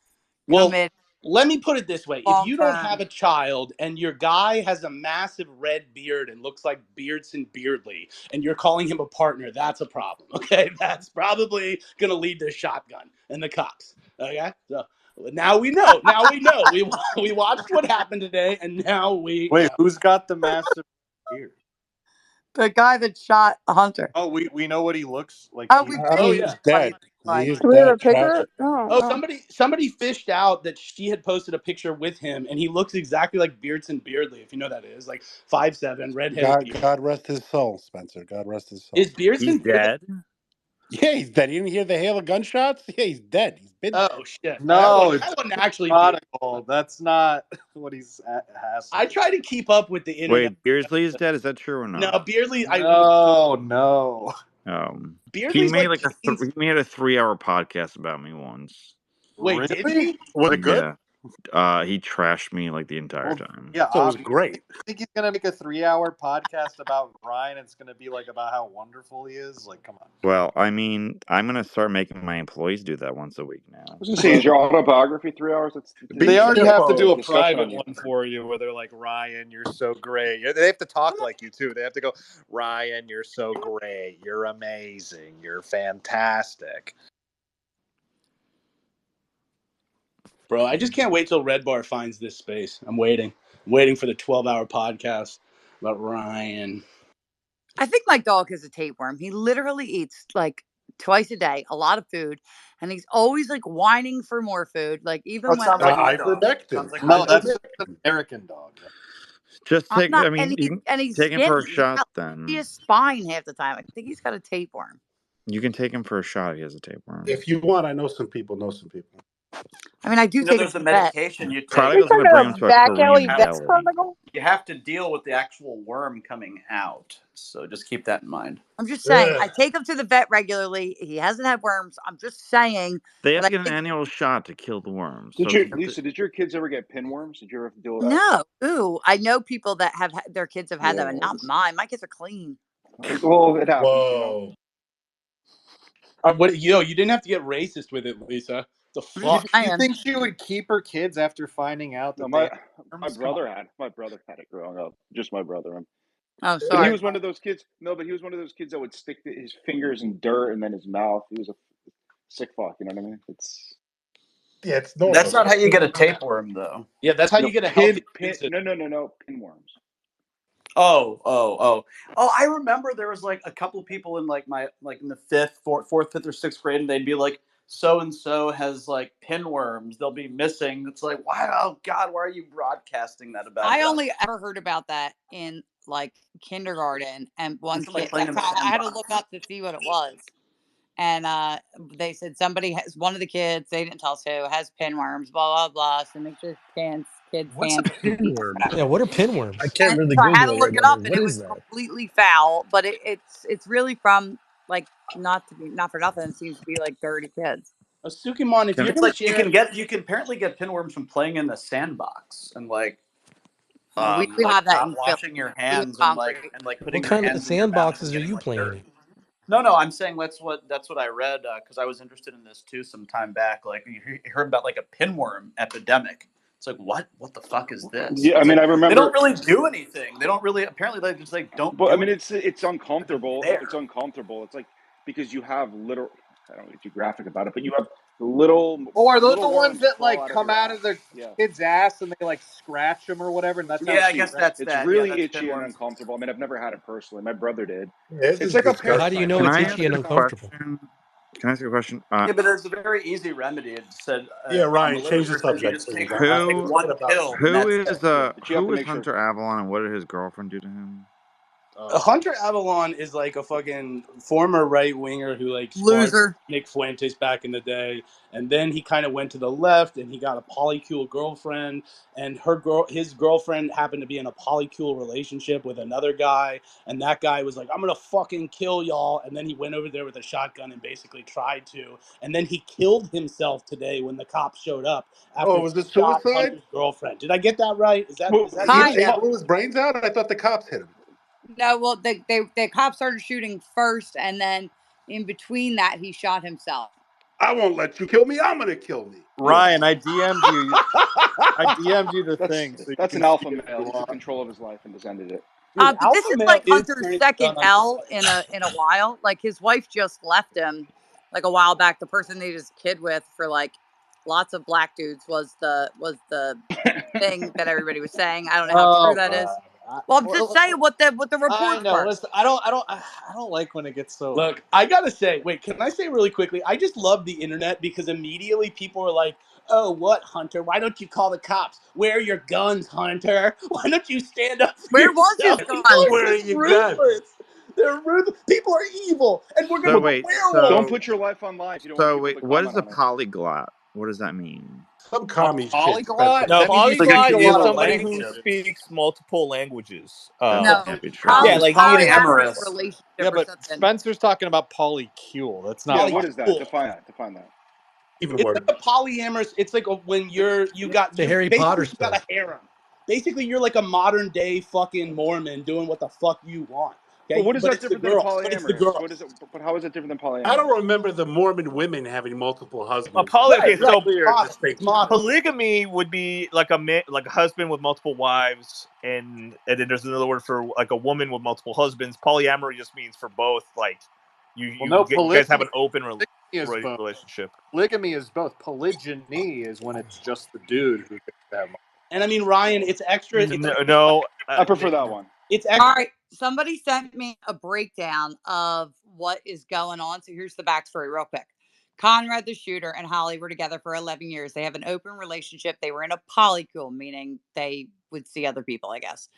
Well, committed let me put it this way. If long you don't have term. a child and your guy has a massive red beard and looks like Beardson Beardly and you're calling him a partner, that's a problem. Okay? That's probably going to lead to a shotgun and the cops. Okay? So now we know. Now we know. We watched what happened today and now we wait, know. who's got the massive beard? The guy that shot Hunter. Oh, we know what he looks like. Oh, we Oh, did. yeah. He's dead. Right. He's Do we have a dead. picture? Tragic. Oh, Oh, no. somebody fished out that she had posted a picture with him, and he looks exactly like Beardson Beardly, if you know who that is, like 5'7", redheaded beard. God rest his soul, Spencer. God rest his soul. Is He's Beardson Beardly? dead. Yeah, he's dead. You didn't hear the hail of gunshots? Yeah, he's dead. He's been dead. Oh shit! No, That it's wasn't actually Beard. prodigal. That's not what he's I asking. try to keep up with the internet. Wait, Beardsley is dead. Is that true or No, not? Beardly. No. He Beardly's made like like he made a 3-hour podcast about me once. Wait, did Really? he? Was it good? Yeah. He trashed me like the entire Well, time. yeah, So it was obviously. great. I think he's gonna make a 3-hour podcast about Ryan. It's gonna be like about how wonderful he is. Like, come on. Well, I mean, I'm gonna start making my employees do that once a week now. I was gonna say, is your autobiography 3 hours? They already have to do a discussion on private you. one for you where they're like, Ryan, you're so great. They have to talk like you too. They have to go, Ryan, you're so great. You're amazing. You're fantastic. Bro, I just can't wait till Red Bar finds this space. I'm waiting for the 12-hour podcast about Ryan. I think my dog is a tapeworm. He literally eats like twice a day, a lot of food, and he's always like whining for more food. Like even when Ivermectin. No, that's just an American dog. Just I'm take. not, I mean, you can and he's take him skinny. for a He's shot. got Then his spine half the time. I think he's got a tapeworm. you can take him for a shot. If he has a tapeworm. If you want, I know some people. I mean, I do take him there's to a the vet. medication you take. Prodigal's gonna bring him to a back alley Korean vets deli. prodigal? You have to deal with the actual worm coming out. So just keep that in mind. I'm just saying, I take him to the vet regularly. He hasn't had worms. I'm just saying. They have that to I get an think, annual shot to kill the worms. Did So Lisa? Did your kids ever get pinworms? Did you ever have to deal with that? no. Ooh, I know people that have their kids have had them, and Yeah. not mine. My kids are clean. Well, it happens. Whoa. What you didn't have to get racist with it, Lisa. The fuck? Do you think she would keep her kids after finding out that No, they my brother had it growing up. Just my brother. Oh, But he sorry. was one of those kids. No, but he was one of those kids that would stick his fingers in dirt and then his mouth. He was a sick fuck. You know what I mean? Yeah, it's normal. That's not how you get a tapeworm, though. Yeah, that's how you get a healthy immune system. No, pinworms. Oh! I remember there was like a couple of people in like in the fourth, fifth, or sixth grade, and they'd be like, "So and so has like pinworms. They'll be missing." It's like, wow, oh God, why are you broadcasting that about? I them? only ever heard about that in like kindergarten, and one Somebody kid. playing in the I had to sandbox. look up to see what it was, and they said somebody has one of the kids. They didn't tell us who has pinworms. Blah blah blah. So make sure kids What's a can't. pinworm? Yeah, what are pinworms? I can't And really so I had Google to it look right it now. up, and What it is was that? completely foul. But it's really from like not for nothing. It seems to be like dirty kids. Sukimon, if you're It's gonna like share, you can apparently get pinworms from playing in the sandbox and like We like have that not in Philly. washing your We have hands and concrete. putting What your kind of hands in your mouth and sandboxes are getting you like playing dirt. in? No, I'm saying that's what I read because I was interested in this too some time back. Like you heard about like a pinworm epidemic. It's like, what the fuck is this? Yeah, I It's mean, like, I they remember. don't really do anything. They don't really. Apparently, they just like don't But do I mean, anything. it's uncomfortable. There. It's uncomfortable. It's like because you have little. I don't want to get too graphic about it, but you have little Oh, are those the ones worms that crawl like out of come your out ass. of the Yeah, kid's ass and they like scratch him or whatever, and that's how Yeah, it's I guess right? that's it's that. Yeah, really that's itchy and pinworms. uncomfortable. I mean, I've never had it personally. My brother did. This It's is like a So how do you disgusting. know parasite. Can it's I itchy ask and a uncomfortable? question? Can I ask you a question? Yeah, but there's a very easy remedy. It said Yeah, on the Ryan, change the literature says you subject, just please. take Who one pill and who that's is it. Yeah, but you have who to is make sure. Hunter Avalon and what did his girlfriend do to him? Hunter Avalon is like a fucking former right winger who like sparred Loser. Nick Fuentes back in the day, and then he kind of went to the left and he got a polycule girlfriend, and his girlfriend happened to be in a polycule relationship with another guy, and that guy was like, "I'm gonna fucking kill y'all," and then he went over there with a shotgun and basically tried to, and then he killed himself today when the cops showed up after Oh, he was it shot suicide? Hunter's girlfriend. Did I get that right? Is that Well, the He here's right? Kinda. blew his brains out. I thought the cops hit him. No, well, the cops started shooting first, and then in between that, he shot himself. I won't let you kill me. I'm gonna kill me. yeah. Ryan, I DM'd you. I DM'd you the thing so you That's can an see alpha it if male. you He took want. control of his life and just ended it. Dude, But this alpha is male like is Hunter's turning the second gun on L himself. in a while. Like his wife just left him like a while back. The person they just kid with for like lots of black dudes was the thing that everybody was saying. I don't know how true Oh that is. god. Well, I'm just saying what the I reports know. were. Listen, I don't like when it gets so. Look, I gotta say, wait, can I say really quickly? I just love the internet because immediately people are like, "Oh, what, Hunter? Why don't you call the cops? Where are your guns, Hunter? Why don't you stand up for Where was his yourself?" People gun? are Where are just your guns? ruthless. They're ruthless. People are evil, and we're gonna So Well, put wait, don't werewolves. put your life on live if you don't want so people wait, to what is comment a on it. polyglot? What does that mean? Some A commie shit, polyglot? Spencer. No, That means you speak polyglot a is lot of somebody who languages. speaks multiple languages. That No, can't be true. Yeah, It's like he can have. polyamorous polyamorous. relationship Yeah, or but something. Spencer's talking about polycule. That's Yeah, not what is that? polycool. Define that. Define that. Even It's worse. like a polyamorous. It's like when It's a Harry Potter basically you got spell. a harem. Basically, you're like a modern day fucking Mormon doing what the fuck you want. But Okay, what is but that it's the different than girls. But it's the polyamorous? What is girls. it? But how is it different than I polyamorous? don't remember the Mormon women having multiple A husbands. poly. That's Okay, a Right, right. so clear Modern. It's distinction. modern. polygamy would be like like a husband with multiple wives, and then there's another word for like a woman with multiple husbands. Polyamory just means for both. Like Well, no, you guys have polygamy an open is both. relationship. Polygamy is both. Polygyny is when it's just the dude who gets to have. And I mean, Ryan, it's extra. It's No, extra. no I prefer that one. It's All extra. right, somebody sent me a breakdown of what is going on. So here's the backstory, real quick. Conrad, the shooter, and Holly were together for 11 years. They have an open relationship. They were in a polycule, meaning they would see other people, I guess.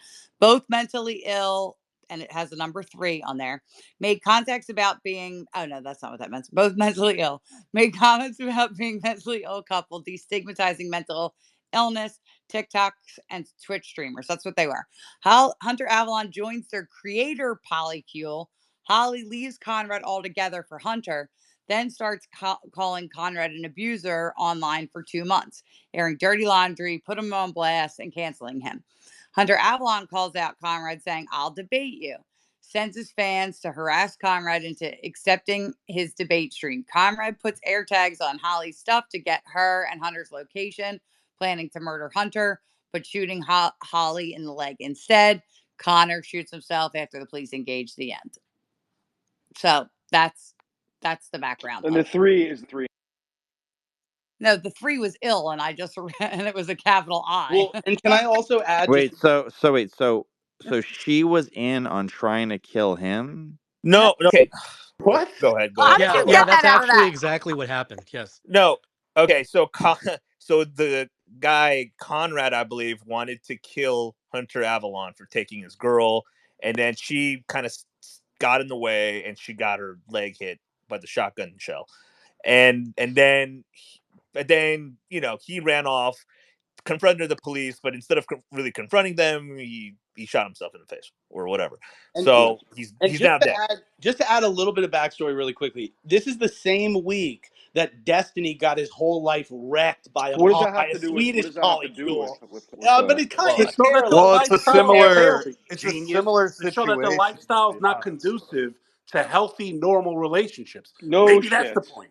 Both mentally ill, and it has the number 3 on there. Made contacts about being, oh no, that's not what that meant. Both mentally ill. Made comments about being mentally ill couple, destigmatizing mental illness, TikToks, and Twitch streamers. That's what they were. Hunter Avalon joins their creator polycule. Holly leaves Conrad altogether for Hunter, then starts calling Conrad an abuser online for 2 months, airing dirty laundry, put him on blast, and canceling him. Hunter Avalon calls out Conrad saying, "I'll debate you." Sends his fans to harass Conrad into accepting his debate stream. Conrad puts air tags on Holly's stuff to get her and Hunter's location, planning to murder Hunter, but shooting Holly in the leg instead. Connor shoots himself after the police engage the end. So that's the background And of the it. 3 is the 3. No, the 3 was ill, and I just and it was a capital I. Well, and can I also add just Wait, so she was in on trying to kill him? no. Okay, What? go ahead. Go How ahead. did Yeah, you Go yeah, ahead. get that's that out of actually that? exactly what happened. Yes. No. Okay, so so the guy Conrad, I believe, wanted to kill Hunter Avalon for taking his girl, and then she kind of got in the way, and she got her leg hit by the shotgun shell, and then he ran off, confronted the police, but instead of really confronting them, he shot himself in the face or whatever. and Yeah. So and he's now dead. just to add a little bit of backstory really quickly. This is the same week that Destiny got his whole life wrecked by What does that by have a to do with? What Swedish does that have to do polycule. with But it kind Well, of it's So that the parallel. well, it's a lifestyle similar failed. It's a Genius. similar To show that the situation. lifestyle is not Yeah. conducive to healthy, normal relationships. no Maybe that's the shit? point.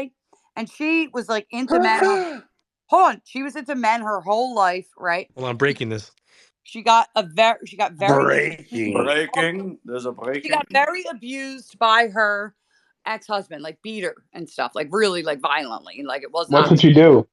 guy, and she was like into men. Hold on, she was into men her whole life, right? Well, I'm breaking this. She got very breaking. There's a she breaking. got very abused by her ex-husband, like beat her and stuff, like really like violently. Like it was What not did you do?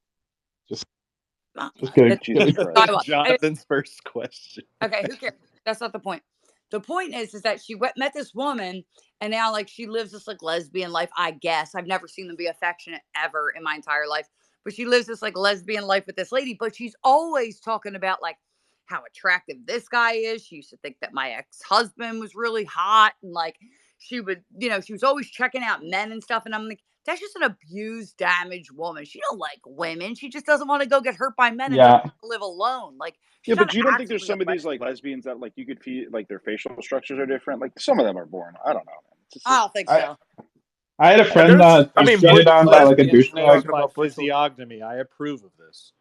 Just kidding. Jesus Christ. Anyway, Jonathan's first question. okay, who cares? That's not the point. The point is that she met this woman, and now like she lives this like lesbian life. I guess I've never seen them be affectionate ever in my entire life, but she lives this like lesbian life with this lady. But she's always talking about like how attractive this guy is. She used to think that my ex-husband was really hot, and like she would, she was always checking out men and stuff. And I'm like, that's just an abused, damaged woman. She don't like women. She just doesn't want to go get hurt by men and Yeah. doesn't live alone. Like Yeah, she's but not you don't think there's actively some of these like lesbians that like you could feel like their facial structures are different? Like some of them are born. I don't know. I don't think so. I had a friend that was cheated on by like a douchebag. Talk about physiognomy. I approve of this.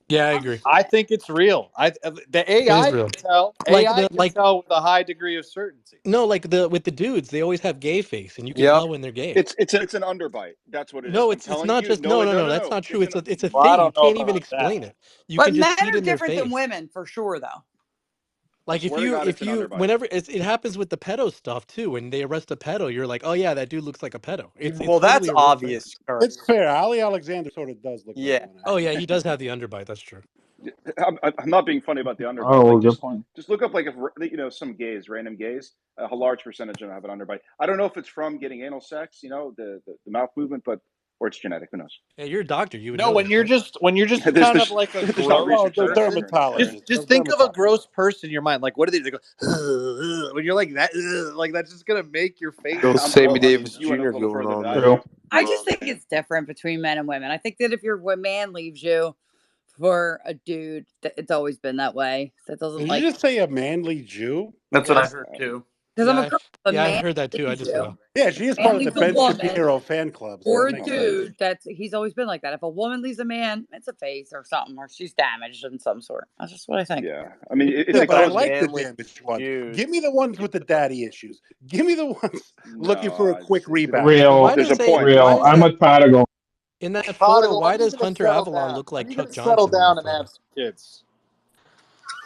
Yeah, I agree. I think it's real. The It is AI real. can tell. Like AI can tell with a high degree of certainty. No, like with the dudes, they always have gay face, and you can Yep. tell when they're gay. It's an underbite. That's what it is. No, I'm it's telling not you. just no. That's not true. It's a thing. You can't even explain it. You But can just men see it are in their different than face. women for sure, though. Like if swear to God, it's an you underbite. whenever it happens with the pedo stuff too, when they arrest a pedo, you're like, oh yeah, that dude looks like a pedo. It's Well, totally that's a real obvious. thing. Kurt. It's fair. Ali Alexander sort of does look like one. Oh yeah, he does have the underbite. That's true. I'm not being funny about the underbite. Oh, Like good point. just look up like if some gays, random gays, a large percentage of them have an underbite. I don't know if it's from getting anal sex, the mouth movement, or it's genetic. Who knows? Yeah, you're a doctor. You would No, know when this, you're right? just kind There's of like a there's not gross research done on person. random gays. Just think of a gross person in your mind. Like, what do they go? When you're like that, like that's just gonna make your face. Little Sammy Davis You went a Jr. little going further on than there. I did. True. I just think it's different between men and women. I think that if your man leaves you for a dude, it's always been that way. That doesn't Did like. you just say a manly Jew? That's what I heard too. Because I'm a girl. A Yeah, I man heard that too. I leaves just you. Yeah, she is Man part of the leaves a Ben woman Shapiro fan club. So or that a makes sense. dude. He's always been like that. If a woman leaves a man, it's a phase or something, or she's damaged in some sort. That's just what I think. Yeah, I mean, it's Yeah, like but I those like the manly damaged ones. Jews. Give me the ones with the daddy issues. Give me the ones looking for a No, quick rebound. Real. There's a point. Real. I'm with Prodigal. In that photo, Prodigal, why when are you does gonna Hunter settle Avalon down? look When like are you Chuck gonna settle Johnson in down that and photo? have some kids?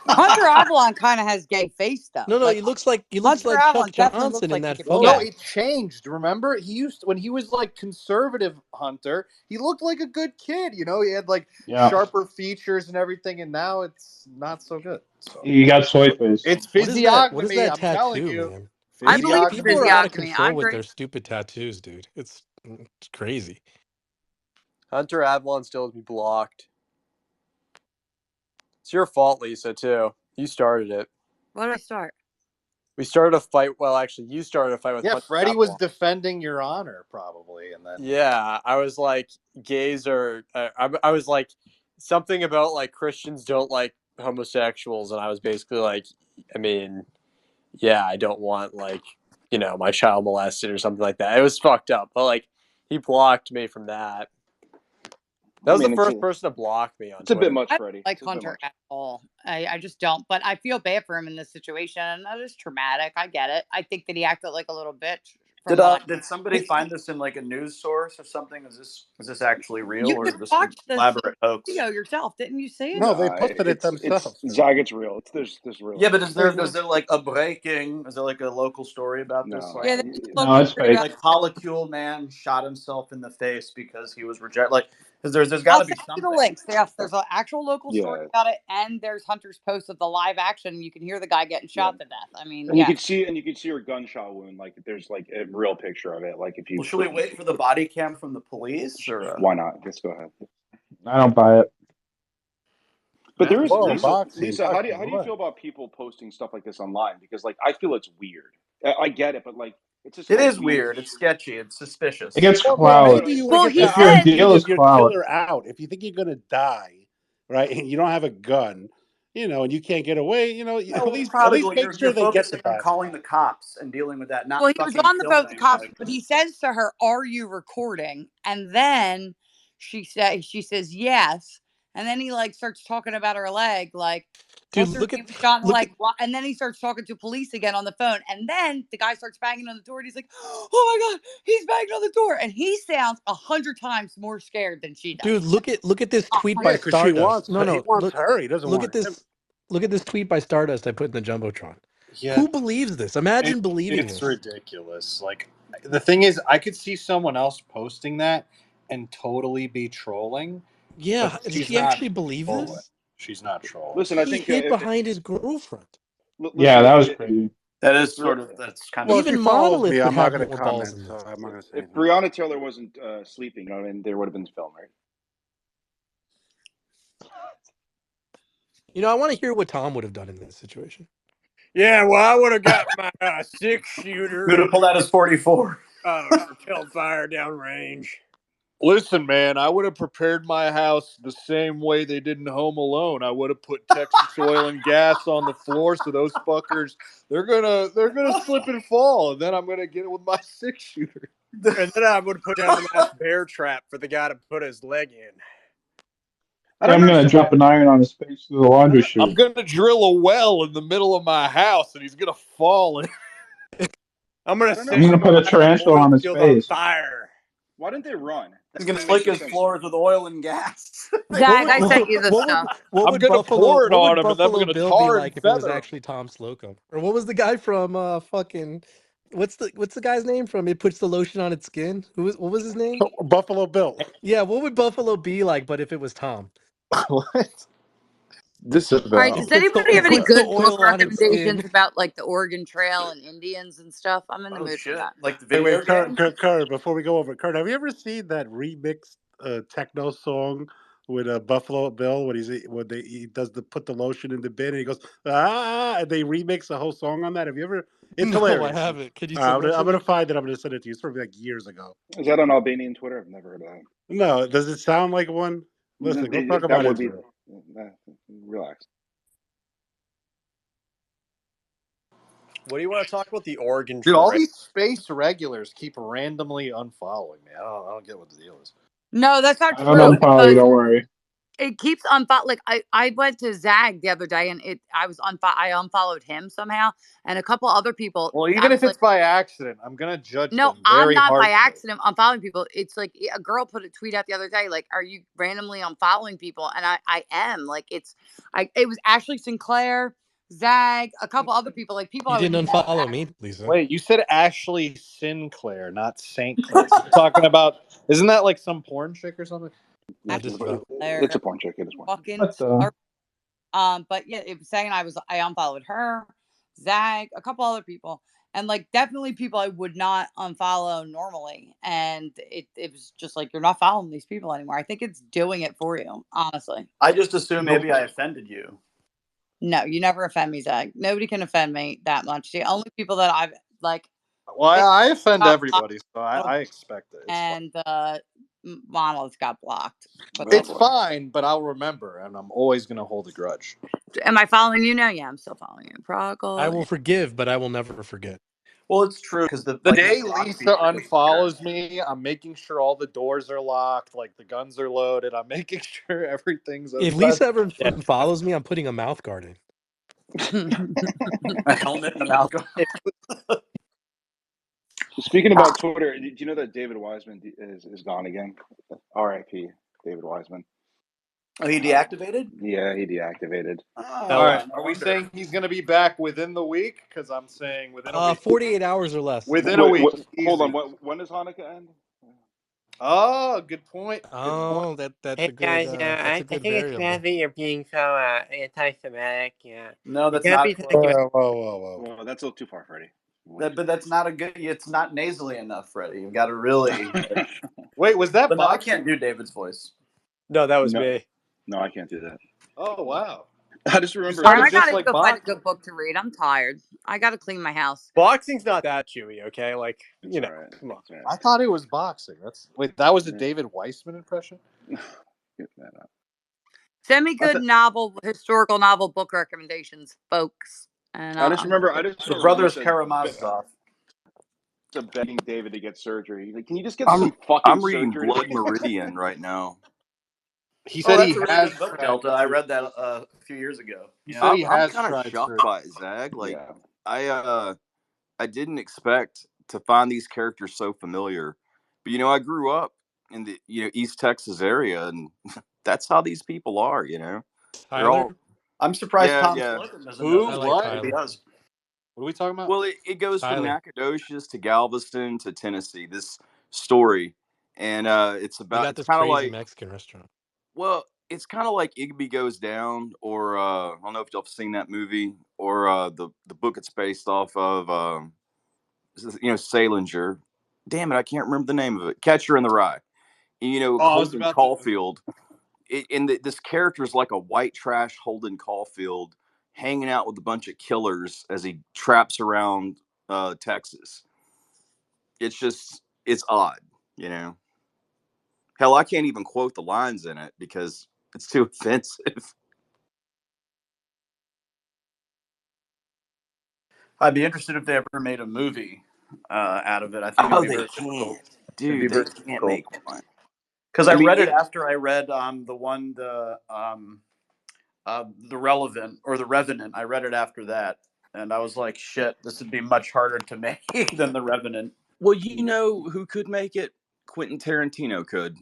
Hunter Avalon kind of has gay face though. No, Like he looks like Hunter Chuck Avalon definitely looks Johnson in like he that could. Well, photo. no, it changed. Remember, when he was like conservative Hunter, he looked like a good kid. He had like Yeah. sharper features and everything, and now it's not so good. So You got soy face. it's What is that? What is physiognomy. that I'm telling tattoo, you, man? I believe People are out of physiognomy. I control with agree. their stupid tattoos, dude. It's crazy. Hunter Avalon still has me blocked. It's your fault, Lisa, too. You started it. What did I start? We started a fight. Well, actually, you started a fight with Yeah, Hunter Freddie was Avalon. defending your honor probably, and then Yeah, I was like, gays are. I was like, something about like Christians don't like homosexuals, and I was basically like, I mean, yeah, I don't want like my child molested or something like that. It was fucked up, but like he blocked me from that. That was the first person to block me on It's a bit Twitter. much, I Freddie. don't like It's a bit Hunter much. at all. I just don't. But I feel bad for him in this situation. That is traumatic. I get it. I think that he acted like a little bitch. Did somebody find this in like a news source or something? Is this actually real You or just is this an watched this elaborate hoax? video yourself, didn't you see it? No, they posted it themselves. Zach, it's real. There's real. Yeah, but is there like a breaking? Is there like a local story about this? No. Like, Yeah, No, it's fake. like polycule man shot himself in the face because he was rejected. Like, because there's got I'll to be send you something. the links. There's an actual local story Yeah. about it, and there's Hunter's post of the live action. You can hear the guy getting shot to death. I mean, And yeah. you could see her gunshot wound. Like there's like a real picture of it. Like if you. Well, should we wait for the body cam from the police or? Why not? Just go ahead. I don't buy it. But there is Whoa, boxing, Lisa. How do you boxing, feel about people posting stuff like this online? Because like I feel it's weird. I get it, but like it's just It like is weird. It's sketchy. It's suspicious. It gets Well, clout. maybe you Well, want to he get If your said deal is your clout, killer out. If you think you're gonna die, right, and you don't have a gun, and you can't get away, at least make sure you're they get focusing the on bastard. calling the cops and dealing with that. Not Well, he was fucking on the phone with the filming, cops, like- but he says to her, "Are you recording?" And then she says yes. And then he like starts talking about her leg, like, Dude, what's her name was shot in the look leg. And then he starts talking to police again on the phone. And then the guy starts banging on the door and he's like, oh my God, he's banging on the door. And he sounds 100 times more scared than she does. Dude, look at this tweet by Yeah, because she Stardust. wants No, he no, wants her. He doesn't look want at him. this. Look at this tweet by Stardust I put in the Jumbotron. Yeah. Who believes this? Imagine believing It's this. ridiculous. Like, the thing is, I could see someone else posting that and totally be trolling. Yeah, but does she's she not actually believe trolling. this? She's not trolling. Listen, I He think hid behind his girlfriend. Yeah, that was crazy. That is that's kind Well, of. she Even follows Monolith me. would I'm not have going to more balls comment, than so this. I'm not going to say if anything. Breonna Taylor wasn't sleeping, you know, I mean, there would have been film, right? You know, I want to hear what Tom would have done in this situation. Yeah, well, I would have got my 6-shooter. Who'd have pulled out his 44? Repelled fire downrange. Listen, man, I would have prepared my house the same way they did in Home Alone. I would have put Texas oil and gas on the floor so those fuckers they're gonna slip and fall, and then I'm gonna get it with my 6-shooter. And then I would put down the mass bear trap for the guy to put his leg in. I'm gonna drop an iron on his face through the laundry chute. I'm gonna drill a well in the middle of my house, and he's gonna fall in. I'm gonna put a tarantula on his face. Fire. Why didn't they run? He's gonna slick his floors with oil and gas. Zach, I sent you the stuff. What I'm would gonna Buffalo? pour it What would on him, and then I'm Buffalo gonna Bill be tar like and if it was feather him. actually Tom Slocum? Or what was the guy from fucking? What's the guy's name from? It puts the lotion on its skin. What was his name? Buffalo Bill. Yeah, what would Buffalo be like? But if it was Tom, what? This is All right, does anybody have any good book recommendations about like the Oregon Trail and Indians and stuff? I'm in the mood for that. Like the Wait, video game? Kurt, before we go over, Kurt, have you ever seen that remixed techno song with Buffalo Bill when he does put the lotion in the bin and he goes and they remix the whole song on that? Have you ever? It's no, hilarious. I haven't. Can you send I'm gonna find it. I'm gonna send it to you. It's from like years ago. Is that on Albanian Twitter? I've never heard of that. No, does it sound like one? Listen, go talk about Israel. Relax. What do you want to talk about? The Oregon Dude, all Trail? these space regulars keep randomly unfollowing me. I don't get what the deal is. No, that's not I don't true. unfollow you. Don't worry. It keeps unfollow. Like I went to Zag the other day and I unfollowed him somehow and a couple other people. Well, even if it's by accident, I'm gonna judge No, them very I'm not by harshly. accident. I'm following people. It's like a girl put a tweet out the other day, like, "Are you randomly unfollowing people?" And I am. Like, it was Ashley Sinclair, Zag, a couple other people. Like people you I would didn't never unfollow me, Lisa. Wait, you said Ashley Sinclair, not Saint Clair. You're talking about? Isn't that like some porn chick or something? Yeah, just about. It's a porn chick. It is one. fucking. But yeah, it was saying I unfollowed her, Zag, a couple other people, and like definitely people I would not unfollow normally. And it was just like you're not following these people anymore. I think it's doing it for you, honestly. I just assumed maybe I offended you. No, you never offend me, Zach. Nobody can offend me that much. The only people that I've like. Well, I offend everybody, so I expect it. And Monolith got blocked. It's fine, but I'll remember, and I'm always gonna hold a grudge. Am I following you now? Yeah, I'm still following you. Prodigal. I will forgive, but I will never forget. Well, it's true because the day Lisa unfollows me, I'm making sure all the doors are locked, like the guns are loaded. I'm making sure everything's. If Lisa ever follows me, I'm putting a mouth guard in. A helmet and a mouth guard. Speaking about Twitter, do you know that David Wiseman is gone again? R.I.P. David Wiseman. Oh, he deactivated? Yeah, he deactivated. All right. Are we saying he's going to be back within the week? Because I'm saying within a week. 48 hours or less. Within a week. Hold on. When does Hanukkah end? Oh, good point. Oh, that's hey a good. guys, That's a I good think it's variable. bad that you're being so anti-Semitic. Yeah. No, that's You not. can't be talking about- Whoa. That's a little too far, Freddie. But that's not a good. It's not nasally enough, Freddie. You've got to really. Wait, was that? But no, I can't do David's voice. No, that was me. No, I can't do that. Oh wow. I just remember. I gotta go find a good book to read. I'm tired. I gotta clean my house. Boxing's not that chewy, okay? Like you know, come on. I thought it was boxing. That was a David Weissman impression. Send me good historical novel book recommendations, folks. And I just remember. The Brothers Karamazov. Begging David to get surgery. Like, can you just get some fucking I'm reading surgery? Blood Meridian right now. He Oh, said that's he a really has good book, tried. Delta. I read that a few years ago. He Yeah. said he I'm has kind of tried shocked surgery. by it, Zag. Like, Yeah. I didn't expect to find these characters so familiar, but I grew up in the East Texas area, and that's how these people are. They're Tyler. all I'm surprised yeah, Tom yeah. Slocum doesn't know Who? I this. like I What? hope he Tyler. does. What are we talking about? Well, it goes from Tyler. Nacogdoches to Galveston to Tennessee. This story, and it's They got it's this kind of crazy like Mexican restaurant. well, it's kind of like Igby Goes Down, or I don't know if y'all have seen that movie, or the book it's based off of. Salinger. Damn it, I can't remember the name of it. Catcher in the Rye. Oh, I was Holden about to. Caulfield. This character is like a white trash Holden Caulfield hanging out with a bunch of killers as he traps around Texas. It's odd, you know. Hell, I can't even quote the lines in it because it's too offensive. I'd be interested if they ever made a movie out of it. I think it'd Oh, be they very difficult. can't, It'd be dude. They very can't difficult make one. because I I mean, read it yeah, after I read the Relevant or the Revenant. I read it after that, and I was like, shit, this would be much harder to make than the Revenant. well, you know who could make it? Quentin Tarantino could.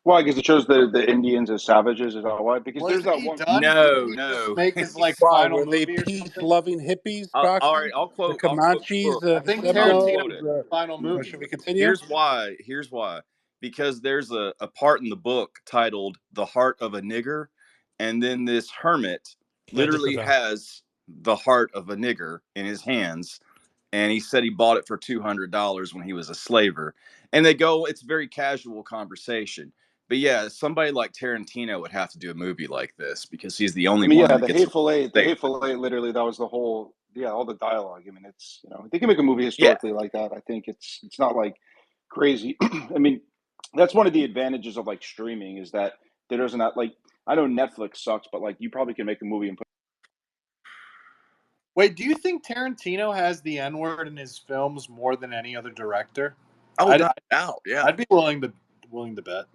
Why? Because it shows the Indians as savages. Is that why? Because Well, there's isn't that he one. done? Didn't No, he just no. make his like Why? final final Were they movie or something? peace-loving hippies, All right, Broxton? The I'll quote the Comanches, book. I the think I'll Tarantino quote Seminoles. it. final So movie. should we continue? Here's why. Here's why. Because there's a part in the book titled "The Heart of a Nigger," and then this hermit Yeah, literally disavow. has the heart of a nigger in his hands, and he said he bought it for $200 when he was a slaver. And they go, it's very casual conversation. But yeah, somebody like Tarantino would have to do a movie like this because he's the I only mean, one yeah, that the gets away Hateful Eight, with the saying Hateful Eight, literally, that was the whole, yeah, all the dialogue. I mean, it's, they can make a movie yeah. historically like that. I think it's not like crazy. I mean, that's one of the advantages of like streaming is that there doesn't have, like, I know Netflix sucks, but like you probably can make a movie and put. Wait, do you think Tarantino has the N word in his films more than any other director? Oh, I'd got out. Yeah. I'd be willing to bet.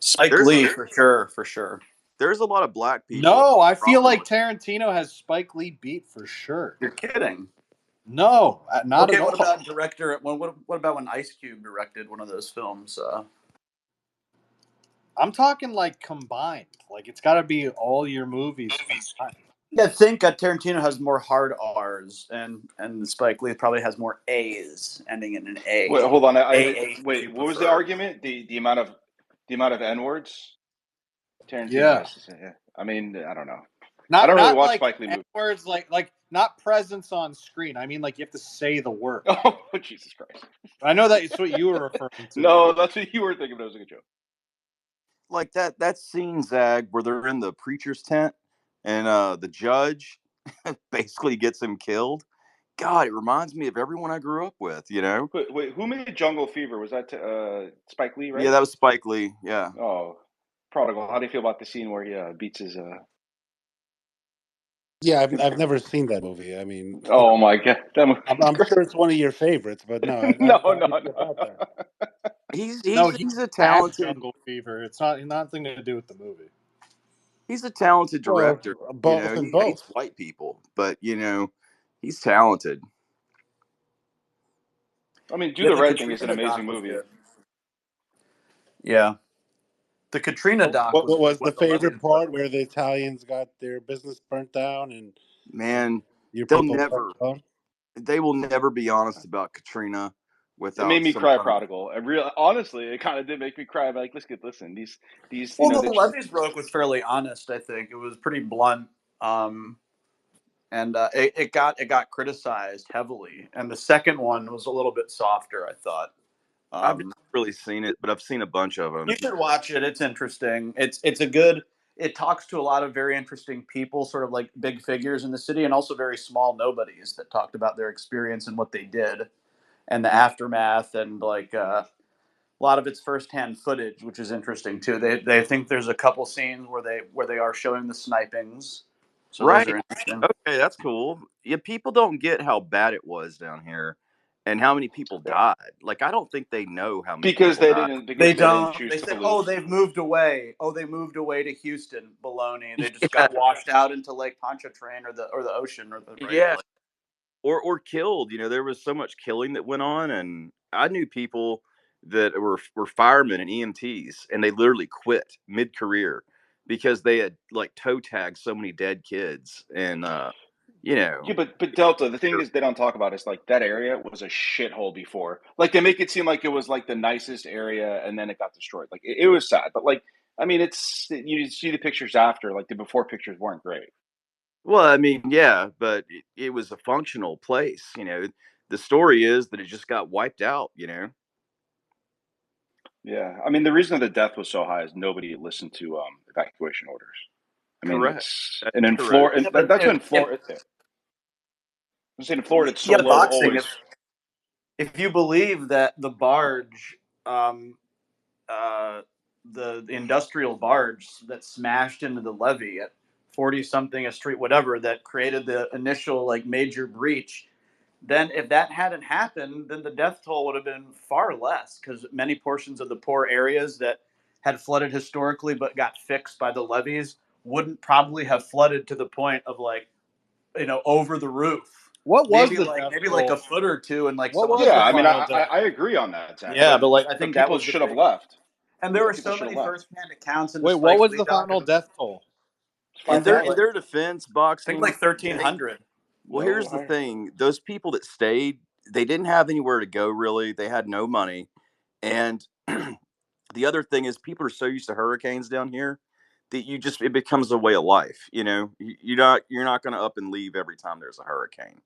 Spike There's Lee for sure. there's a lot of black people that have No, I a feel problem like with. Tarantino has Spike Lee beat for sure. You're kidding. No, not Okay, at what all. about director? What about when Ice Cube directed one of those films? I'm talking like combined. Like it's got to be all your movies combined. Yeah, I think Tarantino has more hard R's, and Spike Lee probably has more A's, ending in an Wait, A. hold on. If you Wait, what was the prefer. argument? The amount of N words Tarantino Yeah, has to say. Yeah. I mean, I don't know. I not don't really not watch like Spike Lee N movies. words, like not presence on screen. I mean, like you have to say the word. Oh, Jesus Christ. I know that's what you were referring to. No, that's what you were thinking. That was a good joke. Like that scene, Zag, where they're in the preacher's tent and the judge basically gets him killed. God, it reminds me of everyone I grew up with, you know? Wait, who made Jungle Fever? Was that Spike Lee, Yeah, right? that was Spike Lee. Yeah. Oh, Prodigal. How do you feel about the scene where he beats his? Yeah, I've never seen that movie. I mean, Oh my God, that movie's I'm great. sure it's one of your favorites, but no, No, how no, do you feel no. about that? He's No, he's he he's a had talented Jungle Fever. It's not nothing to do with the movie. he's a talented Well, director. You both know, and he hates both. white people, but he's talented. I mean, Do Yeah, the the Right Thing is an Katrina amazing doc was movie. good. Yeah, the Katrina doc What was was the what the Levees favorite broke. part where the Italians got their business burnt down and Man, your they'll people left never alone? they will never be honest about Katrina It made without me some cry, kind of Prodigal. Honestly, it kind of did make me cry. But like, listen, these, Well, the Levees broke was fairly honest. I think it was pretty blunt, and it got criticized heavily. And the second one was a little bit softer, I thought. I've never really seen it, but I've seen a bunch of them. You should watch it. It's interesting. It's a good. It talks to a lot of very interesting people, sort of like big figures in the city, and also very small nobodies that talked about their experience and what they did, and the aftermath, and like a lot of it's firsthand footage, which is interesting too. They think there's a couple scenes where they are showing the snipings, so those Right. are interesting. Okay, that's cool. Yeah, people don't get how bad it was down here. and how many people died. Like, I don't think they know how many Because people they died. didn't They because they didn't don't. choose They to said, "Oh, lose. they've moved away. Oh, they moved away to Houston, baloney. They just Yeah, got washed out into Lake Pontchartrain or the ocean or the right yeah, place." or killed. You know, there was so much killing that went on, and I knew people that were firemen and EMTs, and they literally quit mid career because they had like toe tagged so many dead kids, and you Yeah, know, but Delta, the thing is they don't talk about is like that area was a shithole before. Like they make it seem like it was like the nicest area and then it got destroyed. Like it was sad. But like I mean it's you see the pictures after, like the before pictures weren't great. well, I mean, yeah, but it was a functional place. You know, the story is that it just got wiped out. You know, Yeah. I mean the reason that the death was so high is nobody listened to evacuation orders. I mean correct. it's That's and in correct. Florida Yeah, and but that's when Florida I'm saying in Florida it's so yeah, low boxing. always. If you believe that the barge, uh, the industrial barge that smashed into the levee at 40 something a street, whatever, that created the initial like major breach, then if that hadn't happened, then the death toll would have been far less because many portions of the poor areas that had flooded historically but got fixed by the levees wouldn't probably have flooded to the point of like, over the roof. What was Maybe the like death maybe like a toll? foot or two, and like What some of was the Yeah, the I mean final death I toll? agree on that, Zach. yeah, but like I But think that people was the should have big, left. and there were People so should have many left. firsthand accounts in the Wait, what Spike was Lee the doc. final death toll? It's In I think in like their defense, I think boxing. like 1,300. Well, No here's the higher. thing: those people that stayed, they didn't have anywhere to go. Really, they had no money, and the other thing is people are so used to hurricanes down here that it becomes a way of life. You know, you're not going to up and leave every time there's a hurricane.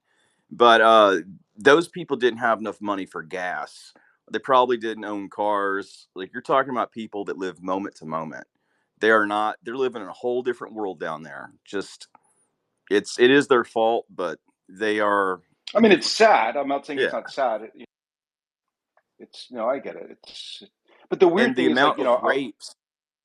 But those people didn't have enough money for gas. They probably didn't own cars. Like, you're talking about people that live moment to moment. They are not. They're living in a whole different world down there. Just it is their fault, but they are I a mean it's different. sad. I'm not saying it's Yeah, not sad. It's no, I get it. It's but the weird and the thing is like, amount of rapes.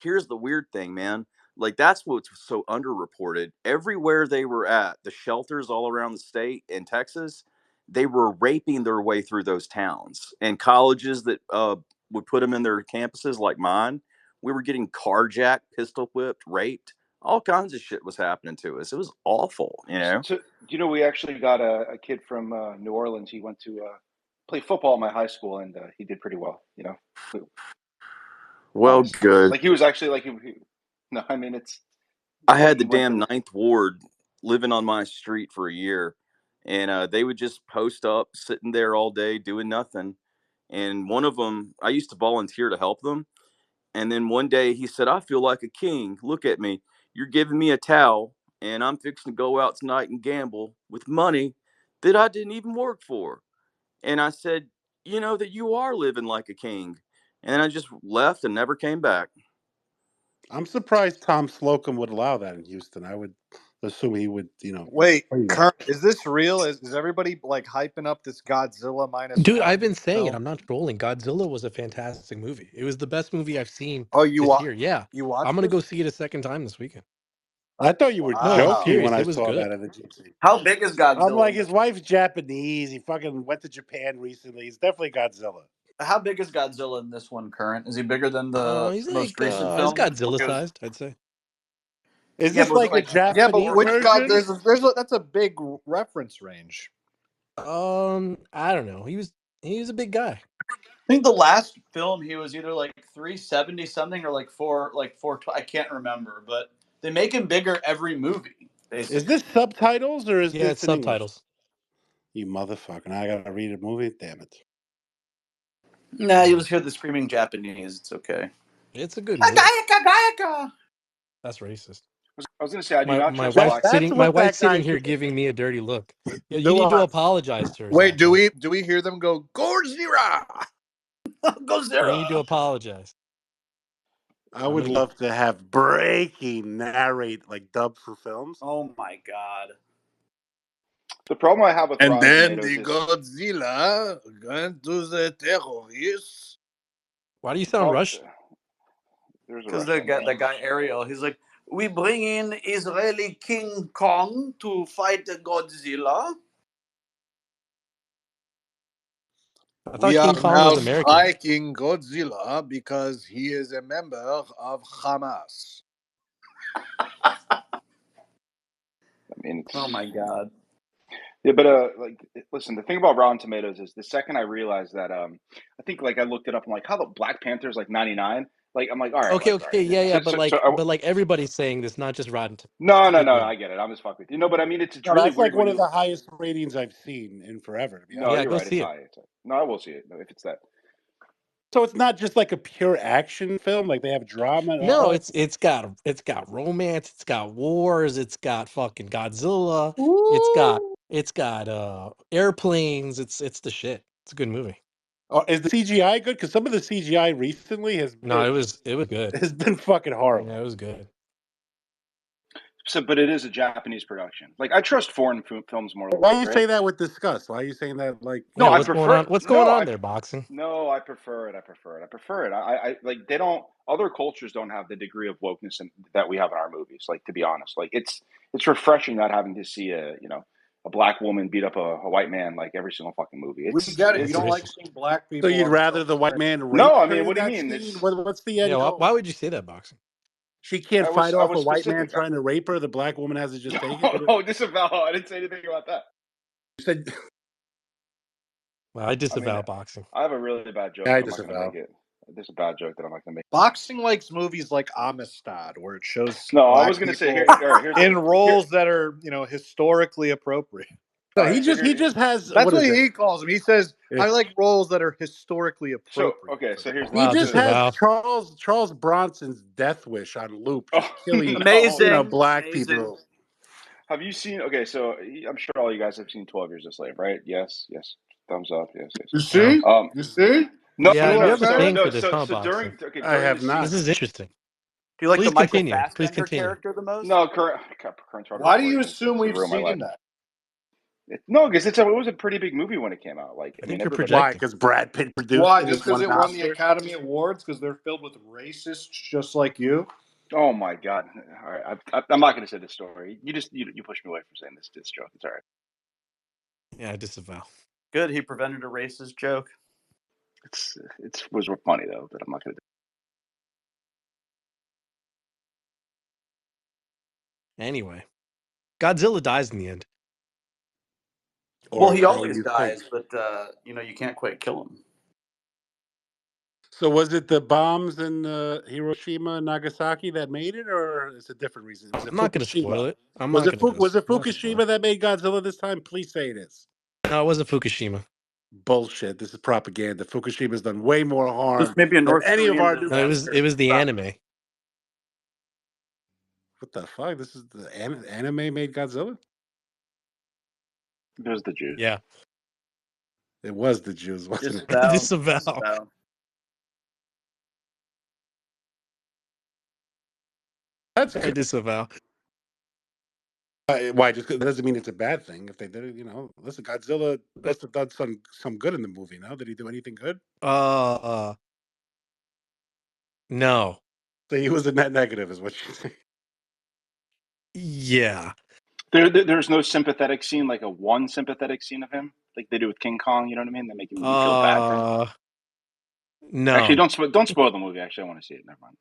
Here's the weird thing, man. Like, that's what's so underreported. Everywhere they were at, the shelters all around the state in Texas, they were raping their way through those towns. And colleges that would put them in their campuses, like mine, we were getting carjacked, pistol whipped, raped. All kinds of shit was happening to us. It was awful, you know. so we actually got a kid from New Orleans. He went to play football at my high school, and he did pretty well. Well, Honestly, good. like he was actually like no, I mean it's I had the he went damn to ninth ward living on my street for a year, and they would just post up, sitting there all day doing nothing. And one of them, I used to volunteer to help them. And then one day he said, "I feel like a king. Look at me. You're giving me a towel, and I'm fixing to go out tonight and gamble with money that I didn't even work for." And I said, "You know that you are living like a king." And I just left and never came back. I'm surprised Tom Slocum would allow that in Houston. I would assume he would, Wait, play that. Kern, is this real? Is everybody like hyping up this Godzilla minus Dude, one I've been saying it. film? I'm not trolling. Godzilla was a fantastic movie. It was the best movie I've seen Oh, you this year. Yeah. you I'm watched gonna this? go see it a second time this weekend. I thought you were No, I'm joking when serious. Wow. I It was saw that good. at the GC. How big is I'm Godzilla like, in this? his wife's Japanese. He fucking went to Japan recently. He's definitely Godzilla. How big is Godzilla in this one? Current? Is he bigger than the He's most like recent he's film? Godzilla It was, sized, I'd say. Is yeah, but this was it like a like Yeah, but Japanese which God? version? That's a big reference range. I don't know. He was a big guy. I think the last film he was either like 370 something or like four. I can't remember, but they make him bigger every movie, Is basically. this subtitles or is Yeah, this it's in English? subtitles. You motherfucker! Now I gotta read a movie. Damn it! Nah, Yeah. you'll just hear the screaming Japanese. It's okay. It's a good movie. Gayaka, Gayaka. That's racist. I was gonna say I do My not my trust wife's boxing. That's sitting my what wife's that guy sitting here did. giving me a dirty look. Yeah, you Do need to I? apologize to her, Wait, Zach. do we hear them go Godzilla? You need to Gozera. apologize. I I'm would gonna get love to have breaking narrate like dub for films. Oh my god. The problem I have with And Rotten then Tomatoes the is Godzilla going to the terrorists. Why do you the sound problem. rushed? There's a Because rush on the there. guy Ariel, he's like, we bring in Israeli King Kong to fight the Godzilla. I thought We King are Kong now was American. striking Godzilla because he is a member of Hamas. I mean, Oh my god. yeah, but like, listen, the thing about Rotten Tomatoes is the second I realized that, I think like I looked it up. I'm like, how the Black Panther's like 99? Like, I'm like, all right, Okay, like, all okay, right. yeah, So, but so, so like, I, but like everybody's saying this, not just Rotten no, Tomatoes. no, no, People, I get it. I'm just fucking with you. No, but I mean, it's No, really that's weird like when one of you. the highest ratings I've seen in forever. To be No, honest. yeah, you're go right. It's see it. high. No, I will see it. No, if it's that. So it's not just like a pure action film. Like they have drama and No, all that. it's got romance, it's got wars, it's got fucking Godzilla, Woo! it's got airplanes. It's the shit. It's a good movie. Oh, is the CGI good? Because some of the CGI recently No, it was good. has been fucking horrible. Yeah, it was good. So, but it is a Japanese production. Like, I trust foreign films more. Why do you Right? say that with disgust? Why are you saying that like? No, Yeah, I what's going prefer. on? What's going No, on there, boxing? No, I prefer it. I prefer it. I like they don't. Other cultures don't have the degree of wokeness that we have in our movies. Like, to be honest, like it's refreshing not having to see a black woman beat up a white man like every single fucking movie. We get it. You That's don't like racist. seeing black So people you'd on the rather silver the white screen. man rape No, I her mean, in what do you that mean? scene? It's What's the Yeah, end goal? why would you say that, boxing? She can't fight I off was a white man specific. trying to rape her. The black woman has to just take it. Oh, disavow. I didn't say anything about that. You said, Well, I I mean, disavow boxing. I have a really bad joke, I but I'm not going to disavow. make it. This is a bad joke that I'm not going to make. Boxing likes movies like Amistad, where it shows No, I was black going to say people here. All right, here's in the here. roles that are historically appropriate. No, All right, so he just has That's what what is it? he calls them. He says, Yeah. "I like roles that are historically So appropriate." okay, For so the here's part. the He Wow, just has disavow. Charles Bronson's Death Wish on loop, Oh just killing no! Amazing. black Amazing. people. Have you seen? Okay, so I'm sure all you guys have seen 12 Years a Slave, right? Yes, yes. Thumbs up. Yes, yes. You No. see? You see? No, Yeah, no, you no. have a So thing no, for this, huh, boxing? I during the have scene. This not. is interesting. Do you like Please the Michael continue. Please Fassbender continue. character the most? No, current charter Why do you recordings assume to we've ruin my life. seen that? No, because it was a pretty big movie when it came out. Like, I I mean, think you're everybody. Why? projecting. Because Brad Pitt produced Why? it and Just it because won an it won the Oscar. Academy Awards? Because they're filled with racists just like you? Oh my God! All right, I'm not going to say this story. You pushed me away from saying this joke. It's all right. Yeah, I disavow. Good, he prevented a racist joke. It was funny though, but I'm not going to. Anyway, Godzilla dies in the end. Well, he so always you dies, think. but you can't quite kill him. So was it the bombs in Hiroshima and Nagasaki that made it, or is it a different reason? Was it I'm not going to spoil Fukushima? it. I'm not going to Was it I'm not gonna spoil Fukushima that made Godzilla this time? Please say it is. it. No, it wasn't Fukushima. Bullshit. This is propaganda. Fukushima's done way more This harm may be a than North any of Korean our new. No, disaster. it was the anime. What the fuck? This is the anime made Godzilla? It was the Jews. Yeah. It was the Jews, wasn't it? Disavow. That's I disavow. why? Just 'cause that doesn't mean it's a bad thing. If they did it, listen, Godzilla must have done some good in the movie. No, did he do anything good? No. So he was a net negative, is what you say. Yeah. There's no sympathetic scene, like one sympathetic scene of him, like they do with King Kong. You know what I mean? They make you feel bad for him. No. Actually, don't spoil the movie. Actually, I want to see it. Never mind.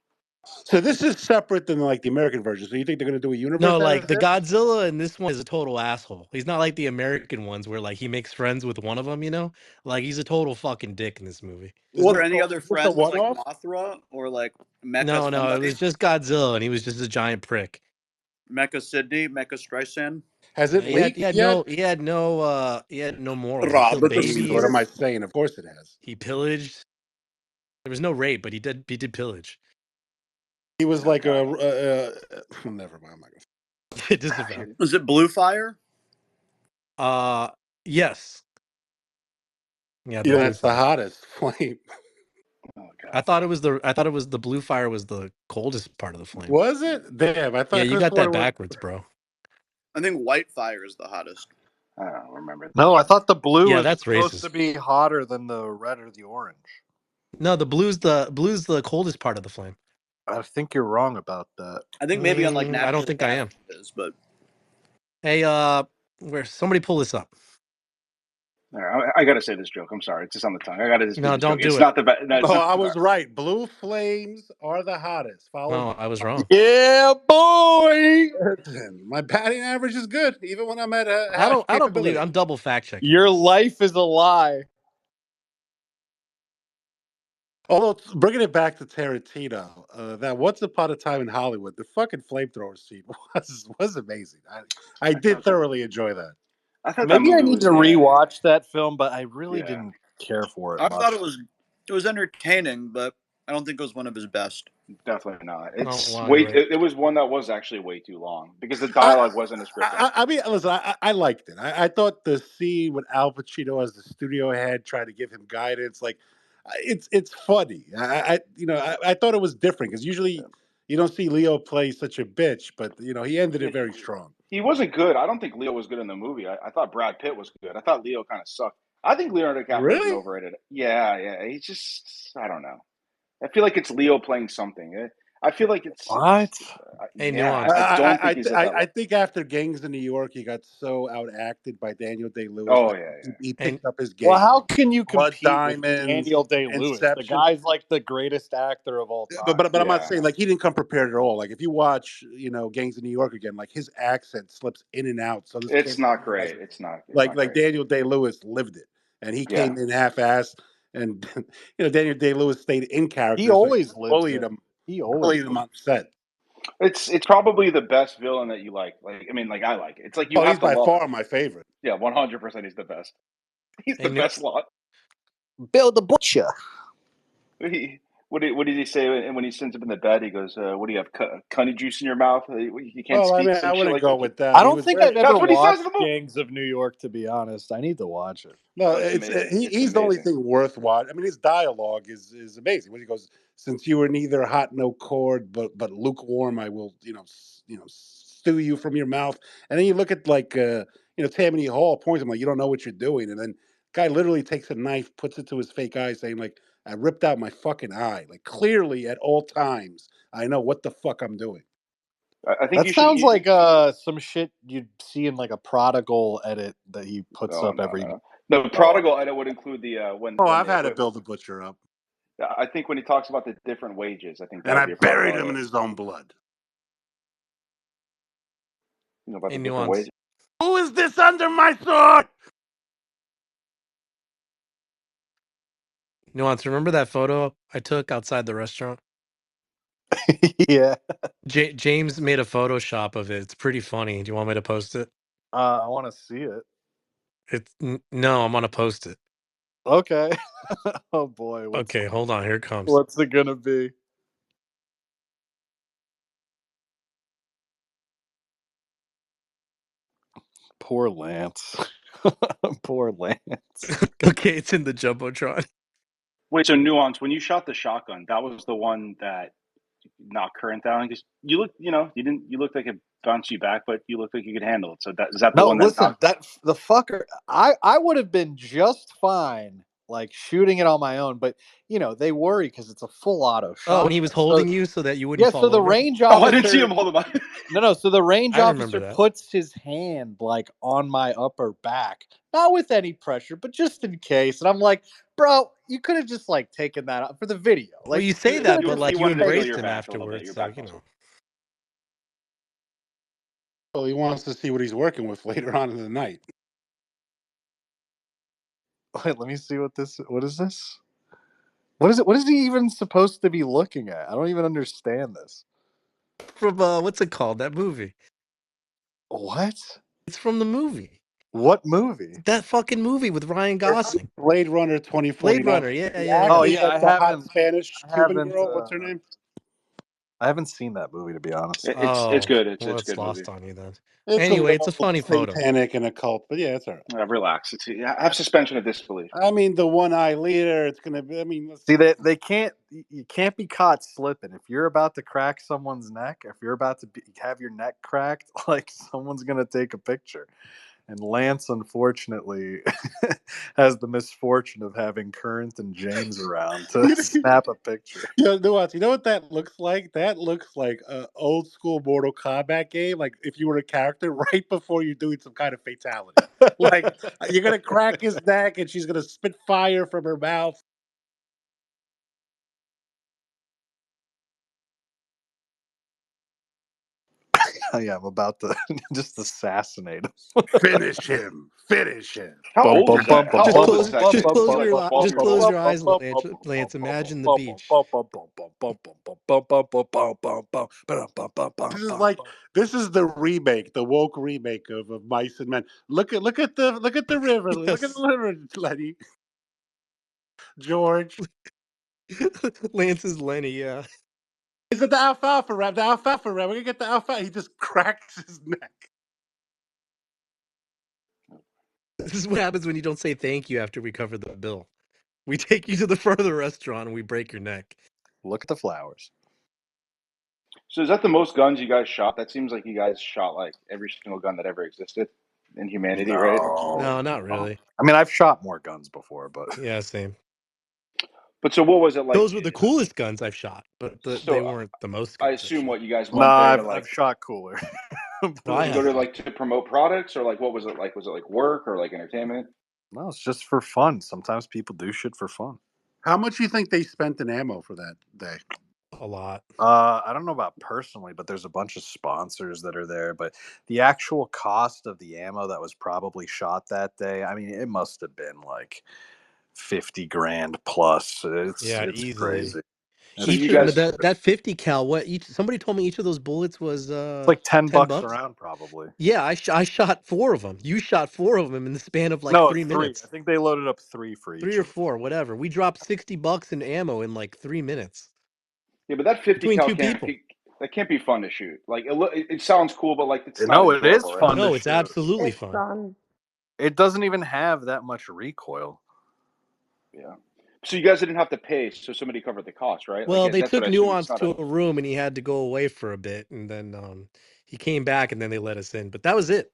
So this is separate than like the American version. So you think they're going to do a universe? No, out like of the this? Godzilla in this one is a total asshole. He's not like the American ones where like he makes friends with one of them, Like he's a total fucking dick in this movie. Were there any other Is this a friends like one-off? Mothra or like Mecha No, it somebody? was just Godzilla and he was just a giant prick. Mecha Sydney, Mecha Streisand. Has it leaked He had yet? no morals. He Rob killed with the babies. What am I spear. saying? Of course it has. He pillaged. There was no rape, but he did pillage. He was like a never mind. I'm not gonna... Disavow. Was it Blue Fire? Yes. Yeah, Yeah, blue that's the fire. hottest flame. Oh God. I thought it was the blue fire was the coldest part of the flame. Was it? Damn, I thought. Yeah, I you could've got sworn that it was- backwards, bro. I think White Fire is the hottest. I don't remember. No, I thought the blue Yeah, was that's supposed racist. to be hotter than the red or the orange. No, the blue's the coldest part of the flame. I think you're wrong about that. I think maybe on like natural I don't think I am. gas it is, but Hey, where somebody pull this up. All right, I got to say this joke. I'm sorry. It's just on the tongue. I got to say No, this joke. don't do It's it. not the best. No, it's Oh, not. I was right. Blue flames are the hottest. Followed No, I was wrong. Yeah, boy. my batting average is good, even when I'm at I half don't believe it. capability. I'm double fact checking. Your life is a lie. Although bringing it back to Tarantino, that Once Upon a Time in Hollywood, the fucking flamethrower scene was amazing. I did thoroughly enjoy that. I thought that Maybe I movie need was to rewatch that film, but I really yeah. didn't care for it I much. thought it was entertaining, but I don't think it was one of his best. Definitely not. Oh, It's wow, way. you're right. It was one that was actually way too long because the I, dialogue wasn't as gripping. I mean, listen, I liked it. I thought the scene with Al Pacino as the studio head trying to give him guidance, like, it's funny. I thought it was different because usually you don't see Leo play such a bitch, but he ended it very strong. He wasn't good. I don't think Leo was good in the movie. I thought Brad Pitt was good. I thought Leo kind of sucked. I think Leonardo DiCaprio is an Really? overrated. Yeah. He's just. I don't know. I feel like it's Leo playing something. I feel like it's. What? Hey, Yeah, nuance. I don't think I, he's th- at that I level. think after Gangs in New York, he got so outacted by Daniel Day Lewis Oh that yeah, he And picked up his Well, game. how Like can you Blood compete with Diamonds, Daniel Day-Lewis? The Inception. guy's like the greatest actor of all But time. but but I'm not saying like he didn't come prepared at all. Like if you watch, Gangs of New York again, like his accent slips in and out. So this it's kid not has great. It's not. It's like not great. Daniel Day Lewis lived it, and he Yeah, came in half-assed, and Daniel Day Lewis stayed in He character, so he always lives bullied it. him, He always bullied him lives. on set. it's probably the best villain that you like. Like I mean, like I like it. It's like you Oh, have he's to by love far him. my favorite. Yeah, 100%. He's the best. He's hey, the best lot. Bill the Butcher. He, what did he say when he sends him in the bed? He goes, "What do you have? Cunny juice in your mouth? You can't Well, I speak." mean, I Some shit wouldn't like go that. with that. I He don't was think very I've ever That's what he says in the watched movie. Gangs of New York, to be honest. I need to watch it. no. Oh, it's It's amazing. It's he's the only amazing. thing worth watching. I mean, his dialogue is amazing. When he goes, "Since you were neither hot no cold, but lukewarm, I will stew you from your mouth." And then you look at like Tammany Hall points him like, "You don't know what you're doing," and then guy literally takes a knife, puts it to his fake eye, saying like, "I ripped out my fucking eye." Like clearly at all times, I know what the fuck I'm doing. I think That you should. sounds like some shit you'd see in like a Prodigal edit that he puts Oh up no, every no, now. no. The Oh, prodigal edit would include the Oh, I've had to build the butcher up, I think when he talks about the different wages, I think that and would I be a buried prodigal him in edit. his own blood. About hey, the different nuance. wages. Who is this under my sword? Nuance. Remember that photo I took outside the restaurant? yeah. James made a Photoshop of it. It's pretty funny. Do you want me to post it? I want to see it. No, I'm gonna post it. Okay. Oh boy, Okay, hold on. Here it comes. what's it gonna be? Poor Lance. Poor Lance. Okay, it's in the jumbotron. Wait, so nuance. When you shot the shotgun, that was the one that knocked current down because you look, you didn't. You looked like it bounced you back, but you looked like you could handle it. So that is that the No, one that listen, knocked? that the fucker. I would have been just fine, like shooting it on my own. But they worry because it's a full auto Oh, when he shotgun. was So holding you so that you wouldn't yeah, so fall the over. range Oh, I didn't see him officer. hold him up. No. So the range I remember officer that. puts his hand like on my upper back, not with any pressure, but just in case. And I'm like, bro, you could have just like taken that out for the video. Well, Like you you say could that, have but just like He you wanted to feel embraced your him back a little bit, afterwards, your so back muscle. Well, he wants to see what he's working with later on in the night. Wait, let me see what is this? What is it? What is he even supposed to be looking at? I don't even understand this. from what's it called? That movie. What? It's from the movie. What movie? That fucking movie with Ryan Gosling. Blade Runner Blade 2049. Runner. Yeah, The yeah, Oh yeah. actress yeah, that's the hot Spanish I Cuban haven't, girl. What's her name? I haven't seen that movie to be honest. It's Oh, good. well, It's a it's good movie. lost on you then. It's a Anyway, it's a little funny photo. satanic and occult, but yeah, it's all right. Relax. Have suspension of disbelief. I mean, the one eye leader. It's gonna be. I mean, See that they can't. You can't be caught slipping. If you're about to crack someone's neck, if you're about to have your neck cracked, like someone's gonna take a picture, And Lance, unfortunately, has the misfortune of having Current and James around to snap a picture. Nuance, you know what that looks like? That looks like an old school Mortal Kombat game. Like if you were a character right before you're doing some kind of fatality. Like you're gonna crack his neck and she's gonna spit fire from her mouth. Yeah, I'm about to just assassinate him. Finish him. Finish him. How Bum, old bum, is that? bum, How bum, Just bum, old is close, that bum, just kid? bum, Is close he bum, like your, bum, bum, 12 just years close old? your eyes, Lance. Lance, imagine the beach. This is the remake, the woke remake of Mice and Men. Look at the river. Look at Yes. the river, Lenny. George. Lance is Lenny, yeah. Is it the alfalfa wrap? The alfalfa wrap. We're gonna get the alfalfa. He just cracks his neck. This is what happens when you don't say thank you after we cover the bill. We take you to the further restaurant and we break your neck. Look at the flowers. So is that the most guns you guys shot? That seems like you guys shot like every single gun that ever existed in humanity, right? No, not really. I mean, I've shot more guns before, but Yeah, same. But so what was it like? Those were the coolest guns I've shot, but they So weren't the most I guns I've assume shot. what you guys nah, went there to I've like. shot cooler. Well, I Did you go to have. like to promote products or like what was it like? Was it like work or like entertainment? No, it's just for fun. Sometimes people do shit for fun. How much do you think they spent in ammo for that day? A lot. I don't know about personally, but there's a bunch of sponsors that are there. But the actual cost of the ammo that was probably shot that day, I mean, it must have been like 50 grand plus. Yeah, It's easily. crazy. So It's you Each crazy. but guys, that 50 cal, what each somebody told me each of those bullets was It's like 10 10 bucks bucks. around, probably. Yeah, I shot 4 of them. You shot 4 of them in the span of like No, 3 three. I minutes. think they loaded up three for 3 each or of them. 4, whatever. We dropped $60 in ammo in like 3 minutes yeah, but that 50 between cal 2 people. that can't be fun to shoot. Like it sounds cool, but like it's not No, it is enjoyable, right? fun to No, it's shoot. absolutely It's fun. fun. It doesn't even have that much recoil. Yeah. So you guys didn't have to pay, so somebody covered the cost, right? Like Well, they that's what took I assume. It's Nuance not a. to a room and he had to go away for a bit and then he came back and then they let us in. But that was it.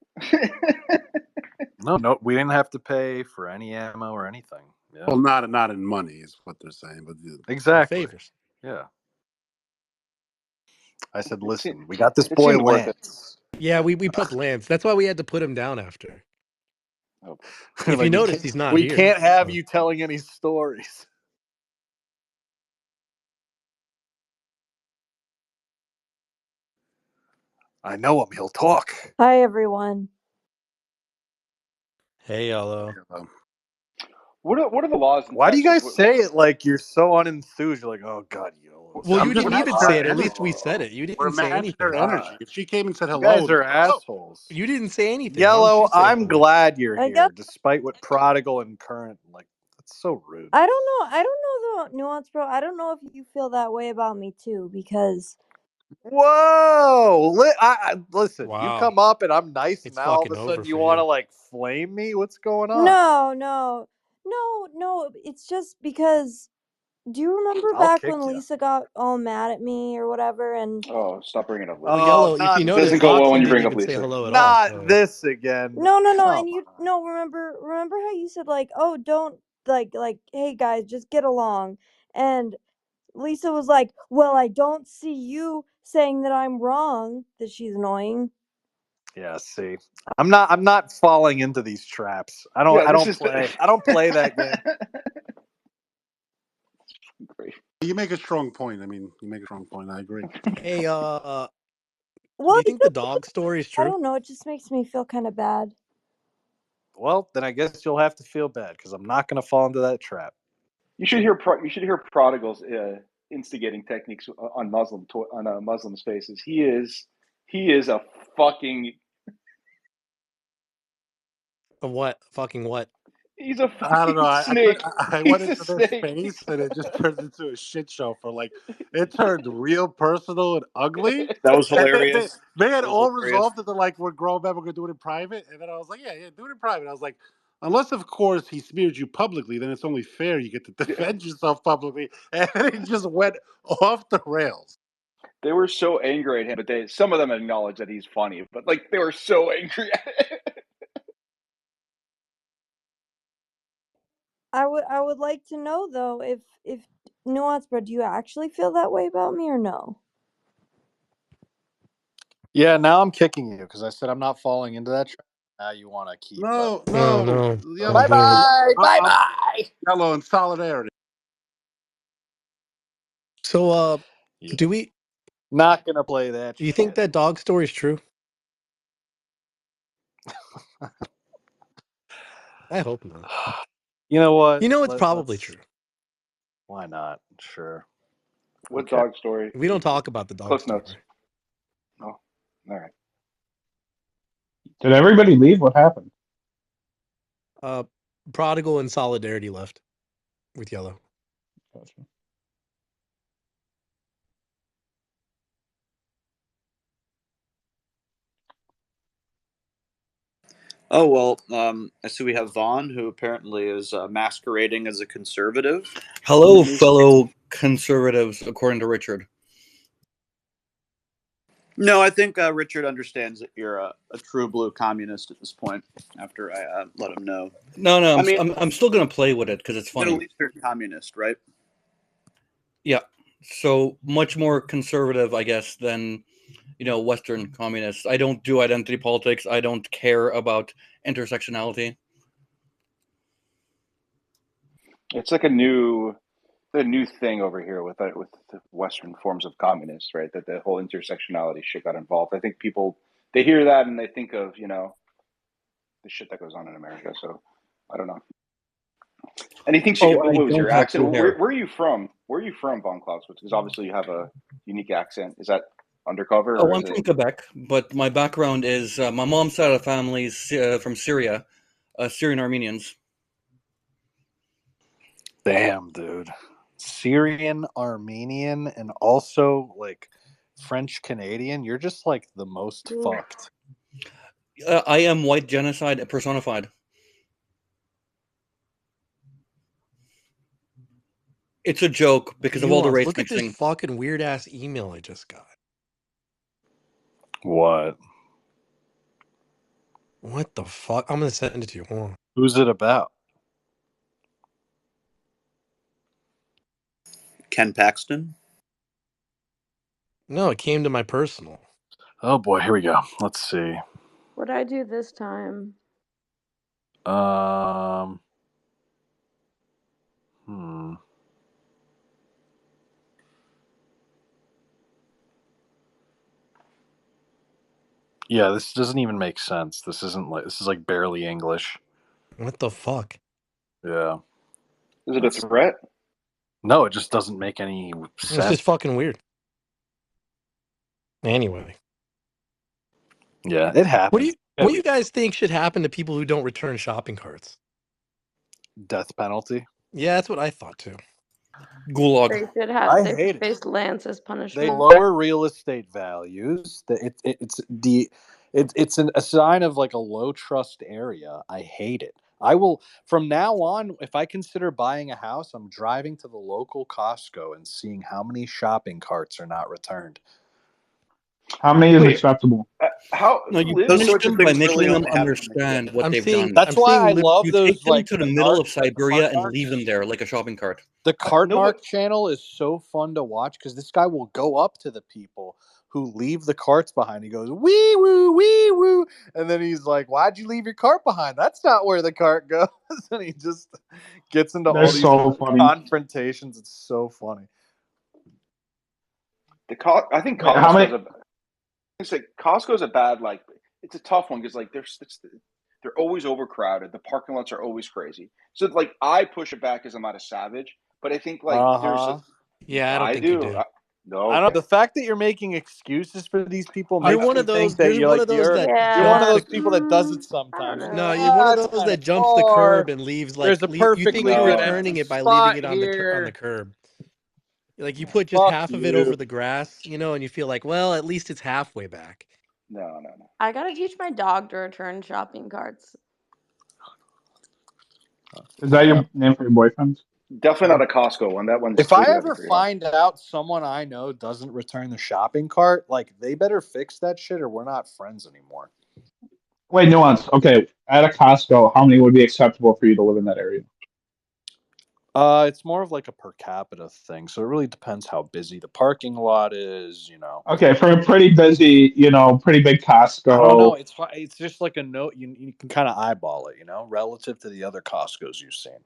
No, we didn't have to pay for any ammo or anything. Yeah, Well, not in money is what they're saying, but exactly. Favors. Yeah. I said, It seemed, listen, we got this it boy seemed worth it. Lance. Yeah, we prepped Lance. That's why we had to put him down after. Oh, If you Like notice, he's not we here. can't have So. you telling any stories. I know him. He'll talk. Hi, everyone. Hey, hello. what are the laws in Why do you Texas? guys say it like you're so unenthused? You're like, oh God, yellow. Well, I'm you just didn't matching even her say it. At least we energy. said it. You We're didn't say matching her anything. energy. If she came and said You hello, guys it'd are be like, oh. assholes. You didn't say anything. Why don't you Yellow, say I'm hello? glad you're I here, guess despite what Prodigal and Current like. That's so rude. I don't know. I don't know the nuance, bro. I don't know if you feel that way about me too, because Whoa! Listen, you Wow. come up and I'm nice, and It's now all of fucking a over sudden you for want to you. like flame me? What's going on? no. It's just because. Do you remember I'll back kick when you. Lisa got all mad at me or whatever? And Oh, stop bringing up Well, Lisa. Oh, Yellow, if not you It notice, doesn't go well when Loxton you didn't bring up even say Lisa. hello at all. not So this again. no, Come and you on. no remember how you said like, oh, don't like, hey guys, just get along, and Lisa was like, well, I don't see you saying that I'm wrong, that she's annoying. Yeah, see, I'm not falling into these traps. I don't Yeah, I this don't is the. play I don't play that game. Great. You make a strong point. I mean, you make a strong point. I agree. hey, do Well, you think the dog story is I true? don't know. It just makes me feel kind of bad. Well, then I guess you'll have to feel bad because I'm not going to fall into that trap. You should hear Prodigal's instigating techniques on Muslim spaces. He is a fucking Of what? Fucking what? he's a I don't know. fucking snake. I went He's a into this snake. space and it just turned into a shit show for like it turned real personal and ugly. That was And hilarious. they had That was all hilarious. resolved it. They're like, we're grown men, we're gonna do it in private. And then I was like, yeah, do it in private. I was like, unless of course he smeared you publicly, then it's only fair you get to defend yourself publicly. And it just went off the rails. They were so angry at him, but some of them acknowledged that he's funny, but like they were so angry at it. I would like to know though if Nuance, bro, do you actually feel that way about me or no? Yeah, now I'm kicking you because I said I'm not falling into that trap. Now you want to keep. No, Oh no, no. Yellow. Bye bye. Bye I'm bye. Yellow in solidarity. So Yeah. do we Not gonna play that do you think shit. that dog story is true? I hope not. You know what? You know it's probably Let's. true. Why not? Sure. What Okay. dog story? We don't talk about the dog Cliff story. notes. Oh, all right. Did everybody leave? What happened? Prodigal and Solidarity left with Yellow. Gotcha. Oh well, I see we have Vaughn, who apparently is masquerading as a conservative. Hello, fellow conservatives, according to Richard. No, I think Richard understands that you're a true blue communist at this point. After I let him know. No, I mean, I'm still gonna play with it because it's funny. Middle Eastern communist, right? Yeah, so much more conservative, I guess, than Western communists. I don't do identity politics. I don't care about intersectionality. It's like a new thing over here with the Western forms of communists, right? That the whole intersectionality shit got involved. I think people they hear that and they think of the shit that goes on in America. So I don't know. And he thinks you Oh, can. I What was don't your have accent? blue hair. Where are you from? Where are you from, Von Klaus? Because obviously you have a unique accent. Is that undercover Oh, or I'm is from it? Quebec, but my background is my mom's side of the family is from Syria, Syrian Armenians. Damn, dude. Syrian, Armenian, and also like French Canadian. You're just like the most fucked. I am white genocide personified. It's a joke because of all the Nuance, race look at this mixing. fucking weird ass email I just got. What? What the fuck? I'm gonna send it to you. Hold on. Who's it about? Ken Paxton. No, it came to my personal. Oh boy, here we go. Let's see. What'd I do this time? Um. Hmm. Yeah, this doesn't even make sense. This is like barely English. What the fuck? Yeah. Is it a threat? No, it just doesn't make any It's sense. just fucking weird. Anyway. Yeah, it happens. What do you guys think should happen to people who don't return shopping carts? Death penalty? Yeah, that's what I thought too. Gulag. They should I they hate should it. face Lance as They punishment. lower real estate values. It's a sign of like a low trust area. I hate it. I will from now on, if I consider buying a house, I'm driving to the local Costco and seeing how many shopping carts are not returned. How many is acceptable? How No, you live? Those punish sorts of them by things making really them only happen when they understand quit. what I'm they've seeing done. That's why I love You those take them like to the the middle cart, of like the Siberia cart and marks. leave them there like a shopping cart. The cart No, mark channel is so fun to watch because this guy will go up to the people who leave the carts behind. He goes, wee woo, and then he's like, "Why'd you leave your cart behind? That's not where the cart goes." And he just gets into They're all these so funny. confrontations. It's so funny. I think Wait, how Costco's many? Costco's a bad it's a tough one because they're always overcrowded. The parking lots are always crazy. So like I push it back because I'm not a savage, but I think like there's a Yeah, I don't I think you do. do. I don't. The fact that you're making excuses for these people You're makes one me of think those. that You're one of those that you're one of jumps those the. people that does it I don't sometimes. know. No, you're one of those It's that kind of jumps the curb far. and leaves There's a you think perfectly you're good returning empty it by leaving spot it on the here. curb. Like you put just Fuck half of it you. over the grass, and you feel like, well, at least it's halfway back. No. I gotta teach my dog to return shopping carts. Is that your name for your boyfriend? Definitely not a Costco one. That one's If I totally gotta be ever figured out. find out someone I know doesn't return the shopping cart, like they better fix that shit or we're not friends anymore. Wait, nuance. Okay, at a Costco, how many would be acceptable for you to live in that area? It's more of like a per capita thing, so it really depends how busy the parking lot is. Okay, for a pretty busy, pretty big I don't know. Costco. It's just like a note. You can kind of eyeball it, relative to the other Costco's you've seen.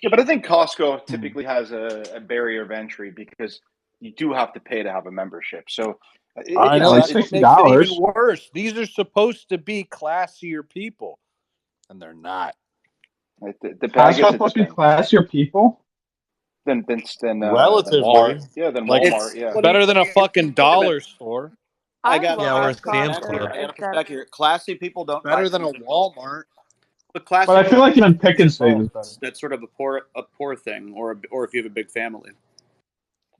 Yeah, but I think Costco typically has a barrier of entry because you do have to pay to have a membership. So I Yeah, know it's like that's what it's makes it even $60. worse. These are supposed to be classier people, and they're not. I guess Costco's it supposed to be depends. classier people. Than Relatively, Walmart. Yeah, than like Walmart. It's Yeah. what do you better what than do a you if fucking you think of it? dollar store. I I gotta Yeah, or a love push Sam's back here. Club. I gotta Costco, push except back here. Classy people don't buy Better than a things in bulk. Walmart. But But classy I feel people like don't even buy things in Pickens thing bulk. is better. That's sort of a poor thing, or if you have a big family.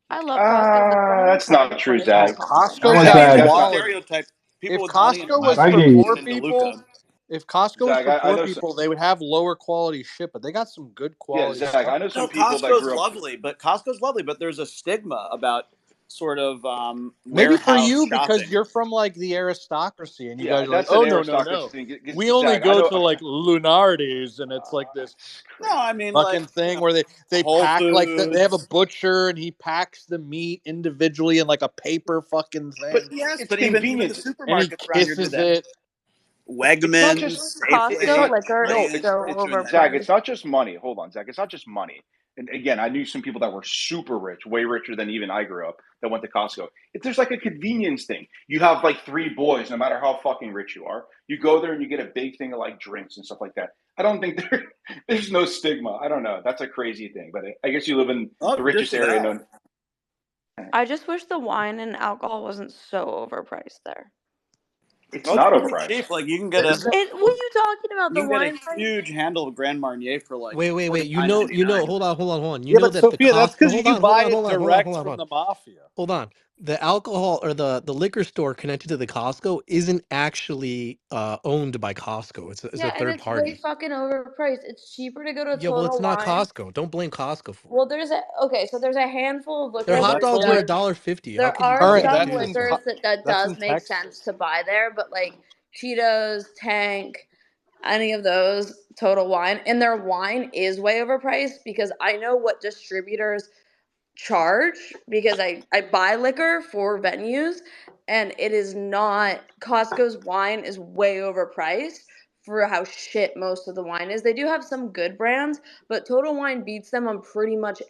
I love Costco, but some of the That's not prices true, are just No, Zach. appalling. I'm Costco's with Zach, got You're Zach. that's not quality. stereotype people If with money in their Costco was lives for aren't Veggies. poor into people, Luca. if Costco was Zach. for I poor know. people, they would have lower quality shit, but they got some good Yeah, quality Zach. stuff I know there. some No, people that Costco's grew up. lovely, but there's a stigma about sort of Maybe for warehouse you because shopping. you're from like the aristocracy, and you Yeah, guys are like, that's an oh no no no, aristocracy thing. we only Zach, I go know. to like Lunardi's, and it's like this It's No, crazy. I mean fucking like thing where they Whole pack like they have a Foods. butcher and he packs the meat individually in like a paper fucking But thing, Yes, it's but even the convenience. and he supermarkets around here do kisses that. it. It's not Wegmans, just. It's Costco Safeway, not. liquor No, is Lay's, so they're doing that Zach. too. It's overpriced. not just money. Hold on, Zach. It's not just money. And again, I knew some people that were super rich, way richer than even I grew up, that went to Costco. If there's like a convenience thing, you have like three boys, no matter how fucking rich you are, you go there and you get a big thing of like drinks and stuff like that. I don't think there's no stigma. I don't know. That's a crazy thing, but I guess you live in Oh, the just richest area. that. No, I just wish the wine and alcohol wasn't so overpriced there. it's Oh, it's not pretty overpriced. cheap. Like you can get a What are you talking about? you The can get a wine price? huge handle of Grand Marnier for like Wait. You know, $49.99. hold on. You Yeah, know but that the Sophia, that's Costco. because you buy it direct Hold from on. the mafia. Hold on. The alcohol or the liquor store connected to the Costco isn't actually owned by Costco. It's a Yeah, and third it's way party. fucking overpriced. It's cheaper to go to Yeah, well, it's Total not Wine. Costco. Don't blame Costco for Well, it. there's a handful of Their liquor Well, hot that's dogs are stores. only $1.50. How There could you are all how right. could you some do That's this in to them? liquors that that's does in make sense Texas. to buy there, but like Cheetos, Tank, any of those, Total Wine, and their wine is way overpriced because I know what distributors charge because I buy liquor for venues and it is not Costco's wine is way overpriced for how shit most of the wine is. They do have some good brands, but Total Wine beats them on pretty much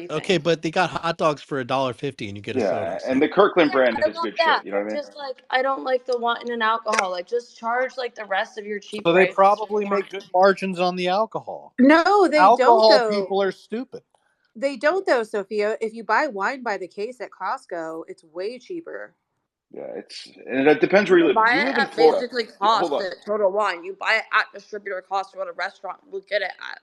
Okay, everything. but they got hot dogs for $1.50 and you get a soda. Yeah, and So the Kirkland Yeah, brand I is love good shit. that, You know what but I mean? just like I don't like the wine and alcohol. Like just charge like the rest of your cheap So they prices for probably wine. make good margins on the alcohol. No, they don't Alcohol though. people are stupid. They don't though, Sophia. If you buy wine by the case at Costco, it's way cheaper. Yeah, and it depends where You you can live. buy You it live in at Florida. basically Hold cost on. at Total Wine. You buy it at distributor cost or what a restaurant will get it at.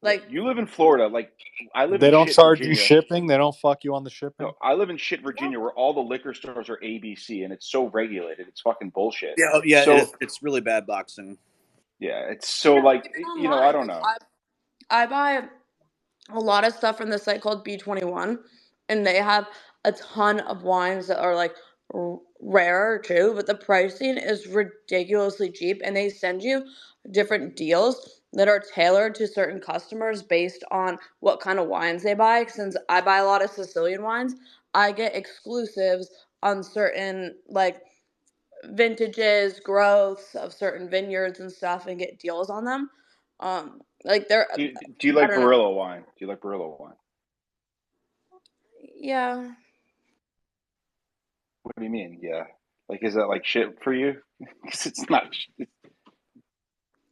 Yeah, Like, you live in Florida. Like I live They in don't shit charge you Virginia. shipping. They don't fuck you on the No, shipping. I live in shit Virginia where all the liquor stores are ABC and it's so regulated. It's fucking bullshit. Yeah, yeah, it is. So It's really bad boxing. yeah, it's so yeah, like even I online. don't Like, know. I buy a lot of stuff from the site called B21, and they have a ton of wines that are like rare too, but the pricing is ridiculously cheap, and they send you different deals that are tailored to certain customers based on what kind of wines they buy. Since I buy a lot of Sicilian wines, I get exclusives on certain like vintages, growths of certain vineyards and stuff, and get deals on them. Like they're, Do you I like don't know. Barilla wine? Do you like Barilla wine? Yeah, What do you mean? Yeah. Like is that like shit for you? Because it's not.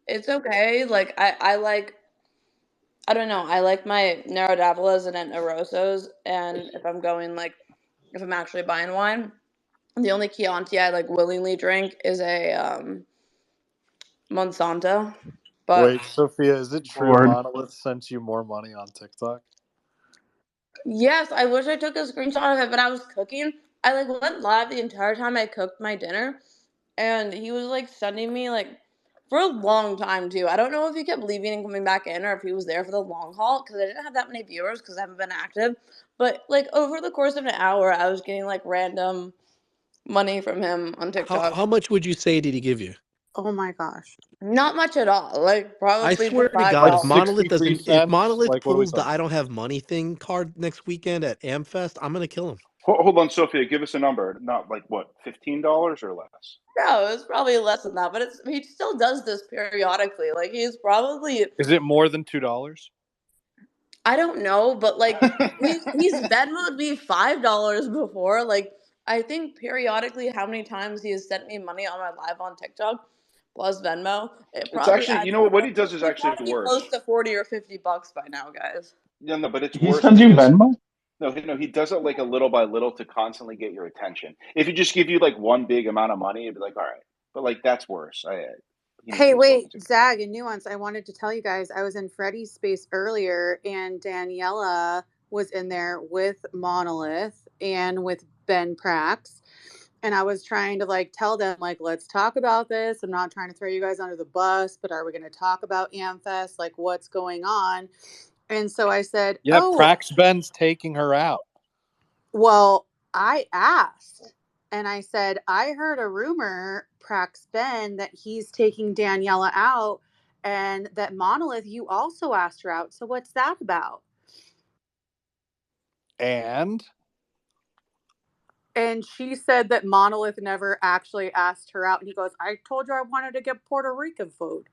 it's okay. Like I like I don't know. I like my Narodavolas and Rosos, and if I'm actually buying wine, the only Chianti I like willingly drink is a Monsanto. But Wait, Sophia, is it true Bored. Monolith sent you more money on TikTok? yes, I wish I took a screenshot of it, but I was cooking. I like went live the entire time I cooked my dinner, and he was like sending me like for a long time too. I don't know if he kept leaving and coming back in or if he was there for the long haul because I didn't have that many viewers because I haven't been active. But like over the course of an hour, I was getting like random money from him on TikTok. how much would you say did he give you? Oh my gosh. Not much at all. Like I probably the swear to five God, Like if dollars. Monolith 63 doesn't, if cents? Monolith Like, what are we pulls the talking "I about? don't have money" thing card next weekend at Amfest, I'm gonna kill him. Hold on, Sophia. Give us a number. Not like what, $15 or less? No, it's probably less than that, but he still does this periodically. Like he's probably Is it more than $2? I don't know, but like he's Venmoed me $5 before. Like I think periodically how many times he has sent me money on my live on TikTok plus Venmo. It It's probably actually, you adds know what up he does is it's actually gotta be worse. close to 40 or $50 by now, guys. Yeah, no, but it's He worse sends you because Venmo? no, he does it like a little by little to constantly get your attention. If he just give you like one big amount of money, it'd be like, all right. But like that's worse. He needs to Hey, be spoken wait, to. Zag and Nuance, I wanted to tell you guys I was in Freddie's space earlier and Daniela was in there with Monolith and with Ben Prax. And I was trying to like tell them, like, let's talk about this. I'm not trying to throw you guys under the bus, but are we going to talk about Amfest? Like, what's going on? And so I said, Yeah, oh, Prax Ben's taking her out. well, I asked and I said, I heard a rumor, Prax Ben, that he's taking Daniela out and that Monolith, you also asked her out. So what's that about? And she said that Monolith never actually asked her out. And he goes, I told you I wanted to get Puerto Rican food.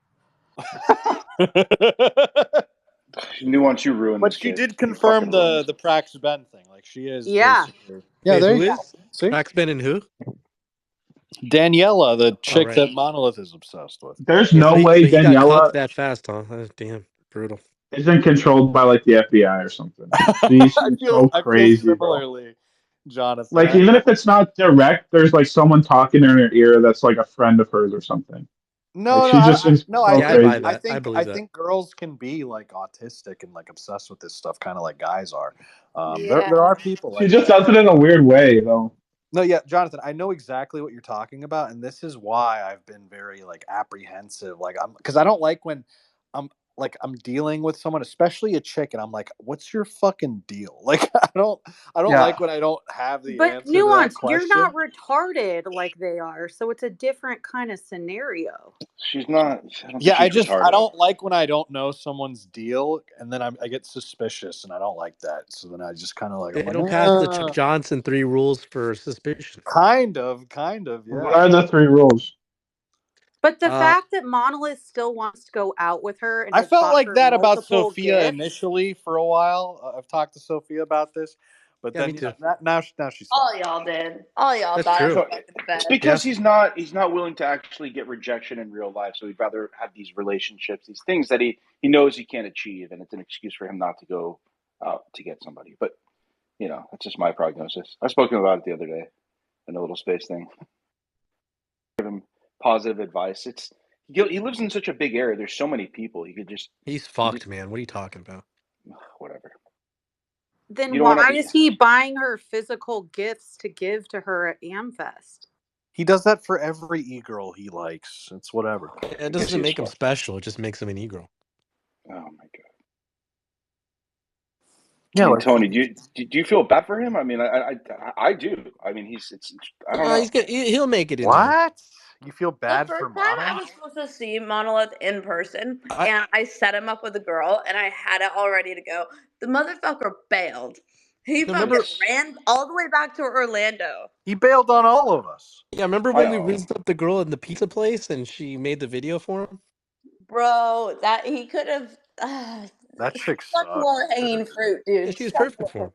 Nuance, you ruined but this she kid. did You fucking confirm ruined the this. Prax Ben thing. Like she is Yeah. basically. Yeah, Wait, there who you go. is? See? Praxben and who? Daniela, the Oh, chick right. that Monolith is obsessed with. There's Yeah, so no he, way so he got Daniela cuffed that fast, huh? Damn, brutal. isn't controlled by like the FBI or something. She seems so I feel crazy, bro. similarly, Jonathan. Like even if it's not direct, there's like someone talking in her ear that's like a friend of hers or something. Like No, no, she just seems no. I so Yeah, I think, buy crazy. that. I believe I that. think girls can be like autistic and like obsessed with this stuff, kind of like guys are. There Yeah. are people She like just that. does it in a weird way, though. No, yeah, Jonathan, I know exactly what you're talking about, and this is why I've been very like apprehensive. Like because I don't like when I'm I'm dealing with someone, especially a chick, and I'm like, "What's your fucking deal?" Like I don't Yeah, like when I don't have the But answer to that Nuance, you're not question. retarded like they are. So it's a different kind of scenario. She's not. I don't think Yeah, she's I retarded. don't like when I don't know someone's deal, and then I get suspicious, and I don't like that. So then I just kind of like They I'm like, don't pass the Chuck Johnson 3 rules for suspicion. kind of, what yeah. are the three rules? But the Uh, fact that Monolith still wants to go out with her and I has felt bought like her that about multiple Sophia gifts. initially for a while. I've talked to Sophia about this, but yeah, me then too. now she's fine. All y'all did. All y'all That's thought I true. was No, fucking it's fed. Yeah. because he's not willing to actually get rejection in real life. So he'd rather have these relationships, these things that he knows he can't achieve, and it's an excuse for him not to go out to get somebody. But that's just my prognosis. I spoke to him about it the other day in a little space thing. Give him positive advice. He lives in such a big area. There's so many people. He's He just fucked, man. What are you talking about? whatever. Then You don't want why to. is he buying her physical gifts to give to her at Amfest? He does that for every e-girl he likes. It's whatever. It I guess doesn't he's make him fucked. special. It just makes him an e-girl. Oh my god. Yeah, I mean, like Tony, do you feel bad for him? I mean, I do. I mean, I don't know. He'll make it in the end. what? You feel The bad for first time I Mono? was supposed to see Monolith in person, I and I set him up with a girl, and I had it all ready to go. The motherfucker bailed. He fucking remember. ran all the way back to Orlando. He bailed on all of us. Yeah, remember I when we rizzed up the girl in the pizza place and she made the video for him? Bro, that he could have That chick such sucks, low hanging dude. fruit, Yeah, dude. she was Such perfect for him.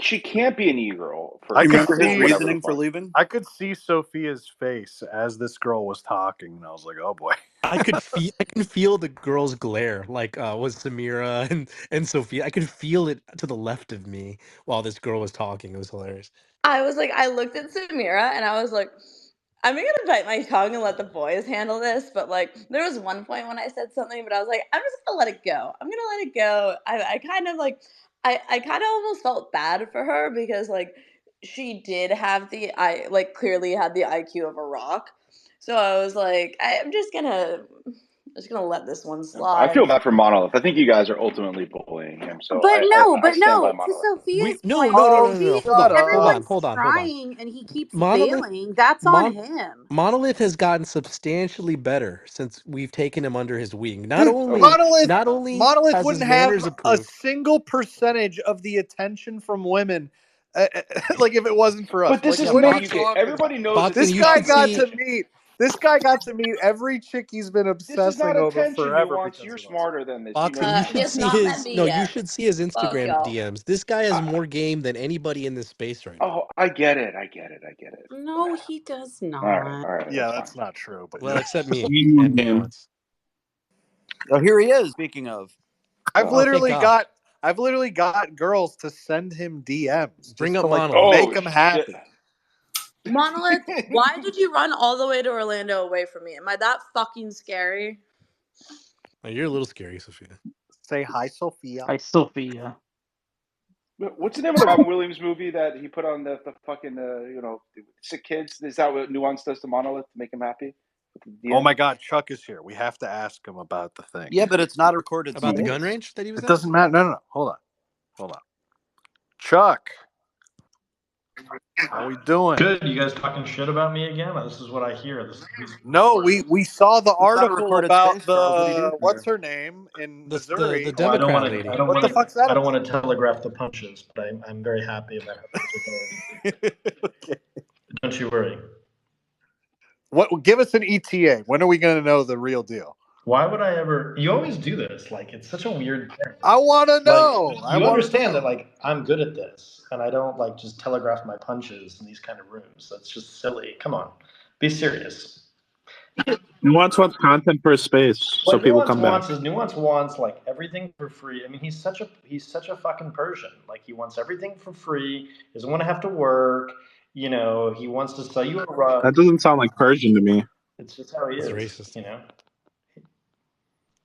she can't be an e-girl I for You could remember his see whatever the reasoning for fuck. leaving? I could see Sophia's face as this girl was talking, and I was like, "Oh boy." I can feel the girl's glare, like was Samira and Sophia. I could feel it to the left of me while this girl was talking. It was hilarious. I was like, I looked at Samira and I was like, I'm gonna bite my tongue and let the boys handle this. But like, there was one point when I said something, but I was like, I'm just gonna let it go. I'm gonna let it go. I kind of like, I kind of almost felt bad for her because like, she did have clearly had the IQ of a rock. So I was like, I'm just gonna just gonna let this one I slide. feel bad for Monolith. I think you guys are ultimately bullying him, so But I stand by to Monolith. Sophia's No, point, no, no, Oh, no, no, no. Hold shut on, hold up. on, everyone's hold on, hold on. trying and he keeps Monolith, failing. That's on him. Monolith has gotten substantially better since we've taken him under his wing. Dude, Not only Monolith has his wouldn't have manners a improved. single percentage of the attention from women, like if it wasn't for us. But this Like, is what are you make it. talking Everybody about? knows it's Boxing, This you guy should got attention. see. to meet. This guy got to meet every chick he's been This is not obsessing over attention, forever Nuance. because You're of us. smarter than this. You know Boxing, you this He should has already. see not met his. me No, you yet. should see his Fuck Instagram y'all. DMs. This guy has I, more game than anybody in this space right now. oh, I get it. I get it. I get it. No, he does All not. right. Yeah, That's fine. that's not true. But Well, except me and Game. Nuance. Oh, here he is. Speaking of, I've Oh, thank literally God. got girls to send him DMs Bring just up to like Monolith. make Oh him shit! happy. Monolith, why did you run all the way to Orlando away from me? Am I that fucking scary? Oh, you're a little scary, Sophia. Say hi, Sophia. Hi, Sophia. What's the name of the Robin Williams movie that he put on the fucking sick kids? Is that what Nuance does to Monolith to make him happy? Oh my God, Chuck is here. We have to ask him about the thing. yeah, but it's not a recorded About the space. gun range that he was It at? doesn't matter. No. Hold on. Chuck, how we doing? Good. You guys talking shit about me again? This is what I hear. No, we saw the It's not a article recorded about space, Charles. What are you doing what's here? her name in The Missouri. Oh, I don't Democrat want to. lady. I don't What want the fuck's that I don't about? want to telegraph the punches, but I'm very happy about how things are going. Okay. Don't you worry. What? Give us an ETA. When are we going to know the real deal? Why would I ever? You always do this. Like it's such a weird thing. I want to know. Like you understand that like I'm good at this, and I don't like just telegraph my punches in these kind of rooms. That's just silly. Come on, be serious. Nuance wants content for his space, so What people Nuance come back. wants is Nuance wants like everything for free. I mean, he's such a fucking Persian. Like he wants everything for free. He doesn't want to have to work. You know, he wants to sell you a rug. That doesn't sound like Persian to me. It's just how he It's is. racist. You know.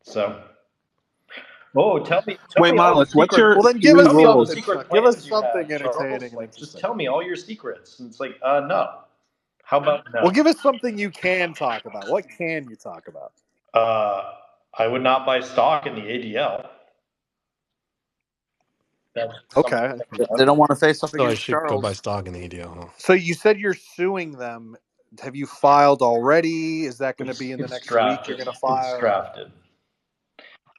So. Oh, tell me Wait, all the Monolith, what's secret. your Well, then give three us Tell me all the rules? something, secret Chuck. Give us plans you something have, Charles. entertaining and Like, just interesting. tell me all your secrets. And it's like, no. How about no? Well, give us something you can talk about. What can you talk about? I would not buy stock in the ADL. That's Okay. They don't want to face up So I against should go buy Charles. stock in the ADL, huh? So you said you're suing them. Have you filed already? Is that going to be in the next week? You're going to file? It's drafted.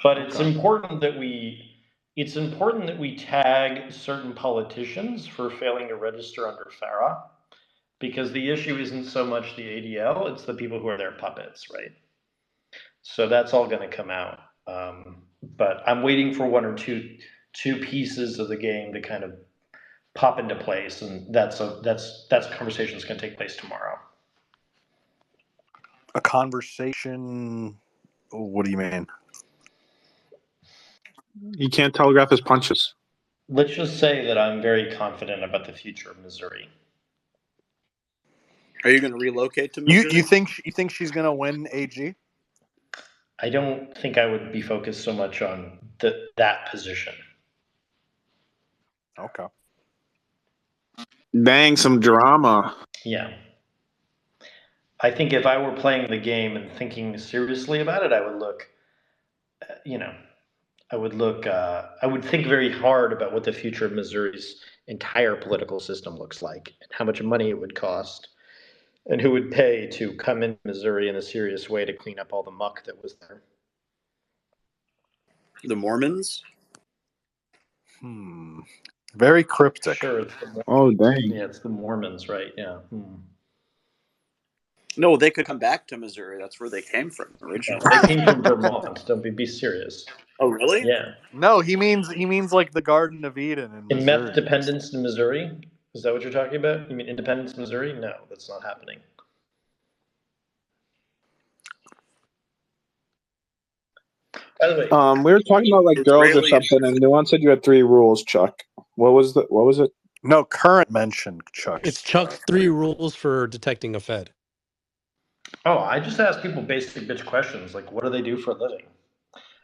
But Okay. it's important that we tag certain politicians for failing to register under FARA, because the issue isn't so much the ADL, it's the people who are their puppets, right? So that's all going to come out. But I'm waiting for one or two pieces of the game to kind of pop into place, and that's a conversation that's going to take place tomorrow. A conversation. What do you mean? He can't telegraph his punches. Let's just say that I'm very confident about the future of Missouri. Are you going to relocate to Missouri? You think she's going to win AG? I don't think I would be focused so much on that position. Okay. Dang, some drama. Yeah. I think if I were playing the game and thinking seriously about it, I would look, I would think very hard about what the future of Missouri's entire political system looks like, and how much money it would cost, and who would pay to come into Missouri in a serious way to clean up all the muck that was there. The Mormons? Very cryptic. Sure. It's the Oh, dang. Yeah, it's the Mormons, right? Yeah. No, they could come back to Missouri. That's where they came from originally. They came from Vermont. Don't be serious. Oh, really? Yeah. No, he means like the Garden of Eden in Missouri. Meth dependence in Missouri? Is that what you're talking about? You mean Independence, Missouri? No, that's not happening. By the way, we were talking about like girls or Israeli- something, and Nuance said you had 3 rules, Chuck. What was it? No, current mentioned Chuck. It's Chuck's 3 rules for detecting a Fed. Oh, I just ask people basic bitch questions like, what do they do for a living?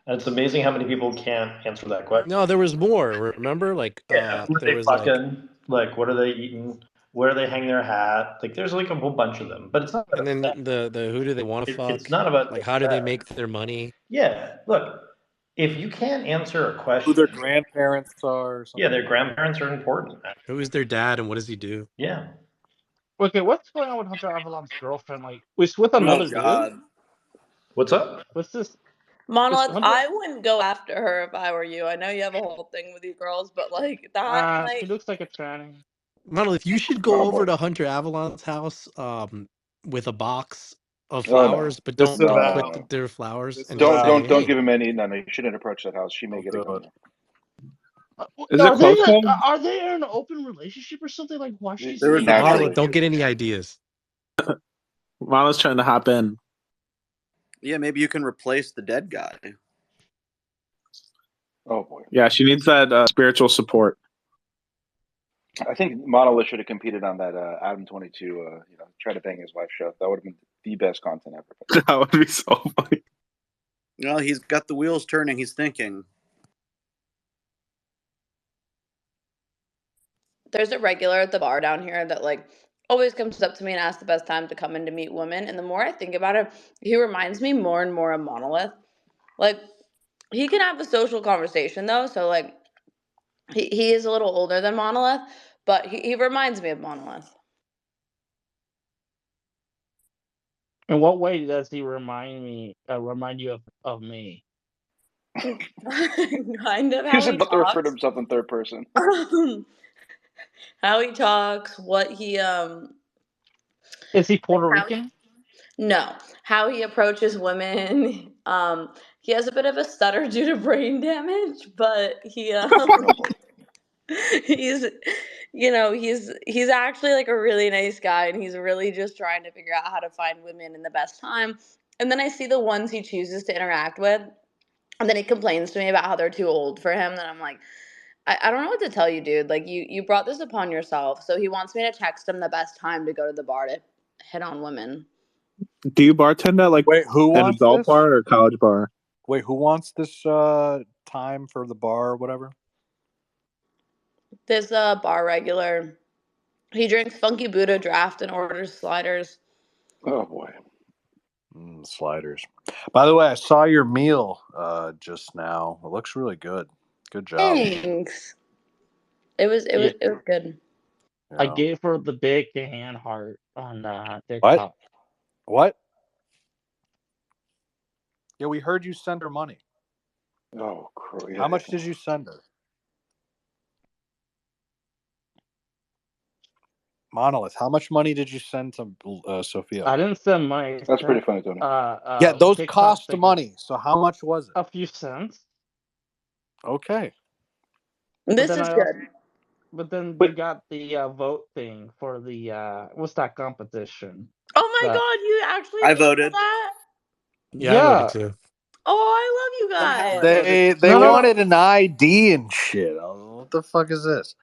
And it's amazing how many people can't answer that question. No, there was more. Remember, like who are there they was fucking? Like, what are they eating? where they hang their hat. Like there's like a whole bunch of them, but it's not And about then sex. the who do they want to It's fuck? not about Like, the how do they sex. make their money? Yeah, look, if you can't answer a Who their question, grandparents are or yeah, something. their grandparents are important. Who is their dad and what does he do? Yeah. Okay, what's going on with Hunter Avalon's girlfriend? Like, was with Oh another dude? God. What's up? What's this? Monolith, Hunter? I wouldn't go after her if I were you. I know you have a whole thing with you girls, but like that She might. looks like a tranny. Monolith, you should go Oh over boy. to Hunter Avalon's house with a box of Oh no. flowers, but This is don't about. put No. their flowers This and is just Don't say, about. don't "Hey, give him any. No, you shouldn't approach that house. She may Oh, get a gun good. there. Is it close home? Are they in an open relationship or something? Like, why she's There was a saying Monolith, Naturally. don't get any ideas." Mana's trying to hop in. Yeah, maybe you can replace the dead guy. Oh boy. Yeah, she needs that spiritual support. I think Monolith should have competed on that Adam 22. Try to bang his wife show. That would have been the best content ever. That would be so funny. Well, he's got the wheels turning. He's thinking. There's a regular at the bar down here that like always comes up to me and asks the best time to come in to meet women. And the more I think about it, he reminds me more and more of Monolith. Like he can have a social conversation though, so like he is a little older than Monolith, but he reminds me of Monolith. In what way does he remind you of me? Kind of He's how he about to refer to talks. himself in third person. How he talks, what he Is he like Puerto how Rican? no, how he approaches women. He has a bit of a stutter due to brain damage, but Oh boy. he's he's actually like a really nice guy and he's really just trying to figure out how to find women in the best time. And then I see the ones he chooses to interact with, and then he complains to me about how they're too old for him. And I'm like, I don't know what to tell you, dude. Like you brought this upon yourself. So he wants me to text him the best time to go to the bar to hit on women. Do you bartend at like Wait, who an wants adult this? bar or college bar? Wait, who wants this time for the bar or whatever? This bar regular, he drinks Funky Buddha draft and orders sliders. Oh boy. Sliders. By the way, I saw your meal just now. It looks really good. Good job. Thanks. It was Yeah, good. I Yeah. gave her the big hand heart on What? TikTok. What? Yeah, we heard you send her money. Oh, yeah. How much did you send her? Monolith, how much money did you send to Sophia? I didn't send money. I That's pretty sent funny, Tony. Yeah, those TikTok cost stickers. money. So how much was it? A few cents. Okay. This then is I good. But then they Wait, got the vote thing for the what's that competition? Oh my That god, you actually I voted for voted. that? Yeah, I voted yeah. too. Oh, I love you Somehow I guys. voted. They No. wanted an ID and shit. What the fuck is this?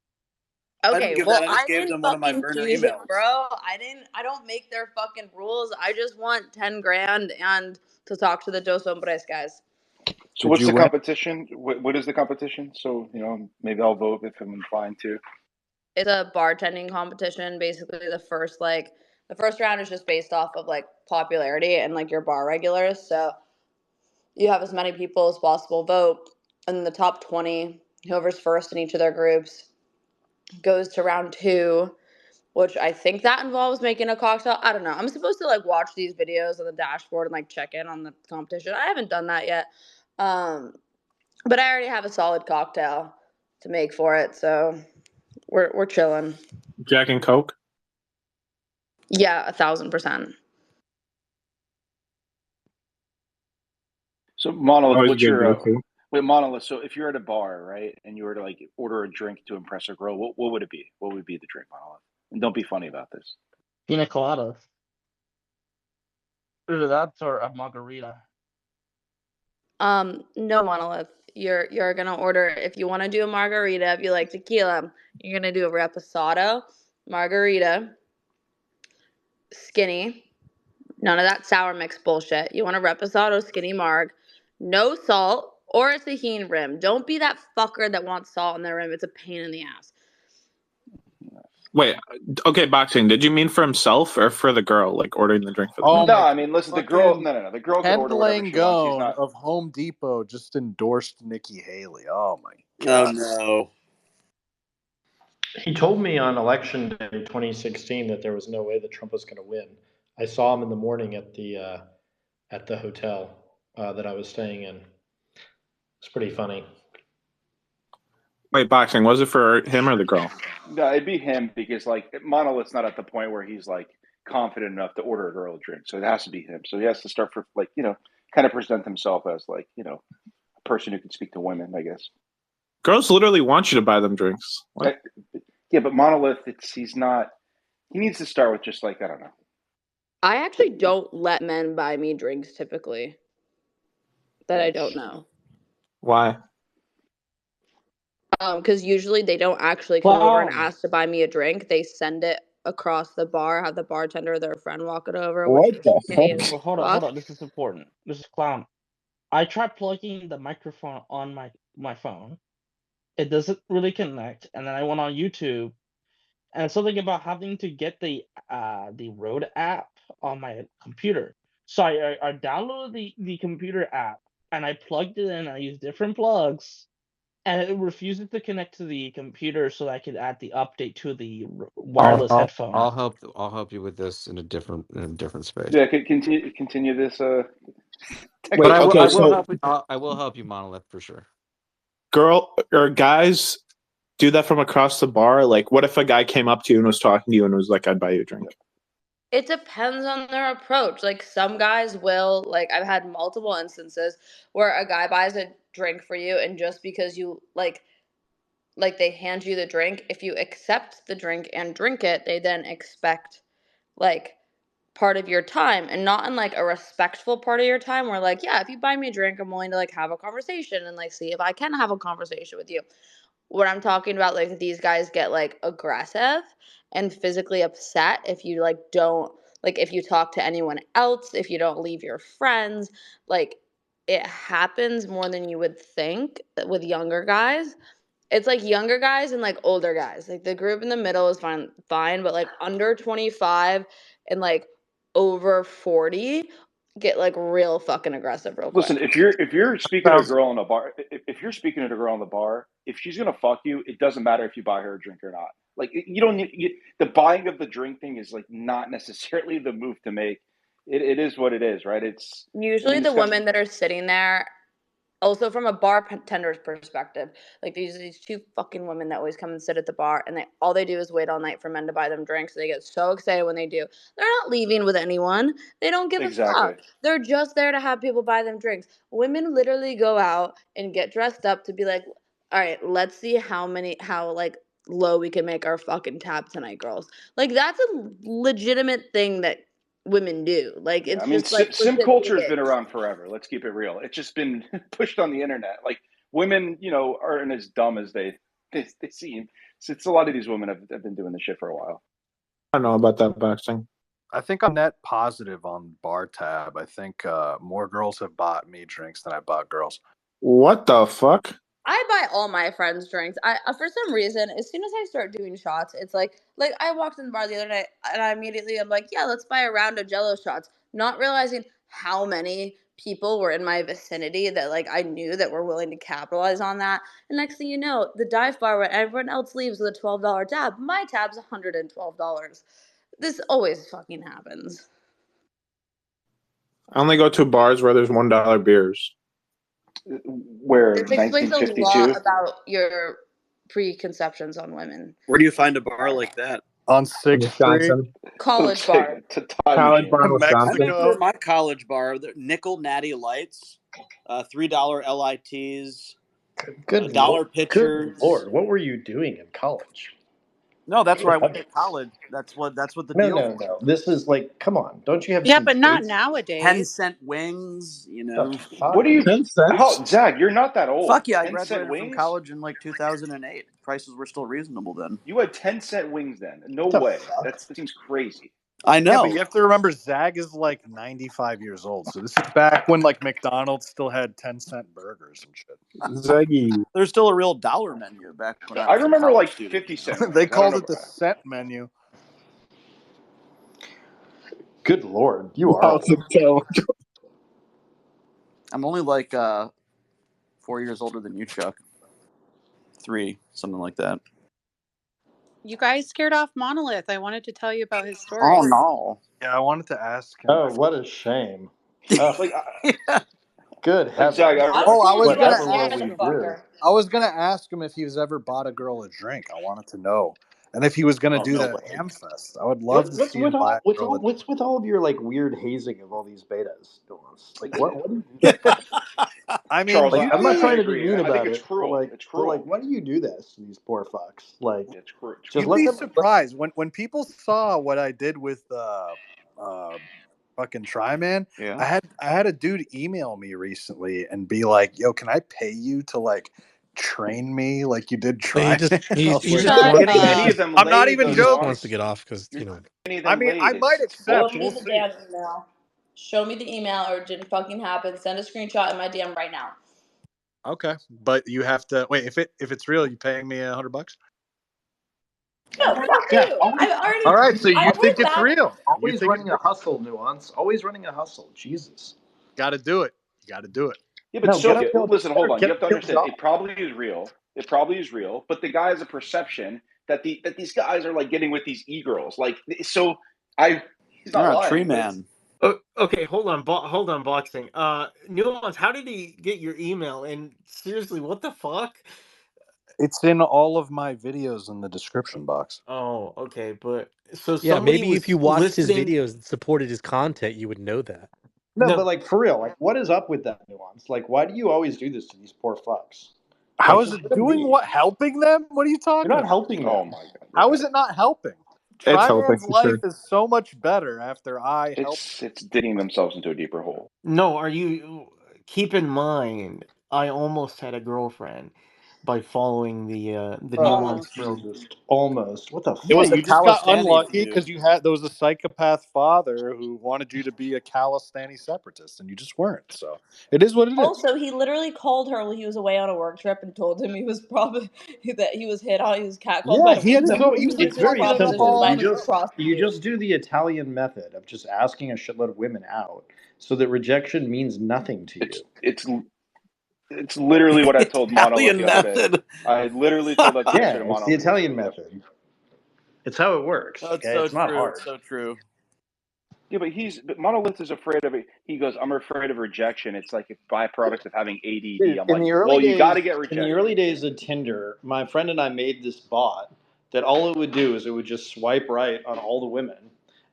I didn't Okay, give well, that. I just I gave didn't them one of my fucking burner choose it, emails. bro. I don't make their fucking rules. I just want 10 grand and to talk to the Dos Hombres guys. so Did what's you the win? competition? What is the competition? So, maybe I'll vote if I'm inclined to. It's a bartending competition. Basically, the first round is just based off of like popularity and like your bar regulars. So you have as many people as possible vote, and then the top 20, whoever's first in each of their groups, goes to round 2, which I think that involves making a cocktail. I don't know. I'm supposed to like watch these videos on the dashboard and like check in on the competition. I haven't done that yet. But I already have a solid cocktail to make for it, so we're chilling. Jack and Coke? Yeah, 1,000%. So, Monolith, Always a what's good your go-to. wait, Monolith? So, if you're at a bar, right, and you were to like order a drink to impress a girl, what would it be? What would be the drink, Monolith? And don't be funny about this. Pina coladas. Either that or a margarita. No, Monolith. You're gonna order, if you want to do a margarita, if you like tequila, you're gonna do a reposado margarita, skinny. None of that sour mix bullshit. You want a reposado skinny marg, no salt or a tahini rim. Don't be that fucker that wants salt in their rim. It's a pain in the ass. Wait, okay, boxing. Did you mean for himself or for the girl, like ordering the drink for the Oh girl? No, my I God. mean, listen, the girl. Fucking No. The girl could Ken order whatever she wants. He's Langone not. of Home Depot just endorsed Nikki Haley. Oh my Oh God. no. He told me on election day 2016 that there was no way that Trump was going to win. I saw him in the morning at the hotel that I was staying in. It's pretty funny. Wait, boxing. Was it for him or the girl? No, it'd be him because like Monolith's not at the point where he's like confident enough to order a girl a drink, so it has to be him. So he has to start for like kind of present himself as like a person who can speak to women, I guess. Girls literally want you to buy them drinks. What? Yeah, but Monolith, he's not. He needs to start with just like I don't know. I actually don't let men buy me drinks typically that I don't know. Why? Because usually they don't actually come over and ask to buy me a drink. They send it across the bar, have the bartender or their friend walk it over, which What the gay as fuck? Hold fuck. on. This is important. This is clown. I tried plugging the microphone on my phone. It doesn't really connect, and then I went on YouTube, and something about having to get the Rode app on my computer. So I downloaded the computer app, and I plugged it in. I used different plugs, and it refuses to connect to the computer, so that I could add the update to the wireless headphone. I'll help you with this in a different space. Yeah, continue this. But I okay, will so help you. I will help you, Monolith, for sure. girl or guys do that from across the bar. Like, what if a guy came up to you and was talking to you and was like, "I'd buy you a drink"? It depends on their approach. Like some guys will, like I've had multiple instances where a guy buys a drink for you, and just because you like they hand you the drink, if you accept the drink and drink it, they then expect like part of your time, and not in like a respectful part of your time where like, yeah, if you buy me a drink, I'm willing to like have a conversation and like see if I can have a conversation with you. What I'm talking about, like these guys get like aggressive and physically upset if you like don't like if you talk to anyone else, if you don't leave your friends, like it happens more than you would think with younger guys. It's like younger guys and like older guys. Like the group in the middle is fine, but like under 25 and like over 40 get like real fucking aggressive real quick. Listen, if you're speaking to a girl in a bar, if you're speaking to a girl in the bar, if she's gonna fuck you, it doesn't matter if you buy her a drink or not. Like you don't need the buying of the drink thing is like not necessarily the move to make. It is what it is, right? It's I Usually mean the this guy. women that are sitting there, also from a bartender's perspective, like these two fucking women that always come and sit at the bar, and all they do is wait all night for men to buy them drinks. They get so excited when they do. They're not leaving with anyone. They don't give a Exactly. fuck. They're just there to have people buy them drinks. Women literally go out and get dressed up to be like, all right, let's see how like low we can make our fucking tab tonight, girls. Like that's a legitimate thing that women do. Like Yeah, I it's mean, just like sim legit culture has been behavior. around forever. Let's keep it real. It's just been pushed on the internet. Like women, aren't as dumb as they seem. So it's a lot of these women have been doing this shit for a while. I don't know about that boxing. I think I'm net positive on bar tab. I think more girls have bought me drinks than I bought girls. What the fuck? I buy all my friends drinks. I for some reason, as soon as I start doing shots, it's like I walked in the bar the other night and I'm like, yeah, let's buy a round of Jello shots, not realizing how many people were in my vicinity that like I knew that were willing to capitalize on that. And next thing you know, the dive bar where everyone else leaves with a $12 tab, my tab's $112. This always fucking happens. I only go to bars where there's $1 beers. Where This explains a lot 1952? about your preconceptions on women. Where do you find a bar like that? On In 6th Street? Wisconsin. College bar. It's a time College machine. bar in I Wisconsin. remember my college bar, the Nickel Natty Lights, $3 LITs, Good dollar Lord. pitchers. Good Lord, what were you doing in college? No, that's where I went to college. That's what the No, deal no, was. no. This is like, come on. Don't you have Yeah, some but not taste? 10 nowadays. cent wings, The What fuck? do you? 10 How cents? Zach? You're not that old. Fuck yeah, I 10-cent graduated from wings? college in like 2008. Prices were still reasonable then. You had 10-cent wings then? No The way. fuck? That seems crazy. I Yeah, know. but you have to remember Zag is like 95 years old. So this is back when like McDonald's still had 10-cent burgers and shit. Zaggy. There's still a real dollar menu back when I I was a remember college like student. 50-cent They menus. I don't called know it the about cent menu. Good lord, you are Wow, old. so I'm only like 4 years older than you, Chuck. 3, something like that. You guys scared off Monolith. I wanted to tell you about his story. Oh no. Yeah, I wanted to ask him. Oh, what a shame. like Good like heavens. Zag. Oh, I was gonna Whatever will ask we him. do? I was gonna ask him if he's ever bought a girl a drink. I wanted to know, and if he was gonna Oh, do no that way. at Hamfest. I would love to see him buy a girl. What's with all of your like weird hazing of all these betas? Like what do you do? I mean, Charles, Like I'm not I trying to be agree. mean I think about it's it, but cruel. It's cruel. why do you do this to these poor fucks? Like It's cruel. It's just you'd cruel. be let them surprised when people saw what I did with fucking Tryman. Yeah. I had a dude email me recently and be like, "Yo, can I pay you to like train me like you did But he just Tryman?" I he was he like, just Shut wants Getting he's any up. of just them I'm not laid, even though, he just joking. wants to nuance. get off because You're you know. any of I them mean, laid. I might It's accept. Show We'll me the see. damn email. Show me the email or it didn't fucking happen. Send a screenshot in my DM right now. Okay, but you have to wait. If it's real, you paying me $100? No, fuck yeah, you. always All right, so you I think went it's back. real? You always think it's running a real? hustle, Nuance. Always running a hustle. Jesus. Got to do it. You got to do it. Yeah, but No, get him Sophia, killed. listen, hold on. You Get have him to killed understand. off. It probably is real. It probably is real. But the guy has a perception that these guys are like getting with these e-girls. Like, so he's not You're a lying, tree but it's man. Oh, okay, hold on, boxing. Nuance, how did he get your email? And seriously, what the fuck? It's in all of my videos in the description box. Oh, okay, but so Yeah, somebody maybe if you was watched his listening. videos and supported his content, you would know that. No, but No, like for real, like what is up with that Nuance? Like why do you always do this to these poor fucks? How Like is just it let them doing be. what? Helping them? What are you You're talking not about? helping oh them. my god, you're How is helping. it not helping? it's helping Tryman's for sure. life is so much better after I help. It's digging themselves into a deeper hole. no, are you keep in mind I almost had a girlfriend by following the Oh Nuance bro. Jesus. Almost. What the It Yeah, was you fuck? just got unlucky dude. because there was a psychopath father who wanted you to be a Calistani separatist, and you just weren't. So it is what it is. Also, he literally called her while he was away on a work trip and told him he was probably that he was hit on. He was catcalled by Yeah, he had women. to go. He was like It's He was very fucking up the propositioned simple. by whole. You prostitute. just do the Italian method of just asking a shitload of women out so that rejection means nothing to It's you. it's it's literally what I told Monolith Italian the other day. method. I literally told that Yeah, yesterday to it's the Monolith Italian yesterday. method. It's how it works. That's Okay, so it's not true. hard. It's so true. Yeah, but Monolith is afraid of it. He goes, I'm afraid of rejection. It's like a byproduct of having ADD. Dude, I'm like, well, you got to get rejected. of Tinder, my friend and I made this bot that all it would do is it would just swipe right on all the women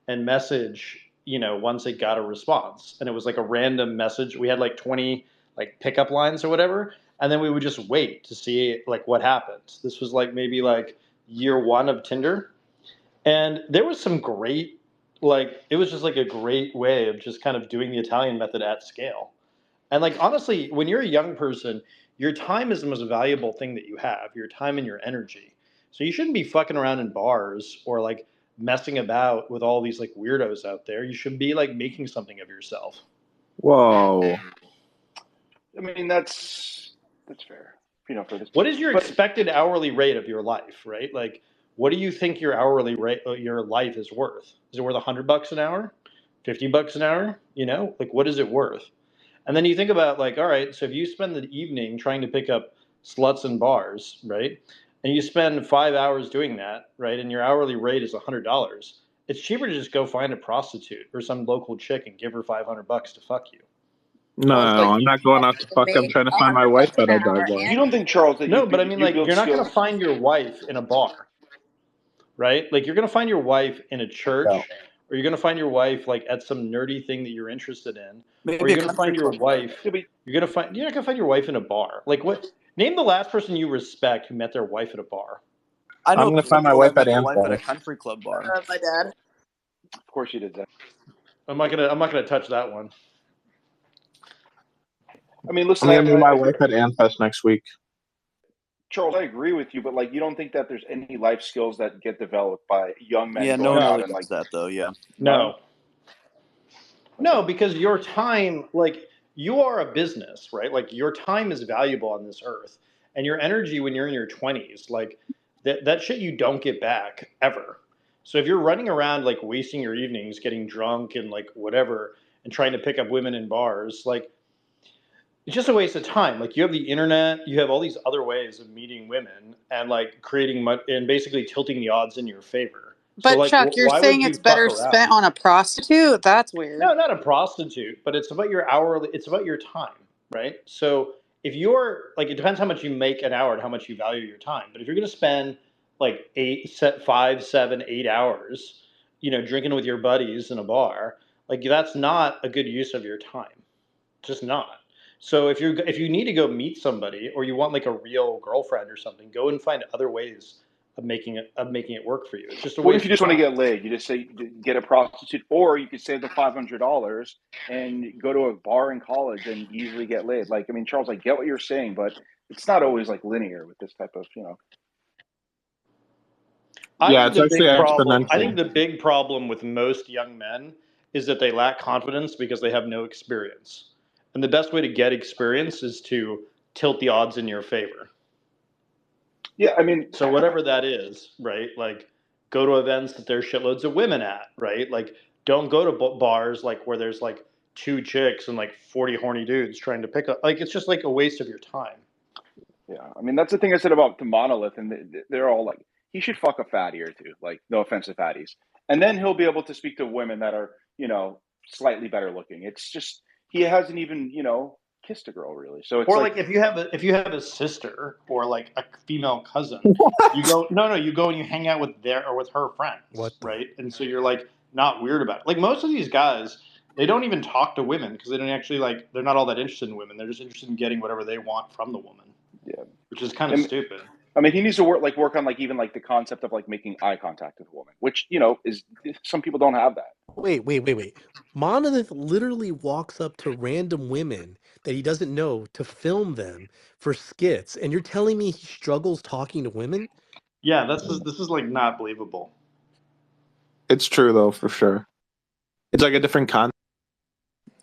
and message, once it got a response. And it was like a random message. We had like 20 like pickup lines or whatever, and then we would just wait to see like what happens. This was like maybe like year 1 of Tinder. And there was some great it was just like a great way of just kind of doing the Italian method at scale. And like honestly, when you're a young person, your time is the most valuable thing that you have, your time and your energy. So you shouldn't be fucking around in bars or like messing about with all these like weirdos out there. You should be like making something of yourself. Whoa. I mean, that's fair, for this. What is your But expected hourly rate of your life, right? Like what do you think your hourly rate your life is worth? Is it worth $100 an hour? $50 an hour? Like what is it worth? And then you think about like, all right, so if you spend the evening trying to pick up sluts and bars, right? And you spend 5 hours doing that, right? And your hourly rate is $100. It's cheaper to just go find a prostitute or some local chick and give her $500 to fuck you. No, Well, it's like I'm not going out to fuck. I'm Make trying to find my wife $100 that an I dive hour bar. you and don't think, Charles, that No, but I mean, you like, build you're not going to skills? find your wife in a bar, right? Like, you're going to find your wife in a church, No. or you're going to find your wife like at some nerdy thing that you're interested in, or maybe a you're going to country find your club bar. wife. You're not going to find your wife in a bar. Like, what? Name the last person you respect who met their wife at a bar. I I'm know gonna some find my people wife that at met their wife at a Amfest. country club bar. My dad. Of course you did that. I'm not gonna touch that one. I mean, I'm listen, gonna meet my wife at Amfest next week. Charles, I agree with you, but like, you don't think that there's any life skills that get developed by young men Yeah, no going one out really and like does that though. Yeah. none? No, because your time, like, you are a business, right? Like, your time is valuable on this earth, and your energy when you're in your 20s, like, that shit you don't get back ever. So if you're running around like wasting your evenings getting drunk and like whatever and trying to pick up women in bars, like, it's just a waste of time. Like, you have the internet, you have all these other ways of meeting women and like creating and basically tilting the odds in your favor. So But like, Chuck, you're why would saying you it's fuck better around? spent on a prostitute? That's weird. No, not a prostitute, but it's about your hourly. It's about your time, right? So if you're like, it depends how much you make an hour and how much you value your time. But if you're going to spend like 5, 7, 8 hours, drinking with your buddies in a bar, like that's not a good use of your time. Just not. So if you need to go meet somebody or you want like a real girlfriend or something, go and find other ways of making it work for you. It's just a What if waste you of just want to time. get laid? You just say get a prostitute, or you could save the $500 and go to a bar in college and easily get laid. Like, I mean, Charles, I get what you're saying, but it's not always like linear with this type of. I Yeah, think it's the actually big problem. I think exponential. the big problem with most young men is that they lack confidence because they have no experience. And the best way to get experience is to tilt the odds in your favor. Yeah, I mean, So whatever that is, right? Like, go to events that there's shitloads of women at, right? Like, don't go to bars like where there's like 2 chicks and like 40 horny dudes trying to pick up. Like, it's just like a waste of your time. yeah, I mean, that's the thing I said about the Monolith, and they're all like, he should fuck a fatty or two. Like, no offense to fatties, and then he'll be able to speak to women that are slightly better looking. It's just he hasn't even kissed a girl really. So it's Or like, like if you have a sister or like a female cousin, you go you go and you hang out with their or with her What friends, the? right? And so you're like not weird about it. Like most of these guys, they don't even talk to women because they don't actually like they're not all that interested in women. They're just interested in getting whatever they want from the woman, yeah. which is kind of And stupid. I mean, he needs to work on like even like the concept of like making eye contact with a woman, which is some people don't have that. Wait. Monolith literally walks up to random women that he doesn't know to film them for skits, and you're telling me he struggles talking to women? Yeah, this is like not believable. It's true though, for sure. It's like a different concept.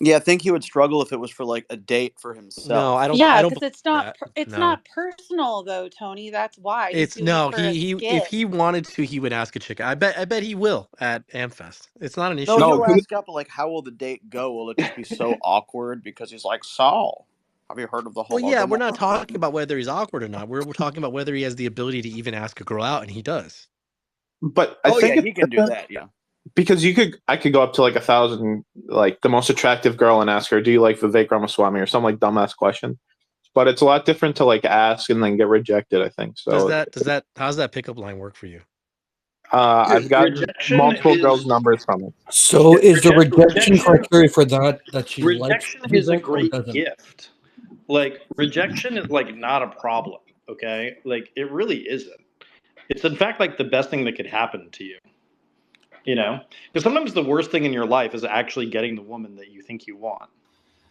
Yeah, I think he would struggle if it was for like a date for No, himself. I don't. I Yeah, don't because believe it's not that. it's No, not personal though, Tony. That's why he's it's doing it no. for a He if skit. he wanted to, he would ask a chick. I bet he will at Amfest. It's not an No, issue. No, he'll ask up like, "How will the date go?" Will it just be so awkward because he's like, "So, have you heard of the Well, yeah, we're Holodomor?" not talking about whether he's awkward or not. We're talking about whether he has the ability to even ask a girl out, and he does. but I Oh think yeah, it's he can do different that. Yeah. because I could go up to like 1,000, like the most attractive girl and ask her, "Do you like Vivek Ramaswamy?" or some like dumbass question. But it's a lot different to like ask and then get rejected, I think. Does So that how's that pickup line work for you? I've gotten Rejection multiple girls' is numbers from it. So is the rejection rejection. criteria for that she likes Rejection is a Vivek or great doesn't? gift. Like rejection is like not a problem. Okay, like it really isn't. It's in fact like the best thing that could happen to you. Because sometimes the worst thing in your life is actually getting the woman that you think you want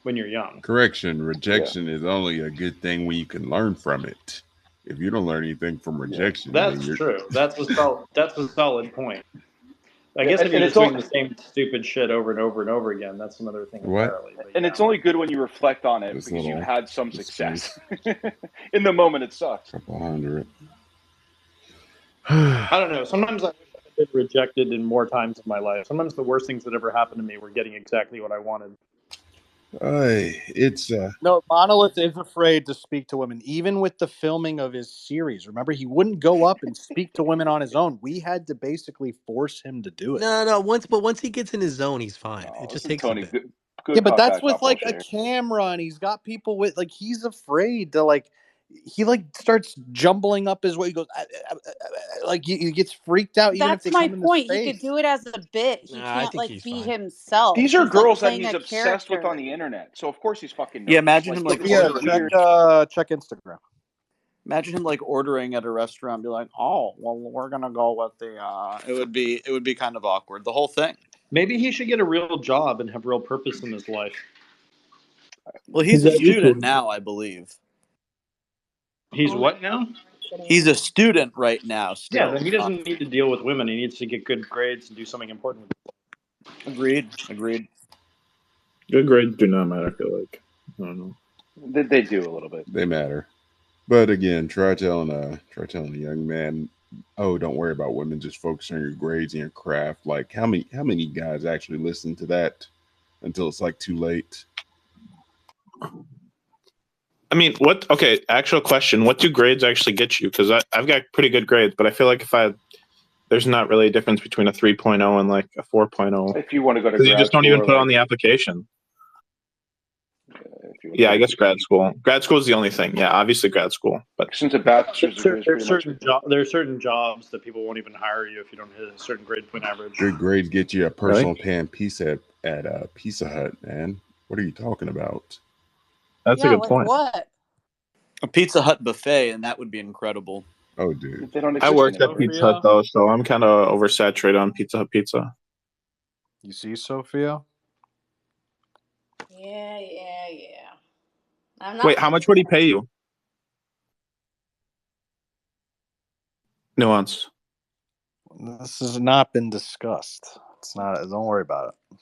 when you're young. Correction, rejection is only a good thing when you can learn from it. If you don't learn anything from rejection, then That's you're true. That's a solid point. I Yeah, guess if you're and just it's all doing the same stupid shit over and over and over again, that's another thing what? entirely. But and yeah, it's only good when you reflect on it This because you've little had some this success. space, In the moment, it sucks. couple hundred. I don't know. Sometimes I wish I'd been rejected in more times in my life. Sometimes the worst things that ever happened to me were getting exactly what I wanted. It's No, Monolith is afraid to speak to women, even with the filming of his series. Remember, he wouldn't go up and speak to women on his own. We had to basically force him to do it. No. Once he gets in his zone, he's fine. It just Listen, takes a Tony, bit. good Yeah, but cop, that's bad with cop like bullshit a here. camera, and he's got people with like he's afraid to like. He like starts jumbling up his way. He goes like he gets freaked out even if That's they my come in the point. He could space. do it as a bit. He Nah, I can't think like he's be fine. himself. These are He's like girls that playing he's a obsessed with on character. the internet, so of course he's fucking Yeah, nervous. imagine Like, him like Sophia, ordering. check Instagram. Imagine him like ordering at a restaurant, be like, "Oh, well, we're gonna go with the." It would be kind of awkward. The whole thing. Maybe he should get a real job and have real purpose in his life. Well, he's He's a got student YouTube. now, I believe. He's what now? He's a student right now. Still, Yeah, then he doesn't need to deal with women. He needs to get good grades and do something important. Agreed. Good grades do not matter. I feel like I don't know. They do a little bit. They matter. But again, try telling a young man, oh, don't worry about women, just focus on your grades and your craft. Like how many guys actually listen to that until it's like too late? I mean, what? Okay, actual question: what do grades actually get you? Because I've got pretty good grades, but I feel like there's not really a difference between a 3.0 and like a 4.0. If you want to go to Because you grad just don't school even or put it like, on the application. if you Yeah, I guess grad school. Grad school is the only thing. Yeah, obviously grad school. But since a bachelor's degree is There's pretty much there are certain jobs that people won't even hire you if you don't hit a certain grade point average. Good grades get you a Really? personal pan pizza at Pizza Hut, man. What are you talking about? That's Yeah, a good like point. what? A Pizza Hut buffet, and that would be incredible. Oh, dude. they don't I exist worked at anymore. Pizza Hut though, so I'm kind of oversaturated on Pizza Hut pizza. You see, Sophia? Yeah. I'm not. Wait, how much would he pay you? Nuance. This has not been discussed. It's not. Don't worry about it.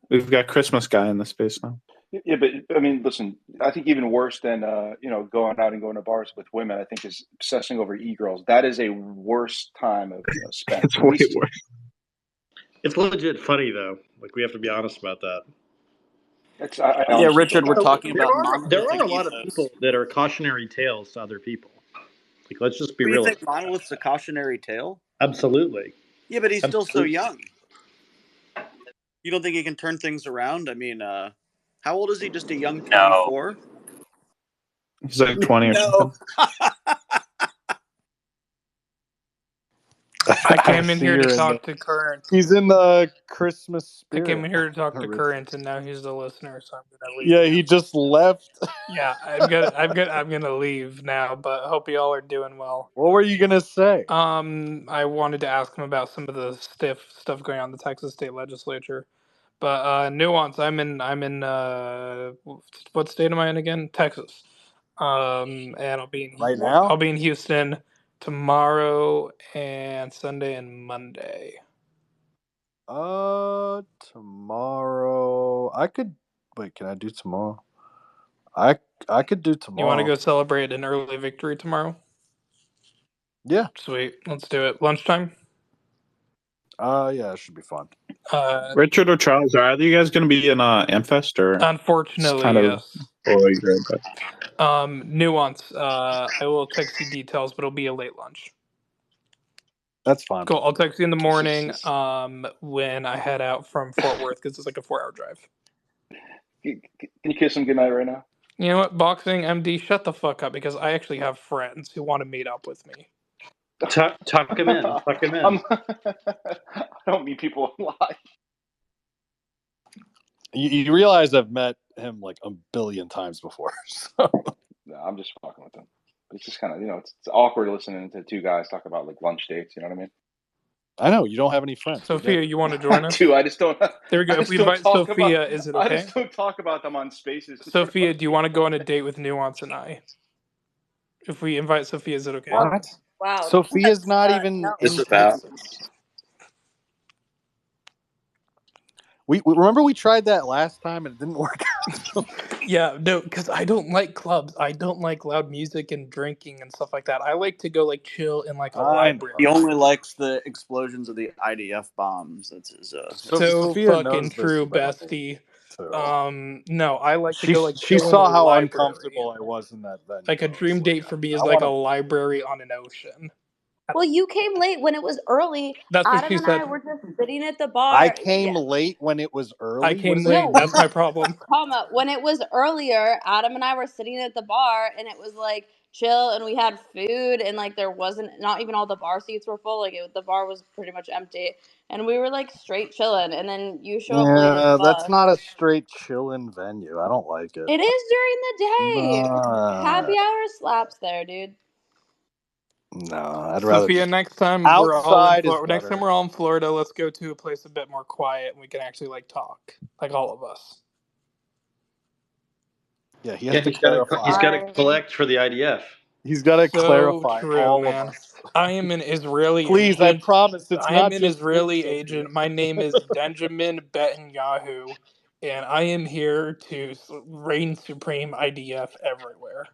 We've got Christmas guy in the space now. Yeah, but I mean, listen. I think even worse than going out and going to bars with women, I think is obsessing over e-girls. That is a worse time of spent. It's way worse. It's legit funny though. Like we have to be honest about that. Yeah, Richard, we're talking There about are monolithic a lot of ethos. people that are cautionary tales to other people. Like let's just be Do you real. think Monolith's a cautionary tale? Absolutely. Yeah, but he's still so Absolutely. young. You don't think he can turn things around? I mean, how old is he? Just a young 24? He's like 20 or No. something. I came in here to talk to Current. He's in the Christmas I spirit. came in here to talk to Rich. Current, and now he's the listener, so I'm gonna leave. Yeah, now. he just left. Yeah, I'm gonna leave now, but I hope y'all are doing well. What were you gonna say? I wanted to ask him about some of the stiff stuff going on in the Texas state legislature. But nuance, I'm in what state am I in again? Texas. And I'll be in Houston tomorrow and Sunday and Monday. Tomorrow I could wait. Can I do tomorrow? I could do tomorrow. You want to go celebrate an early victory tomorrow? Yeah. Sweet. Let's do it. Lunchtime? Yeah, it should be fun. Richard or Charles, are either of you guys going to be in Amfest or? Unfortunately, kind yes. Nuance. I will text you details, but it'll be a late lunch. That's fine. Cool. I'll text you in the morning. When I head out from Fort Worth, because it's like a 4-hour drive. Can you kiss him goodnight right now? You know what, Boxing MD, shut the fuck up, because I actually have friends who want to meet up with me. Tuck him in. Tuck him in. I don't meet people a lot. You realize I've met him like a billion times before. So. No, I'm just fucking with him. It's just kind of, it's awkward listening to two guys talk about like lunch dates. You know what I mean? I know you don't have any friends. Sophia, you want to join us? I just don't. There we go. If we invite Sophia, is it okay? I just don't talk about them on Spaces. Sophia, do you want to go on a date with Nuance and I? If we invite Sophia, is it okay? What? Wow. Sophia's not even No. in Texas. We remember we tried that last time and it didn't work out. Yeah, no, because I don't like clubs. I don't like loud music and drinking and stuff like that. I like to go like chill in like a library. He only likes the explosions of the IDF bombs. That's his. So fucking true, bestie. No, I like to go like. She saw how uncomfortable I was in that venue. Like a dream date for me is like a library on an ocean. Well, you came late when it was early. That's what Adam she and said. I were just sitting at the bar. I came late when it was early. I came late. That's my problem. When it was earlier, Adam and I were sitting at the bar, and it was like chill, and we had food, and like there wasn't, not even all the bar seats were full. Like the bar was pretty much empty, and we were like straight chilling. And then you show up late as fuck. That's not a straight chilling venue. I don't like it. It is during the day. Happy hour slaps there, dude. No, I'd rather. Sophia, next time we're all in Florida. Next time we're all in Florida, let's go to a place a bit more quiet and we can actually like talk, like all of us. Yeah, he has to he's got clarify. to collect for the IDF. He's got to So clarify true, all man. of us. I am an Israeli Please, I agent. promise it's I am not an just me, Israeli Sophia. agent. My name is Benjamin Netanyahu, and I am here to reign supreme IDF everywhere.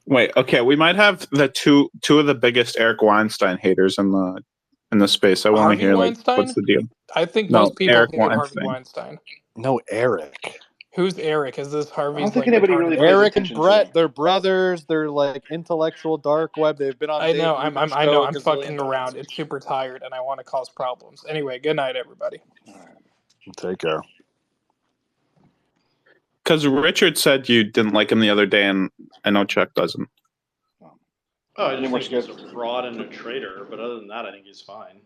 Wait, okay, we might have the two of the biggest Eric Weinstein haters in the space. I want to Harvey hear Weinstein? what's the deal? I think No, most people Eric hate Harvey Weinstein. Weinstein. No, Eric. Who's Eric? Is this I Harvey's don't think like anybody retarded really brother? pays Eric and attention to him. Brett, they're brothers. They're like intellectual dark web. They've been on I Dave know. Rubin's I show know. a I'm gazillion fucking times. around. It's super tired, and I want to cause problems. Anyway, good night, everybody. Take care. Because Richard said you didn't like him the other day, and I know Chuck doesn't. Oh, I Any just more think he's a fraud and a traitor, but other than that, I think he's fine.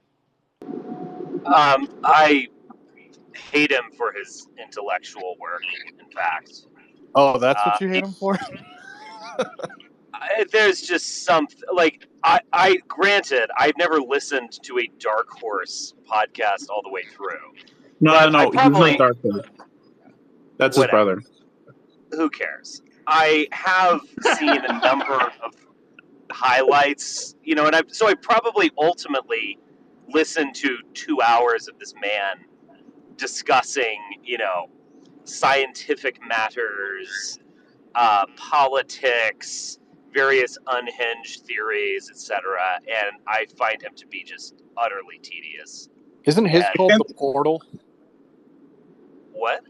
I hate him for his intellectual work, in fact. Oh, that's what you hate him for? There's just something, like, I granted, I've never listened to a Dark Horse podcast all the way through. No. He's not Dark Horse. That's his brother. Who cares? I have seen a number of highlights, and I probably ultimately listened to 2 hours of this man discussing, scientific matters, politics, various unhinged theories, etc. And I find him to be just utterly tedious. Isn't his called The Portal? What?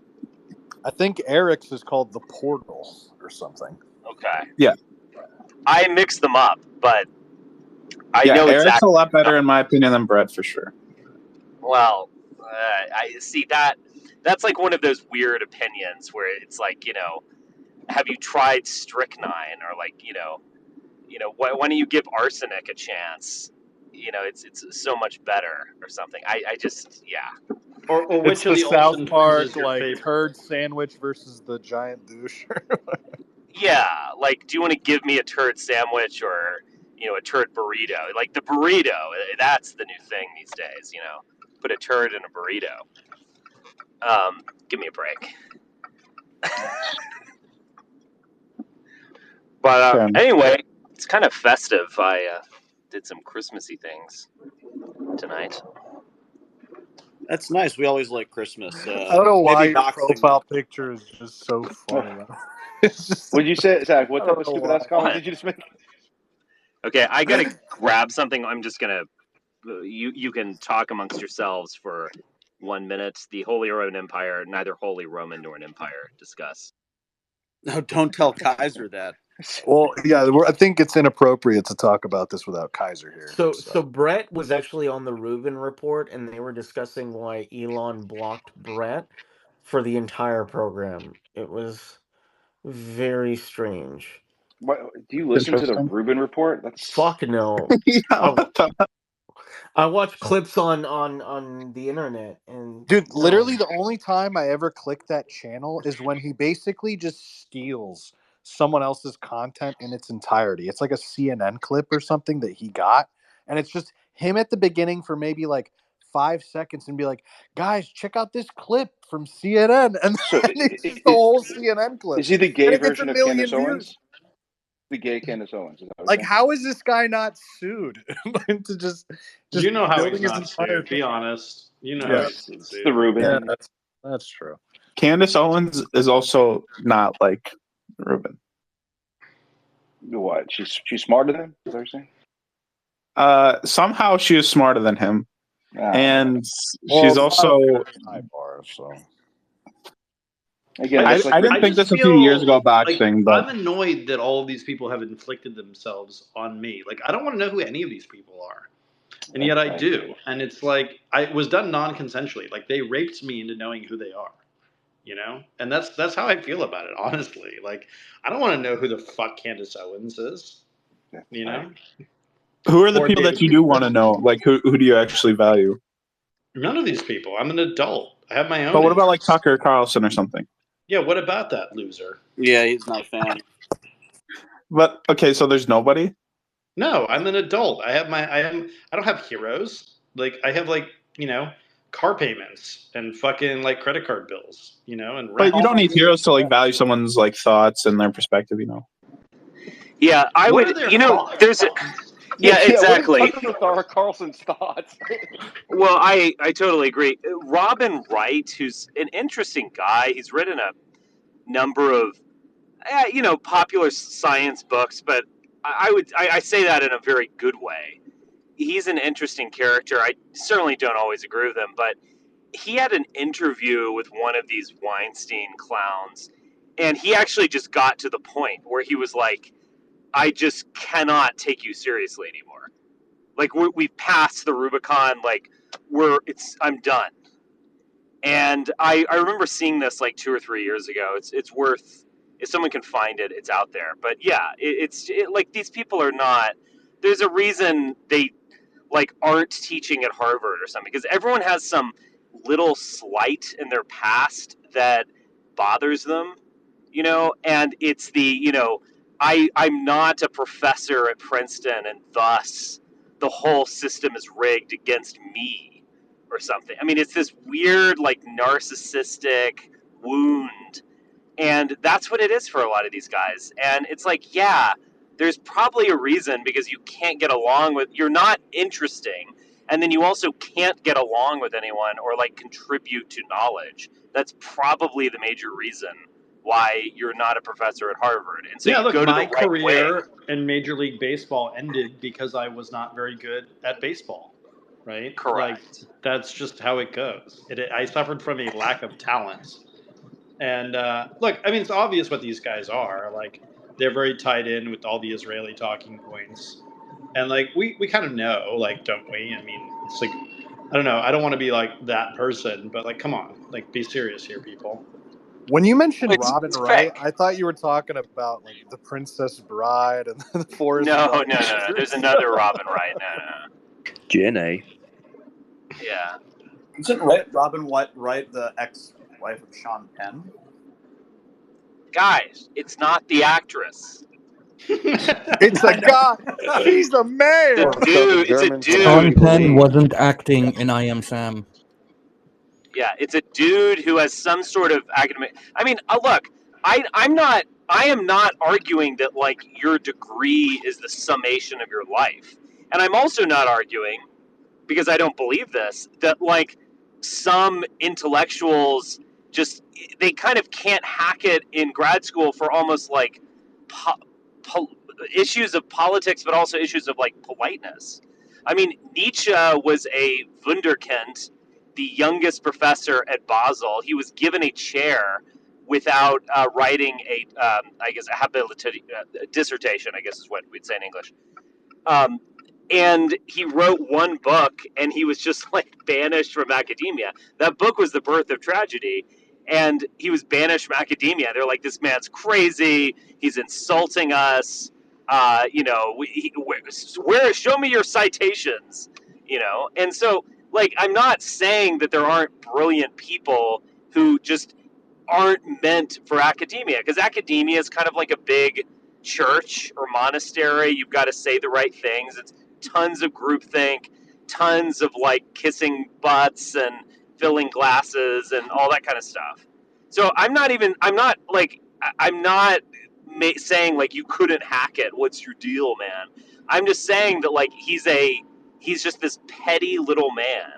I think Eric's is called The Portal or something. Okay. Yeah. I mix them up, but I know know Eric's exactly. a lot better, in my opinion, than Brett, for sure. Well, I see that. That's like one of those weird opinions where it's like, have you tried strychnine, or like, why don't you give arsenic a chance? It's so much better or something. I just, yeah. Or It's which of the the South Olsen twins Park is your like favorite? turd sandwich versus the giant douche. Yeah, like, do you want to give me a turd sandwich or, a turd burrito? Like the burrito, that's the new thing these days, Put a turd in a burrito. Give me a break. But anyway, it's kind of festive. I did some Christmassy things tonight. That's nice. We always like Christmas. I don't know why maybe your boxing. profile picture is just so funny. It's just, what did you say, Zach? What I type don't of know stupid why. ass comment did you just make? Okay, I gotta grab something. I'm just gonna. You can talk amongst yourselves for 1 minute. The Holy Roman Empire, neither Holy Roman nor an empire. Discuss. No, don't tell Kaiser that. Well, yeah, I think it's inappropriate to talk about this without Kaiser here. So Brett was actually on the Rubin report, and they were discussing why Elon blocked Brett for the entire program. It was very strange. What, do you listen to the Rubin report? That's Fuck no. I watch clips on the internet, and dude, no. literally the only time I ever click that channel is when he basically just steals someone else's content in its entirety. It's like a CNN clip or something that he got, and it's just him at the beginning for maybe like 5 seconds and be like, guys, check out this clip from CNN, and then it's just the whole CNN clip. Is he the And gay it gets version a of million Candace views. Owens? The gay Candace Owens. Is that what Like, you're saying? how is this guy not sued? To just You know how building he's his not entire sued. Be honest. You know Yeah. how he's not It's sued. the Rubin. Yeah, that's true. Candace Owens is also not like Rubin. What? She's smarter than him? Is that what you're saying? Somehow she is smarter than him, and Well, she's it's also. not a very high bar, so. Again, I like didn't think this a few years ago boxing, but I'm annoyed that all of these people have inflicted themselves on me. Like, I don't want to know who any of these people are, and yet I do. And it's like it was done non-consensually. Like, they raped me into knowing who they are, And that's how I feel about it, honestly. Like, I don't want to know who the fuck Candace Owens is, Who are the Or people that David you do want to know? Like, who do you actually value? None of these people. I'm an adult. I have my own. But what about like interests. Tucker Carlson or something? Yeah, what about that loser? Yeah, he's not a fan. But okay, so there's nobody. No, I'm an adult. I don't have heroes. Like, I have car payments and fucking like credit card bills, you know, and rent. But you don't need heroes to like value someone's like thoughts and their perspective, you know. Yeah, I What are would. their You know, thoughts? there's a. Yeah, Yeah, what exactly. is Tucker Carlson's thoughts? Well, I totally agree. Robin Wright, who's an interesting guy, he's written a number of popular science books, but I say that in a very good way. He's an interesting character. I certainly don't always agree with him, but he had an interview with one of these Weinstein clowns, and he actually just got to the point where he was like, I just cannot take you seriously anymore. Like we've passed the Rubicon. Like I'm done. And I remember seeing this like 2 or 3 years ago. It's worth, if someone can find it, it's out there. But yeah, it's like these people are not. There's a reason they like aren't teaching at Harvard or something, because everyone has some little slight in their past that bothers them, and it's I'm not a professor at Princeton and thus the whole system is rigged against me or something. I mean, it's this weird like narcissistic wound, and that's what it is for a lot of these guys. And it's like, yeah, there's probably a reason, because you can't get along with, you're not interesting, and then you also can't get along with anyone or like contribute to knowledge. That's probably the major reason why you're not a professor at Harvard. And so Yeah, you look, go to my the right career way. in Major League Baseball ended because I was not very good at baseball, right? Correct. Like, that's just how it goes. I suffered from a lack of talent. And look, I mean, it's obvious what these guys are. Like, they're very tied in with all the Israeli talking points. And, like, we kind of know, like, don't we? I mean, it's like, I don't know. I don't want to be, like, that person. But, like, come on. Like, be serious here, people. When you mentioned It's Robin Wright, fake. I thought you were talking about like the Princess Bride and the Forrest No. Gump. There's another Robin Wright. No. Jenny. Yeah. Isn't Robin Wright the ex-wife of Sean Penn? Guys, it's not the actress. It's a guy. She's the mayor. It's a dude. Sean Penn wasn't acting in I Am Sam. Yeah, it's a dude who has some sort of academic. I mean, look, I am not arguing that like your degree is the summation of your life, and I'm also not arguing, because I don't believe this, that like some intellectuals just, they kind of can't hack it in grad school for almost like issues of politics, but also issues of like politeness. I mean, Nietzsche was a Wunderkind, the youngest professor at Basel. He was given a chair without writing I guess, a dissertation, I guess is what we'd say in English. And he wrote one book, and he was just like banished from academia. That book was The Birth of Tragedy, and he was banished from academia. They're like, this man's crazy. He's insulting us. Show me your citations. And so, like, I'm not saying that there aren't brilliant people who just aren't meant for academia, because academia is kind of like a big church or monastery. You've got to say the right things. It's tons of groupthink, tons of like kissing butts and filling glasses and all that kind of stuff. So I'm not saying like you couldn't hack it. What's your deal, man? I'm just saying that like he's just this petty little man,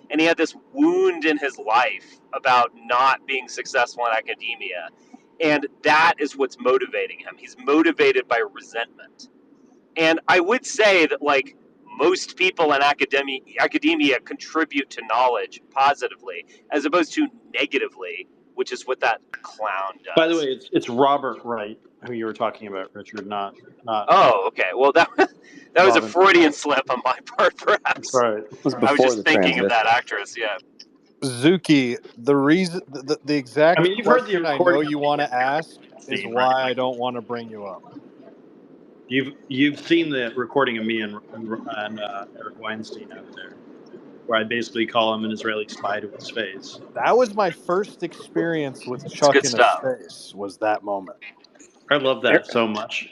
and he had this wound in his life about not being successful in academia, and that is what's motivating him. He's motivated by resentment. And I would say that like most people in academia contribute to knowledge positively as opposed to negatively, which is what that clown does. By the way, it's Robert Wright who you were talking about, Richard, not. Oh, okay. Well, that was a Freudian slip on my part, perhaps. Right. I was just thinking of that actress. Yeah. Zuki, the reason, the exact you've heard the question I know recording you want to ask is scene, why right? I don't want to bring you up. You've seen the recording of me and Eric Weinstein out there, where I basically call him an Israeli spy to his face. That was my first experience with Chuck in his face. Was that moment? I love that so much.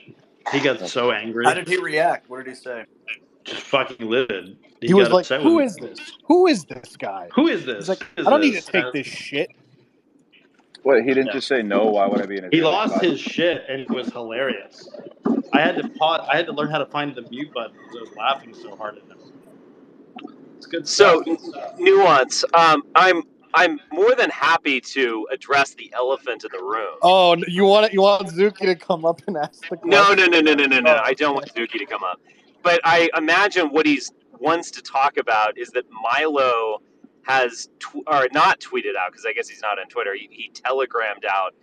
He got so angry. How did he react? What did he say? Just fucking livid. He was got like, upset with "Who me. is this? Who is this guy? Who is He's this? like, Who is I don't need this? to take this shit." What, he didn't Yeah. just say no? Why would I be an He Israeli lost spy? his shit, and it was hilarious. I had to pause. I had to learn how to find the mute button because I was laughing so hard at him. It's good So, stuff. nuance. I'm more than happy to address the elephant in the room. Oh, you want Zuki to come up and ask the No, question? Oh, I don't want Zuki to come up. But I imagine what he wants to talk about is that Milo has, or not tweeted out, because I guess he's not on Twitter, he telegrammed out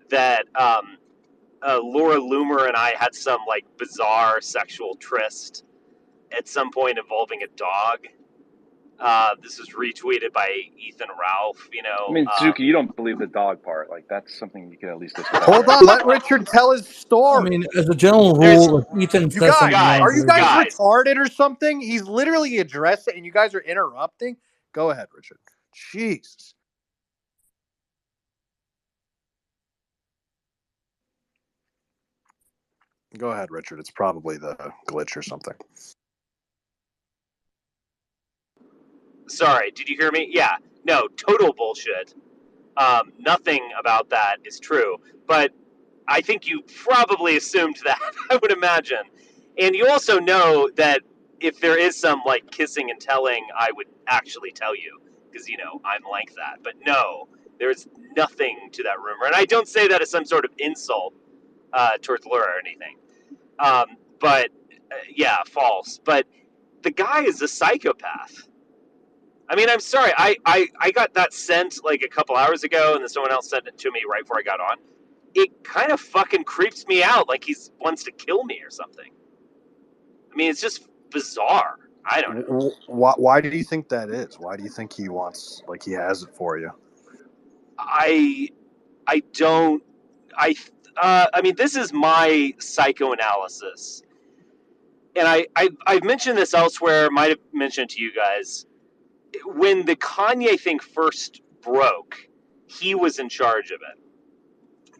that Laura Loomer and I had some like bizarre sexual tryst at some point involving a dog. This was retweeted by Ethan Ralph, I mean, Zuki, you don't believe the dog part. Like, that's something you can at least discuss. hold Right? on, let Richard tell his story. I mean, as a general rule, if Ethan You says something guys, wrong, are you guys guys. retarded or something? He's literally addressing, and you guys are interrupting. Go ahead, Richard. Jeez. Go ahead, Richard. It's probably the glitch or something. Sorry, did you hear me? Yeah, no, total bullshit. Nothing about that is true. But I think you probably assumed that, I would imagine. And you also know that if there is some like kissing and telling, I would actually tell you, because I'm like that. But no, there's nothing to that rumor, and I don't say that as some sort of insult towards Laura or anything. But yeah, false. But the guy is a psychopath. I mean, I'm sorry. I got that sent like a couple hours ago, and then someone else sent it to me right before I got on. It kind of fucking creeps me out, like he wants to kill me or something. I mean, it's just bizarre. I don't know. Why do you think that is? Why do you think he wants, like, he has it for you? I don't. I mean, this is my psychoanalysis, and I've mentioned this elsewhere. Might have mentioned it to you guys. When the Kanye thing first broke, he was in charge of it.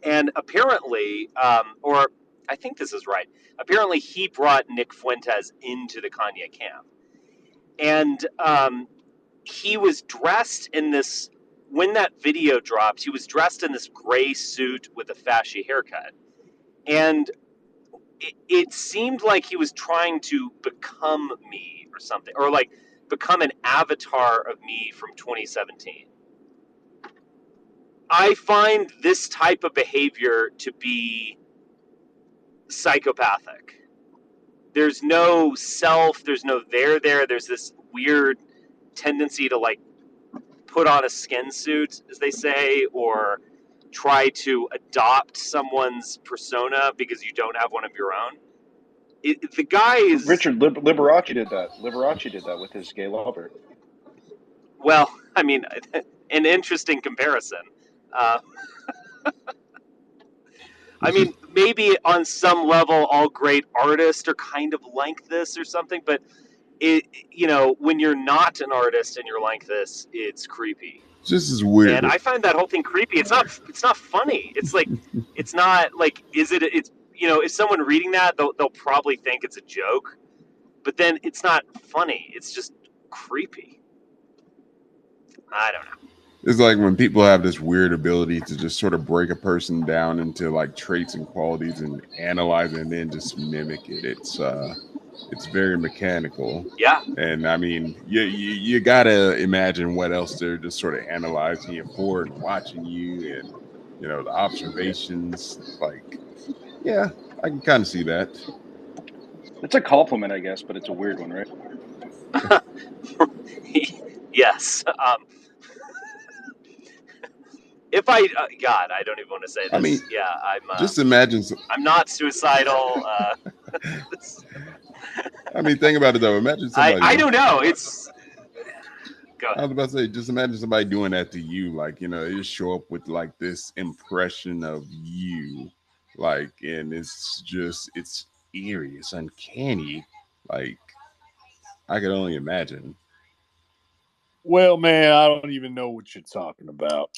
And apparently, or I think this is right, apparently he brought Nick Fuentes into the Kanye camp. And he was dressed in this, when that video dropped, he was dressed in this gray suit with a fashy haircut. And it seemed like he was trying to become me or something, or like become an avatar of me from 2017. I find this type of behavior to be psychopathic. There's no self, there's no there. There's this weird tendency to like put on a skin suit, as they say, or try to adopt someone's persona because you don't have one of your own. The guy is Richard Liberace did that. Liberace did that with his gay lover. Well, I mean, an interesting comparison. I mean, maybe on some level, all great artists are kind of like this or something, but when you're not an artist and you're like this, it's creepy. Just as weird. And I find that whole thing creepy. It's not funny. It's like, it's not like, it's, if someone reading that, they'll probably think it's a joke, but then it's not funny. It's just creepy. I don't know. It's like when people have this weird ability to just sort of break a person down into like traits and qualities and analyze it and then just mimic it. It's very mechanical. Yeah. And I mean, you gotta imagine what else they're just sort of analyzing you for and watching you, and the observations. Like, yeah, I can kind of see that. It's a compliment, I guess, but it's a weird one, right? Yes. If God, I don't even want to say this. I mean, yeah, I'm. Just imagine. I'm not suicidal. I mean, think about it though. Imagine somebody. I don't know. It's. Go ahead. I was about to say, just imagine somebody doing that to you. Like, they just show up with like this impression of you, like, and it's eerie, it's uncanny. Like, I could only imagine. Well, man, I don't even know what you're talking about.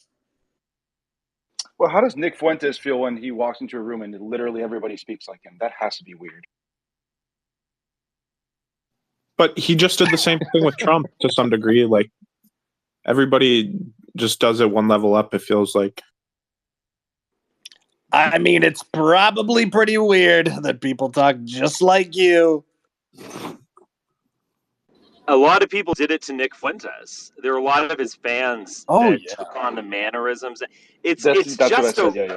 Well, how does Nick Fuentes feel when he walks into a room and literally everybody speaks like him? That has to be weird. But he just did the same thing with Trump to some degree. Like, everybody just does it one level up, it feels like. I mean, it's probably pretty weird that people talk just like you. A lot of people did it to Nick Fuentes. There were a lot of his fans that took on the mannerisms. It's That's just what I a. said. Yeah.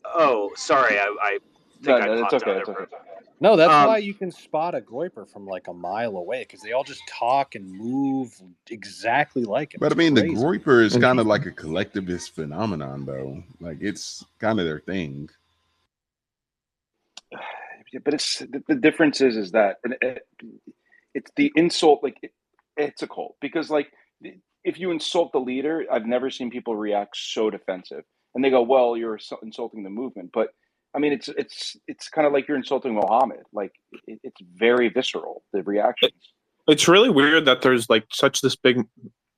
Oh, sorry. I think I No, it's popped okay. out It's of okay. No, that's why you can spot a Groiper from like a mile away because they all just talk and move exactly like him. But I It's mean, the crazy. Groiper is kind of like a collectivist phenomenon, though. Like, it's kind of their thing. Yeah, but it's the difference is that it's the insult. Like it's a cult because like if you insult the leader, I've never seen people react so defensive. And they go, "Well, you're insulting the movement." But I mean, it's kind of like you're insulting Mohammed. Like it's very visceral, the reactions. It's really weird that there's like such this big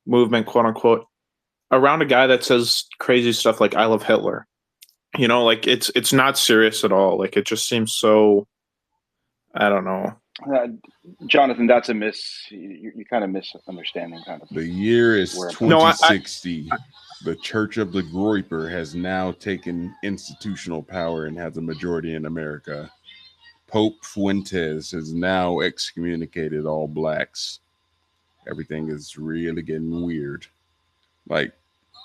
movement, quote unquote, around a guy that says crazy stuff like "I love Hitler." You know, like it's not serious at all. Like it just seems so. I don't know. Jonathan, that's a you kind of misunderstanding kind of. The year is 2060. The Church of the Groiper has now taken institutional power and has a majority in America. Pope Fuentes has now excommunicated all blacks. Everything is really getting weird. Like,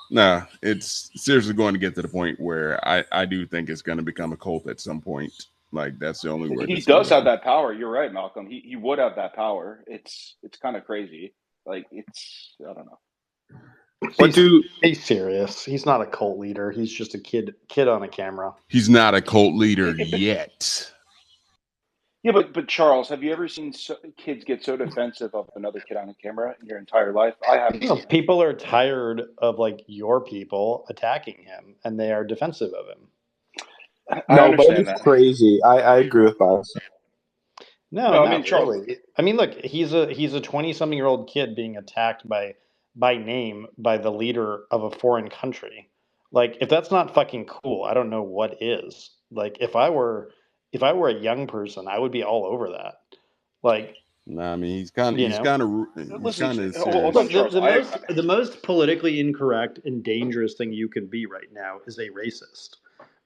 nah, it's seriously going to get to the point where I do think it's going to become a cult at some point. Like, that's the only way. He does have that power. You're right, Malcolm. He would have that power. It's kind of crazy. Like I don't know. He's serious. He's not a cult leader. He's just a kid on a camera. He's not a cult leader yet. Yeah, but Charles, have you ever seen kids get so defensive of another kid on a camera in your entire life? I haven't. No, people are tired of like your people attacking him, and they are defensive of him. I understand that. Crazy. I agree with that. No, I mean, really. I mean, look, he's a 20-something-year-old kid being attacked by name by the leader of a foreign country. Like, if that's not fucking cool, I don't know what is. Like, if I were a young person, I would be all over that. Like, nah, I mean, he's kind of the most politically incorrect and dangerous thing you can be right now is a racist.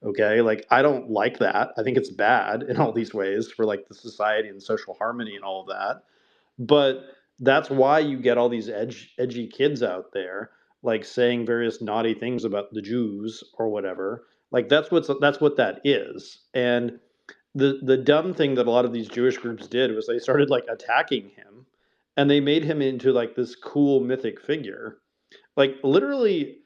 Okay, like I don't like that. I think it's bad in all these ways for like the society and social harmony and all of that. But that's why you get all these edgy kids out there like saying various naughty things about the Jews or whatever. Like that's what that is. And the dumb thing that a lot of these Jewish groups did was they started like attacking him and they made him into like this cool mythic figure. Like literally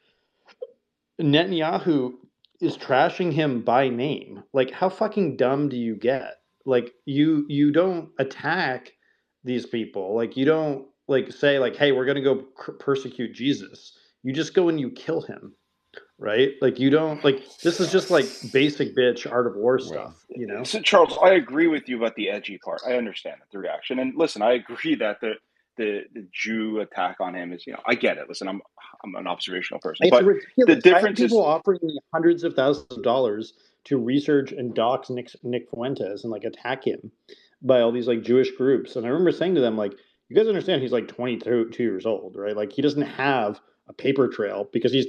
Netanyahu is trashing him by name. Like, how fucking dumb do you get? Like, you don't attack these people. Like, you don't like say like, "Hey, we're gonna go persecute Jesus." You just go and you kill him, right? Like, you don't like. This is just like basic bitch art of war stuff, you know. So Charles, I agree with you about the edgy part. I understand the reaction, and listen, I agree that the Jew attack on him is, I get it. Listen, I'm an observational person, It's but ridiculous. the difference I have people is offering me hundreds of thousands of dollars to research and dox Nick Fuentes and like attack him by all these like Jewish groups. And I remember saying to them, like, you guys understand he's like 22 years old, right? Like he doesn't have a paper trail because he's